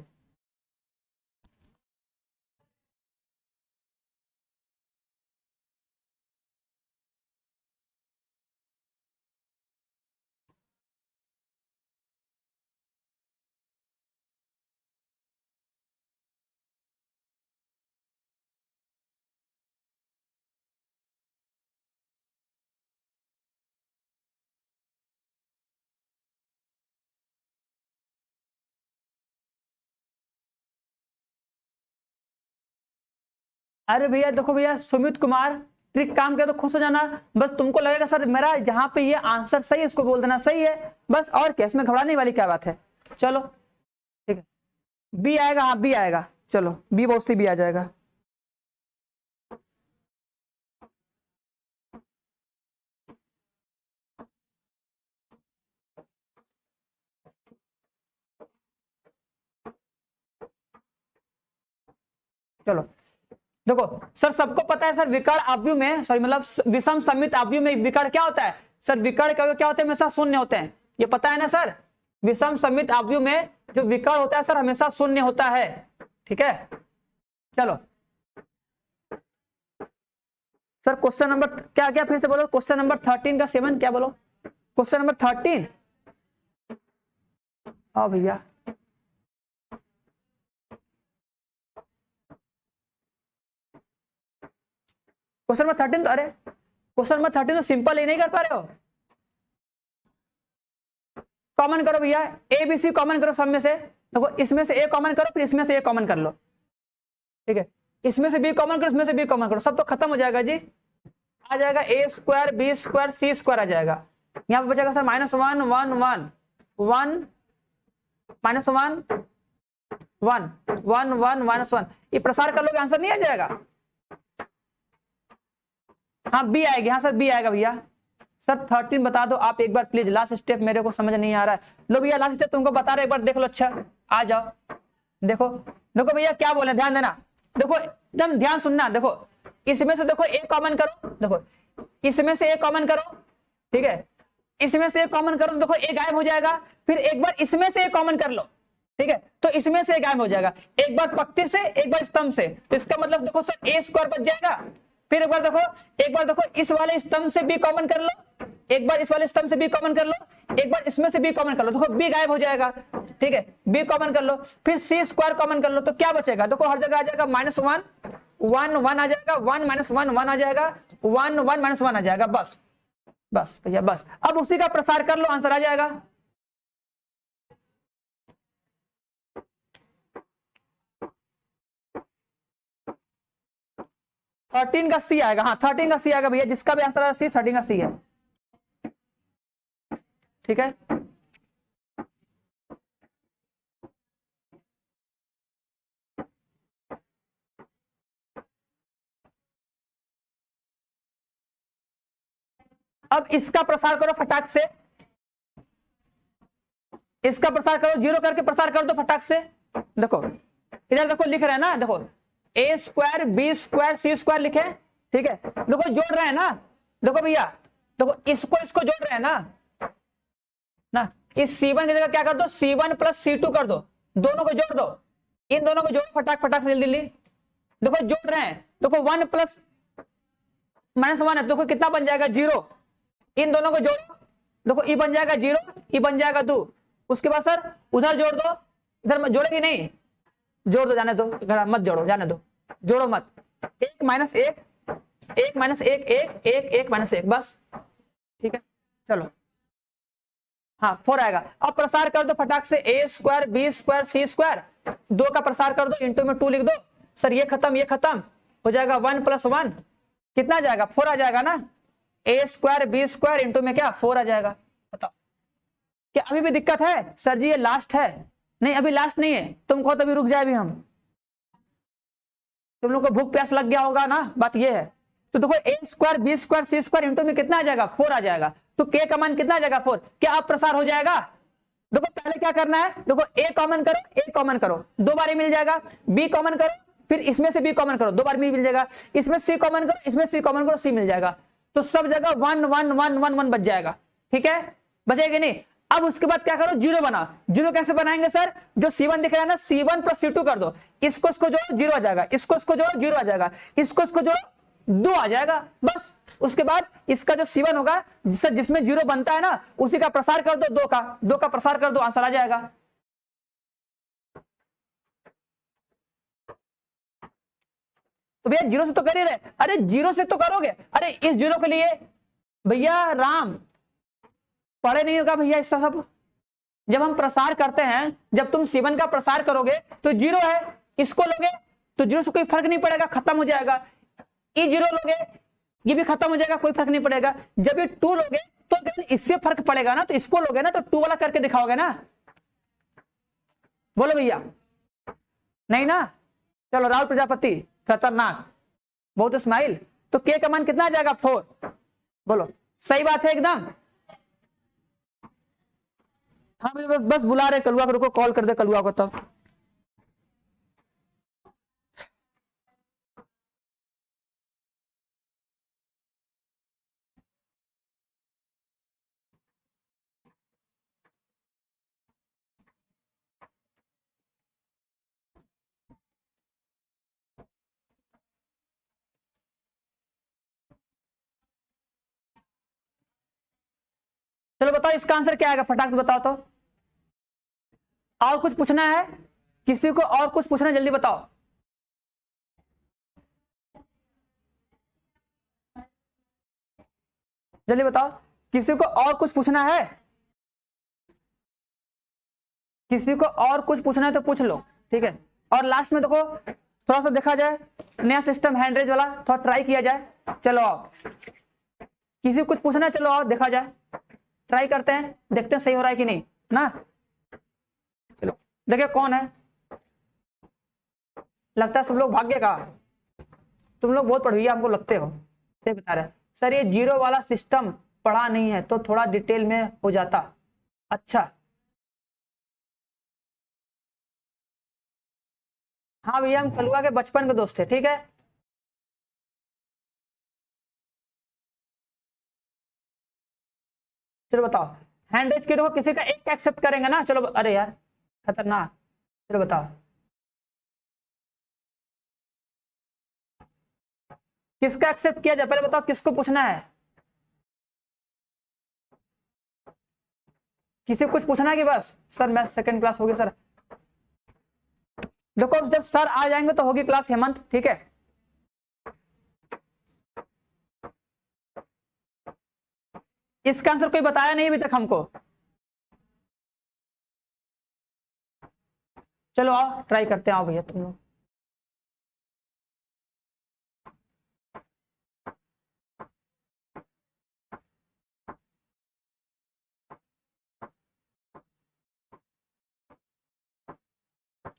अरे भैया देखो भैया, सुमित कुमार ट्रिक काम किया तो खुश हो जाना, बस तुमको लगेगा सर मेरा जहां पे ये आंसर सही है इसको बोल देना सही है, बस और क्या, इसमें घबराने वाली क्या बात है। चलो ठीक है, बी आएगा, हाँ बी आएगा, चलो बी बहुत सी बी आ जाएगा। चलो देखो सर, सबको पता है सर विकर्ण आव्यूह में, सॉरी मतलब विषम सममित आव्यूह में विकर्ण क्या होता है सर, विकर्ण क्या होते हैं, हमेशा शून्य होते हैं, ये पता है ना सर। विषम सममित आव्यूह में जो विकर्ण होता है सर हमेशा शून्य होता है। ठीक है, चलो सर क्वेश्चन नंबर क्या क्या फिर से बोलो, क्वेश्चन नंबर 13 का 7 क्या बोलो, क्वेश्चन नंबर 13। हाँ भैया क्वेश्चन नंबर 13 तो, अरे क्वेश्चन नंबर 13 तो सिंपल ही नहीं कर पा रहे हो, कॉमन करो भैया, ए बी सी कॉमन करो सब में से, देखो इसमें से ए कॉमन करो फिर इसमें से ए कॉमन कर लो। ठीक है, इसमें से बी कॉमन करो, इसमें से बी कॉमन करो, सब तो खत्म हो जाएगा जी, आ जाएगा ए square B square C square आ जाएगा। यहाँ पे बचेगा सर -1 1 1 1 -1 1 1 1 -1, ये प्रसार कर लोगे आंसर नहीं आ जाएगा। हाँ बी आएगी, हाँ सर बी आएगा भैया। सर 13 बता दो आप एक बार प्लीज, लास्ट स्टेप मेरे को समझ नहीं आ रहा है। लो भैया लास्ट स्टेप तुमको बता रहे, एक बार देख लो, अच्छा आ जाओ, देखो देखो भैया क्या बोले, ध्यान देना, देखो एकदम ध्यान सुनना, देखो इसमें से देखो ए कॉमन करो, देखो इसमें से ए कॉमन करो, ठीक है, इसमें से कॉमन करो तो देखो ए गायब हो जाएगा, फिर एक बार इसमें से कॉमन कर लो, ठीक है, तो इसमें से गायब हो जाएगा, एक बार पक्ति से एक बार स्तंभ से, तो इसका मतलब देखो सर ए स्क्वायर बच जाएगा। फिर एक बार देखो इस वाले स्तंभ से बी कॉमन कर लो, एक बार इस वाले स्तंभ से बी कॉमन कर लो, एक बार इसमें से बी कॉमन कर लो, देखो बी गायब हो जाएगा, ठीक है, बी कॉमन कर लो, फिर सी स्क्वायर कॉमन कर लो, तो क्या बचेगा, देखो हर जगह आ जाएगा -1 1 1 आ जाएगा, 1 -1 1 आ जाएगा, 1 1 -1 आ जाएगा, बस बस भैया बस। अब उसी का प्रसार कर लो, आंसर आ जाएगा। थर्टीन का सी आएगा, हाँ 13 का सी आएगा भैया, जिसका भी आंसर आएगा सी, 13 का सी है, ठीक है। अब इसका प्रसार करो फटाक से, इसका प्रसार करो, 0 करके प्रसार कर दो फटाक से। देखो इधर देखो लिख रहे हैं ना, देखो ए square B square C square लिखे, ठीक है, देखो जोड़ रहे हैं ना, देखो भैया देखो इसको जोड़ रहे हैं ना, इस C1 की जगह क्या कर दो, C1 प्लस C2 कर दो, दोनों को जोड़ दो, इन दोनों को जोड़ो फटाक से जल्दी, देखो जोड़ रहे हैं, देखो 1 प्लस -1 है, देखो कितना बन जाएगा 0, इन दोनों को जोड़ो, देखो ई बन जाएगा 0, ई बन जाएगा 2, उसके बाद सर उधर जोड़ दो, इधर मत जोड़ेगी नहीं, जोड़ दो, जाने दो, इधर मत जोड़ो, जाने दो, जोड़ो मत, 1 -1 1 -1 1 1 1 -1 बस, ठीक है, चलो हाँ 4 आएगा। अब प्रसार कर दो फटाक से, ए square B square C square, 2 का प्रसार कर दो, इंटू में 2 लिख दो, सर ये खत्म हो जाएगा, 1 + 1 कितना आ जाएगा, 4 आ जाएगा ना, ए स्क्वायर बी स्क्वायर इंटू में क्या 4 आ जाएगा। बताओ क्या अभी भी दिक्कत है, सर जी ये लास्ट है, नहीं अभी लास्ट नहीं है, तुमको तो अभी रुक जाए, अभी हम, तुम लोग को भूख प्यास लग गया होगा ना, बात ये है। तो देखो ए square B square C square into में कितना आ जाएगा, 4 आ जाएगा, तो के का मान कितना आ जाएगा 4, क्या अब प्रसार हो जाएगा। देखो पहले क्या करना है, देखो ए कॉमन करो 2 बार ही मिल जाएगा, बी कॉमन करो, फिर इसमें से बी कॉमन करो 2 बार भी मिल जाएगा, इसमें सी कॉमन करो, इसमें सी कॉमन करो, सी मिल जाएगा, तो सब जगह 1 1 1 1 1 बच जाएगा, ठीक है, बचेगा नहीं। अब उसके बाद क्या करो, 0 बनाओ, 0 कैसे बनाएंगे सर, जो C1 दिख रहा है ना, C1 + C2 कर दो, इसको जोड़ो 0 आ जाएगा, इसको जोड़ो 0 आ जाएगा, इसको जोड़ो 2 आ जाएगा, बस। उसके बाद इसका जो C1 होगा जिसमें 0 बनता है ना, उसी का प्रसार कर दो, 2 का प्रसार कर दो, आंसर आ जाएगा। तो भैया 0 से तो कर ही रहे, अरे 0 से तो करोगे, अरे इस 0 के लिए भैया राम पढ़े नहीं होगा भैया, इसका सब जब हम प्रसार करते हैं, जब तुम C1 का प्रसार करोगे तो 0 है, इसको लोगे तो 0 से कोई फर्क नहीं पड़ेगा, खत्म हो जाएगा, ई 0 लोगे ये भी खत्म हो जाएगा, कोई फर्क नहीं पड़ेगा, जब ये 2 लोगे तो इससे फर्क पड़ेगा ना, तो इसको लोगे ना तो 2 वाला करके दिखाओगे ना, बोलो भैया, नहीं ना। चलो राहुल प्रजापति खतरनाक, बहुत स्माइल, तो के का मान कितना आ जाएगा 4, बोलो सही बात है एकदम। हाँ बस बुला रहे कलुआ को, रुको कॉल कर दे कलुआ को तब। चलो बताओ इसका आंसर क्या आएगा, फटाक से बताओ तो। और कुछ पूछना है किसी को, और कुछ पूछना है, जल्दी बताओ। जल्दी बताओ, किसी को और कुछ पूछना है, किसी को और कुछ पूछना है तो पूछ लो, ठीक है। और लास्ट में देखो थोड़ा सा देखा जाए, नया सिस्टम हैंड रेज वाला थोड़ा ट्राई किया जाए, चलो आओ, किसी को कुछ पूछना है, चलो आओ देखा जाए, ट्राई करते हैं, देखते हैं सही हो रहा है कि नहीं ना। चलो देखिए कौन है, लगता है सब लोग भाग्य का, तुम लोग बहुत पढ़िए हमको लगते हो, ये बता रहे सर ये 0 वाला सिस्टम पढ़ा नहीं है तो थोड़ा डिटेल में हो जाता। अच्छा हाँ भैया हम कलुआ के बचपन के दोस्त थे, ठीक है। चलो बताओ, हैंड रेज की देखो, किसी का एक एक्सेप्ट करेंगे ना, चलो अरे यार खतरनाक, चलो बताओ किसका एक्सेप्ट किया जाए, पहले बताओ किसको पूछना है, किसी को कुछ पूछना है कि बस सर मैं सेकंड क्लास होगी सर। देखो जब सर आ जाएंगे तो होगी क्लास हेमंत, ठीक है। इसका आंसर कोई बताया नहीं अभी तक हमको, चलो आओ ट्राई करते हैं, आओ भैया तुम लोग।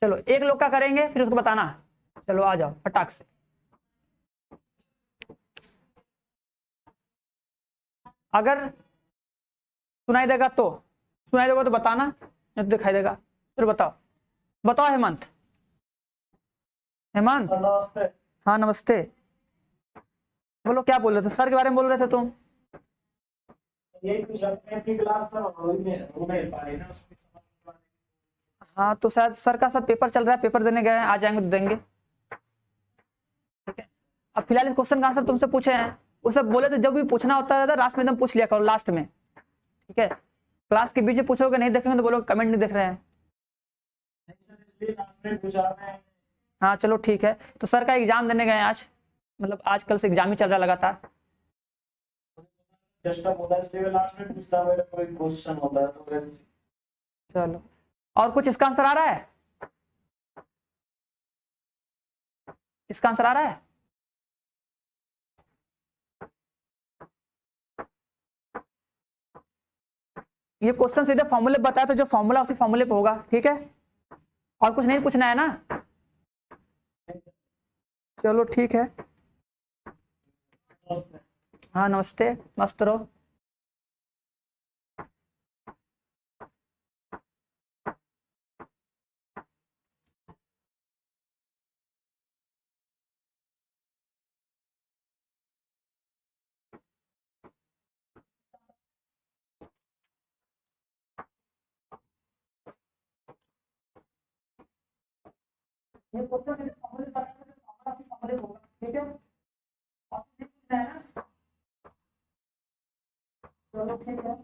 चलो एक लोग का करेंगे फिर उसको बताना, चलो आ जाओ फटाक से। अगर सुनाई देगा तो, सुनाई देगा तो बताना, नहीं तो दिखाई देगा। चलो बताओ, बताओ हेमंत, हेमंत नमस्ते। हाँ नमस्ते, बोलो क्या बोल रहे थे, सर के बारे में बोल रहे थे तुम। यही कुछ अपने की क्लास सब हो नहीं पाई ना, उसकी समझ नहीं पाई। हाँ तो शायद सर का साथ पेपर चल रहा है, पेपर देने गए हैं, आ जाएंगे तो देंगे, ठीक है। अब फिलहाल इस क्वेश्चन का आंसर तुमसे पूछे हैं, उसे बोले थे जब भी पूछना होता है लास्ट में एकदम पूछ लिया करो, लास्ट में, ठीक है। क्लास के बीच में पूछोगे, नहीं देखेंगे तो बोलो कमेंट नहीं देख रहे हैं। नहीं सर, इसलिए लास्ट में पूछा मैं। हाँ चलो ठीक है, तो सर का एग्जाम देने गए हैं आज, मतलब आजकल से एग्जाम ही चल रहा है लगातार। डिस्टर्ब होता है इसलिए लास्ट में पूछता हूँ, मेरा कोई क्वेश्चन होता है तो वैसे। चलो और कुछ इसका आंसर आ रहा है, इसका आंसर आ रहा है। ये क्वेश्चन सीधे फॉर्मूले बताया, तो जो फॉर्मूला उसी फॉर्मूले पे होगा, ठीक है। और कुछ नहीं पूछना है ना, चलो ठीक है। नमस्ते। हाँ नमस्ते, मस्त रहो। ये क्वेश्चन सीधे फॉर्मूले बताया, तो जो फॉर्मूला उसी फॉर्मूले पे होगा, ठीक है। और कुछ नहीं पूछना है ना, चलो ठीक है।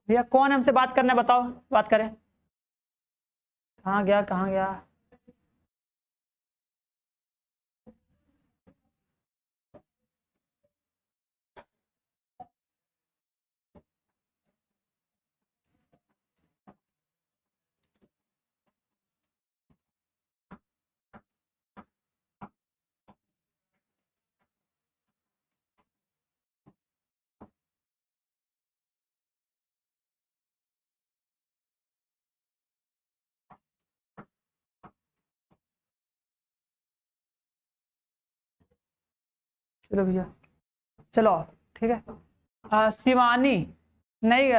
भैया कौन है हमसे बात करना है, बताओ बात करें। कहाँ गया कहाँ गया, चलो भैया चलो ठीक है। शिवानी नहीं,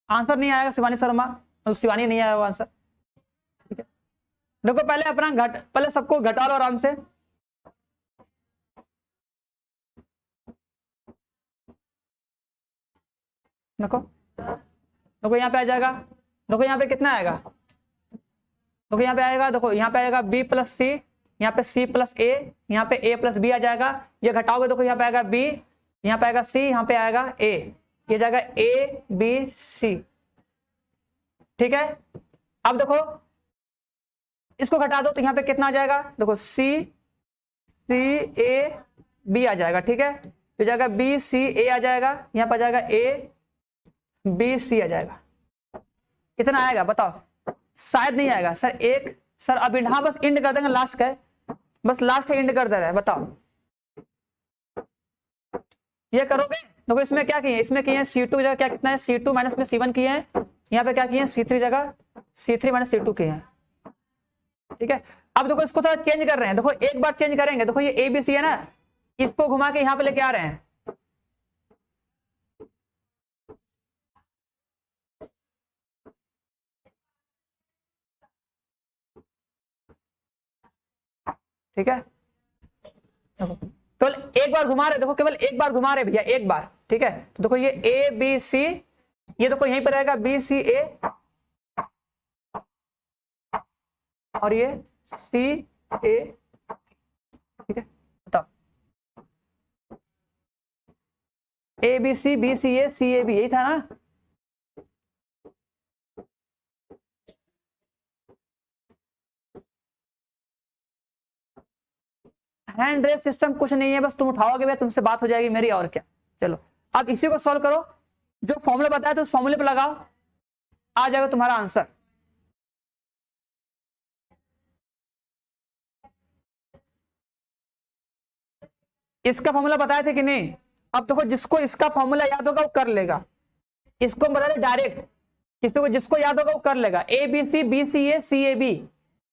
आंसर नहीं आएगा शिवानी शर्मा, शिवानी नहीं आया वो आंसर, ठीक है। देखो पहले अपना पहले सबको घटा लो आराम से, देखो देखो यहाँ पे आ जाएगा, देखो यहाँ पे कितना आएगा, देखो यहाँ पे आएगा, देखो यहाँ पे आएगा बी प्लस सी, यहाँ पे सी प्लस ए, यहाँ पे ए प्लस बी आ जाएगा। ये घटाओगे देखो यहाँ पे आएगा बी, यहाँ पे आएगा सी, यहाँ पे आएगा ए, ये जाएगा ए बी सी, ठीक है। अब देखो इसको घटा दो तो यहाँ पे कितना आ जाएगा, देखो सी सी ए बी आ जाएगा, ठीक है। तो जाएगा बी सी ए आ जाएगा, यहाँ पर आ जाएगा ए बी सी आ जाएगा, कितना आएगा बताओ। शायद नहीं आएगा सर, एक सर अब हाँ बस इंड कर देंगे, लास्ट का है, बस लास्ट इंड कर दे रहा है, बताओ ये करोगे। देखो इसमें क्या किए, इसमें किए C2 की जगह क्या कितना है, C2 माइनस में C1 किए हैं, यहाँ पे क्या किए C3 जगह C3 माइनस C2 किए हैं, ठीक है। अब देखो इसको थोड़ा चेंज कर रहे हैं, देखो एक बार चेंज करेंगे, देखो ये ABC है ना, इसको घुमा के यहां पे लेके आ रहे हैं, ठीक है। केवल एक बार घुमा रहे, देखो केवल एक बार घुमा रहे भैया, एक बार, ठीक है। तो देखो ये ए बी सी, ये देखो यहीं पर रहेगा बी सी ए, और ये सी ए, ठीक है। बताओ ए B C A C A B, यही था ना। हैंड रेस सिस्टम कुछ नहीं है, बस तुम उठाओगे भैया, तुमसे बात हो जाएगी मेरी, और क्या। चलो अब इसी को सॉल्व करो, जो फॉर्मूला बताया था उस फॉर्मूले पे लगाओ, आ जाएगा तुम्हारा आंसर। इसका फॉर्मूला बताए थे कि नहीं? अब देखो जिसको इसका फॉर्मूला याद होगा वो कर लेगा, इसको बता दे डायरेक्ट, किसी को जिसको याद होगा वो कर लेगा। ए B C A C A B,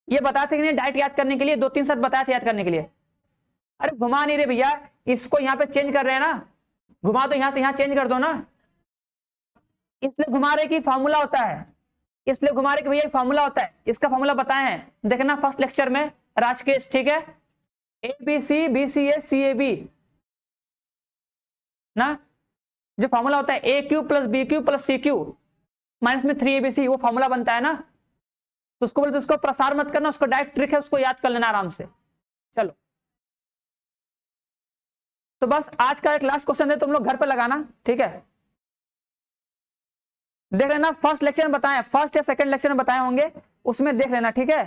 ये बताए थे कि नहीं डायरेक्ट याद करने के लिए? 2-3 शब्द बताए थे याद करने के लिए। अरे घुमा नहीं रहे भैया, इसको यहां पे चेंज कर रहे हैं ना, घुमा तो यहां से यहां चेंज कर दो ना, इसलिए घुमा रहे कि फॉर्मूला होता है, इसलिए घुमा रहे कि भैया फॉर्मूला होता है। इसका फॉर्मूला बताए हैं, देखना फर्स्ट लेक्चर में राजकेश, ठीक है। A B C A C A B ना, जो फॉर्मूला होता है A cube plus B cube plus C cube minus में 3abc, वो फॉर्मूला बनता है ना। तो उसको बोलते उसको प्रसार मत करना, उसको डायरेक्ट ट्रिक है, उसको याद कर लेना आराम से। चलो तो बस आज का एक लास्ट क्वेश्चन है, तुम लोग घर पे लगाना, ठीक है। देख लेना फर्स्ट लेक्चर में बताएं, फर्स्ट या सेकंड लेक्चर में बताए होंगे, उसमें देख लेना, ठीक है।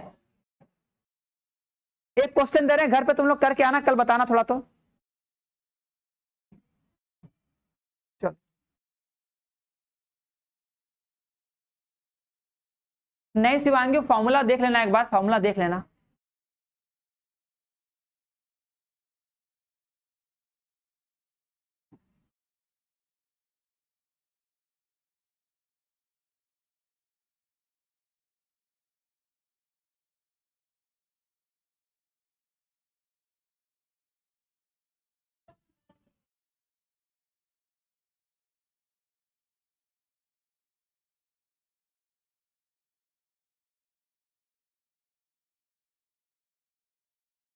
एक क्वेश्चन दे रहे हैं घर पे, तुम लोग करके आना, कल बताना थोड़ा तो। चलो नहीं शिवांगी, फॉर्मूला देख लेना एक बार, फॉर्मूला देख लेना।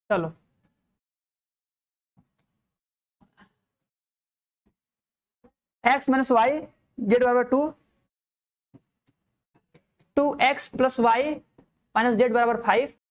चलो x माइनस वाई जेड बराबर 2, 2x plus Y minus Z बराबर 5,